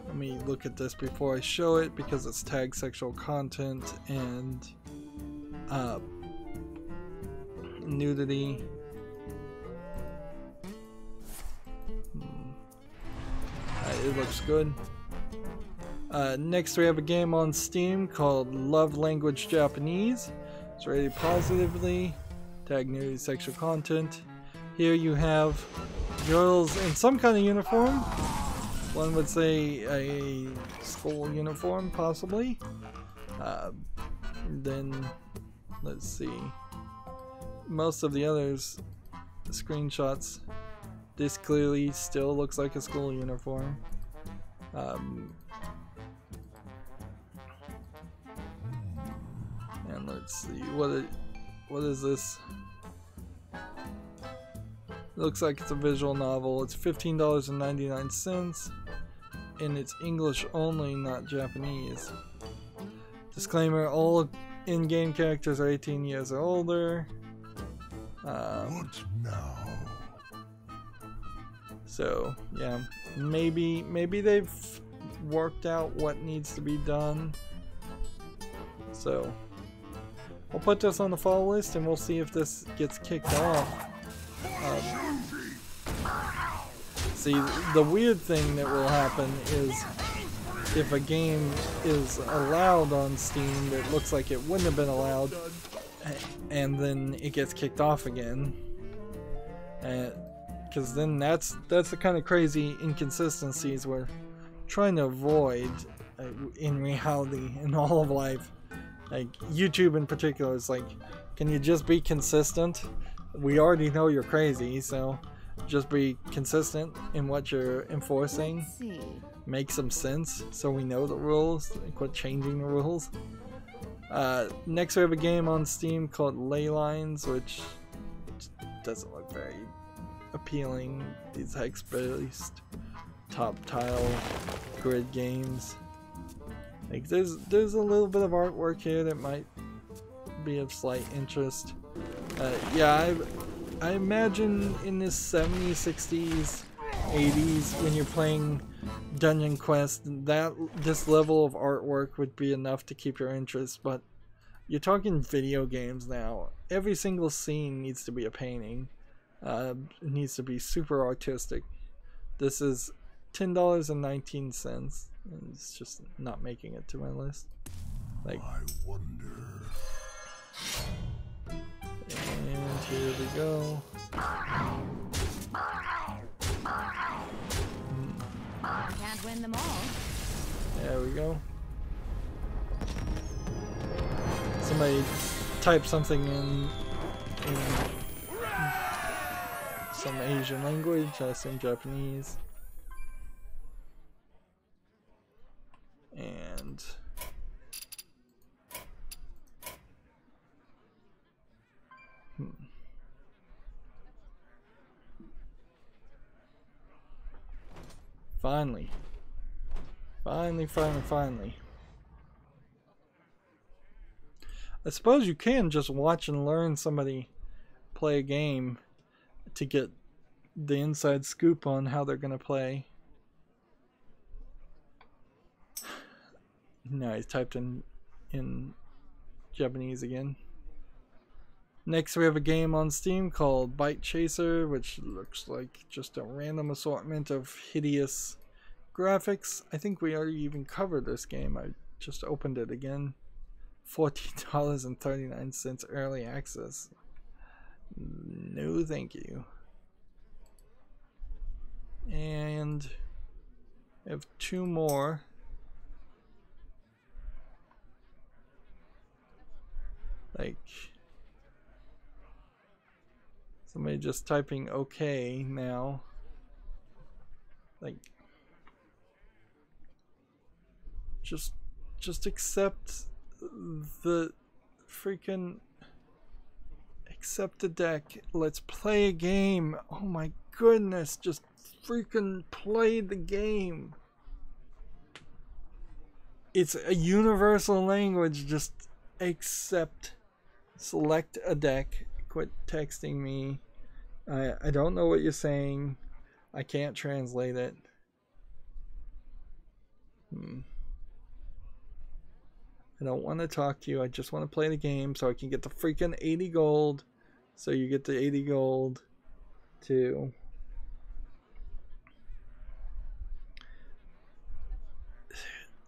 Speaker 1: Let me look at this before I show it because it's tagged sexual content and nudity. It looks good. Next we have a game on Steam called Love Language Japanese. It's rated positively. Tag nudity, sexual content. Here you have girls in some kind of uniform. One would say a school uniform, possibly. Then, let's see. Most of the others, the screenshots, this clearly still looks like a school uniform. And let's see, what is this? Looks like it's a visual novel. It's $15.99 and it's English only, not Japanese. Disclaimer, all in-game characters are 18 years or older.
Speaker 3: What now?
Speaker 1: So yeah, maybe they've worked out what needs to be done. So I'll put this on the follow list and we'll see if this gets kicked off. See, the weird thing that will happen is if a game is allowed on Steam that looks like it wouldn't have been allowed, and then it gets kicked off again, because then that's the kind of crazy inconsistencies we're trying to avoid in reality, in all of life. Like YouTube in particular is like, can you just be consistent? We already know you're crazy, so just be consistent in what you're enforcing. Make some sense so we know the rules and quit changing the rules. Next we have a game on Steam called Ley Lines, which doesn't look very appealing. These hex-based top tile grid games. Like there's a little bit of artwork here that might be of slight interest. Yeah, I imagine in the 70s, 60s, 80s, when you're playing Dungeon Quest, this level of artwork would be enough to keep your interest, but You're talking video games now. Every single scene needs to be a painting. It needs to be super artistic. This is $10.19. It's just not making it to my list. Like,
Speaker 3: I wonder.
Speaker 1: and here we go.
Speaker 2: Can't win them all.
Speaker 1: There we go. Somebody type something in some Asian language, I assume Japanese. And finally. I suppose you can just watch and learn somebody play a game to get the inside scoop on how they're gonna play. No, he's typed in Japanese again. Next we have a game on Steam called Bite Chaser, which looks like just a random assortment of hideous graphics. I think we already even covered this game. I just opened it again. $14.39 early access. No thank you. And I have two more. Like somebody just typing okay now. Like just accept the freaking accept the deck. Let's play a game. Oh my goodness, just freaking play the game. It's a universal language. Just accept. Select a deck. Quit texting me. I don't know what you're saying. I can't translate it. I don't want to talk to you. I just want to play the game so I can get the freaking 80 gold. So you get the 80 gold too.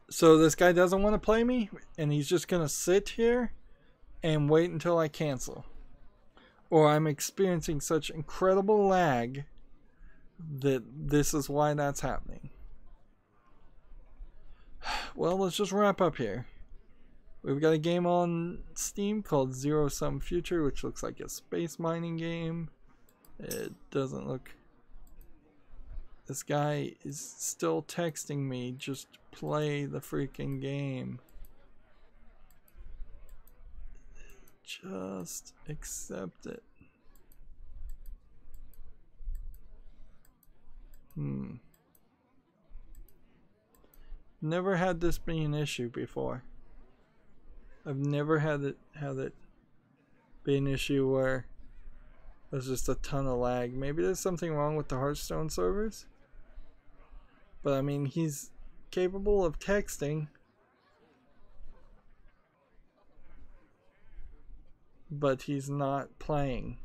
Speaker 1: So this guy doesn't want to play me, and he's just going to sit here and wait until I cancel. Or I'm experiencing such incredible lag that this is why that's happening. Well, let's just wrap up here. We've got a game on Steam called Zero Sum Future, which looks like a space mining game. It doesn't look... This guy is still texting me, just play the freaking game. Just accept it. Never had this be an issue before. I've never had it be an issue where there's just a ton of lag. Maybe there's something wrong with the Hearthstone servers. But I mean, he's capable of texting. But he's not playing.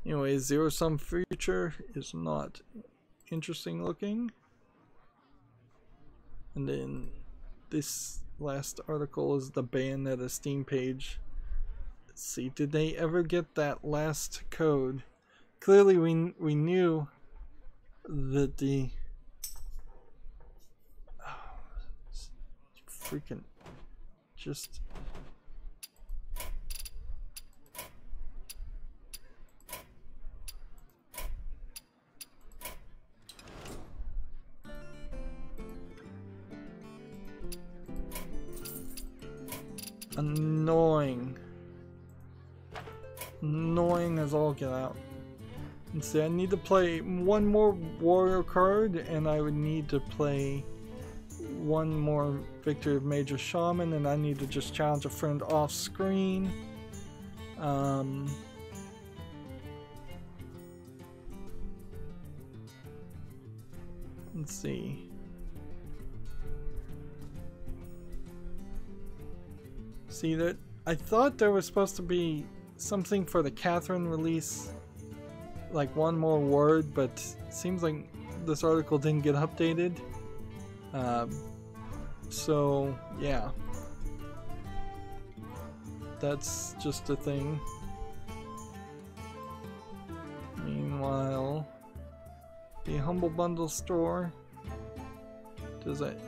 Speaker 1: Anyway, Zero Sum Future is not interesting looking. And then this last article is the Bayonetta Steam page. Let's see, did they ever get that last code? Clearly we knew that the freaking just annoying as all get out. And see, I need to play one more warrior card, and I would need to play one more Victory of Major Shaman, and I need to just challenge a friend off screen. Let's see. See that? I thought there was supposed to be something for the Catherine release, like one more word, but seems like this article didn't get updated. So yeah, that's just a thing. Meanwhile, the Humble Bundle store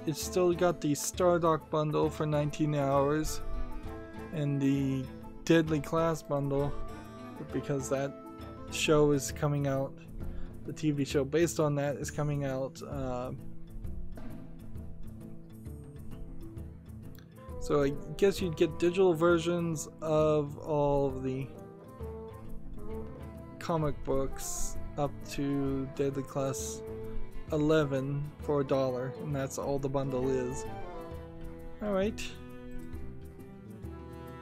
Speaker 1: it's still got the Stardock bundle for 19 hours and the Deadly Class bundle, because that show is coming out, the TV show based on that is coming out. So I guess you'd get digital versions of all of the comic books up to Deadly Class 11 for $1, and that's all the bundle is. Alright.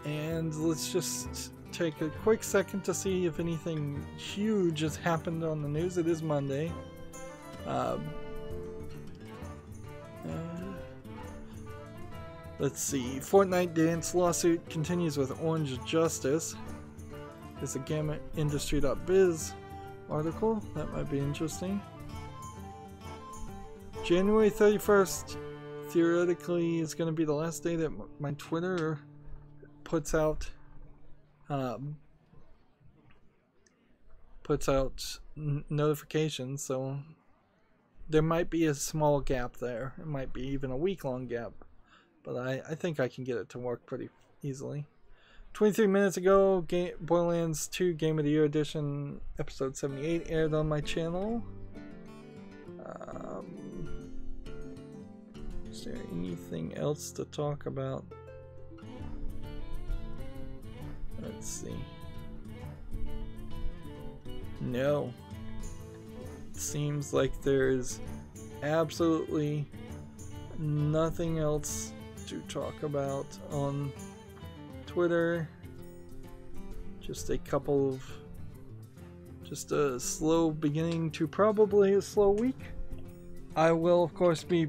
Speaker 1: And let's just take a quick second to see if anything huge has happened on the news. It is Monday. Let's see. Fortnite Dance lawsuit continues with Orange Justice. It's a GammaIndustry.biz article. That might be interesting. January 31st theoretically is going to be the last day that my Twitter puts out notifications, so there might be a small gap there. It might be even a week-long gap, but I think I can get it to work pretty easily. 23 minutes ago, Borderlands 2 Game of the Year Edition episode 78 aired on my channel. Is there anything else to talk about? Let's see. No. It seems like there's absolutely nothing else to talk about on Twitter. Just a slow beginning to probably a slow week. I will of course be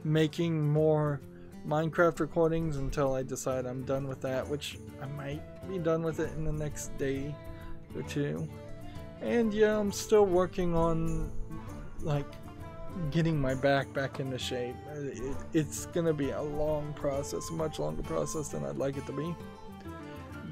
Speaker 1: making more Minecraft recordings until I decide I'm done with that, which I might be done with it in the next day or two. And yeah, I'm still working on like getting my back into shape. It's gonna be a long process, a much longer process than I'd like it to be.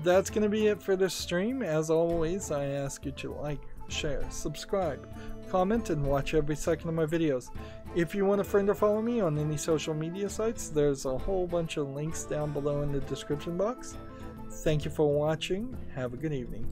Speaker 1: That's gonna be it for this stream. As always, I ask you to like, share, subscribe, comment, and watch every second of my videos. If you want a friend or follow me on any social media sites, there's a whole bunch of links down below in the description box. Thank you for watching. Have a good evening.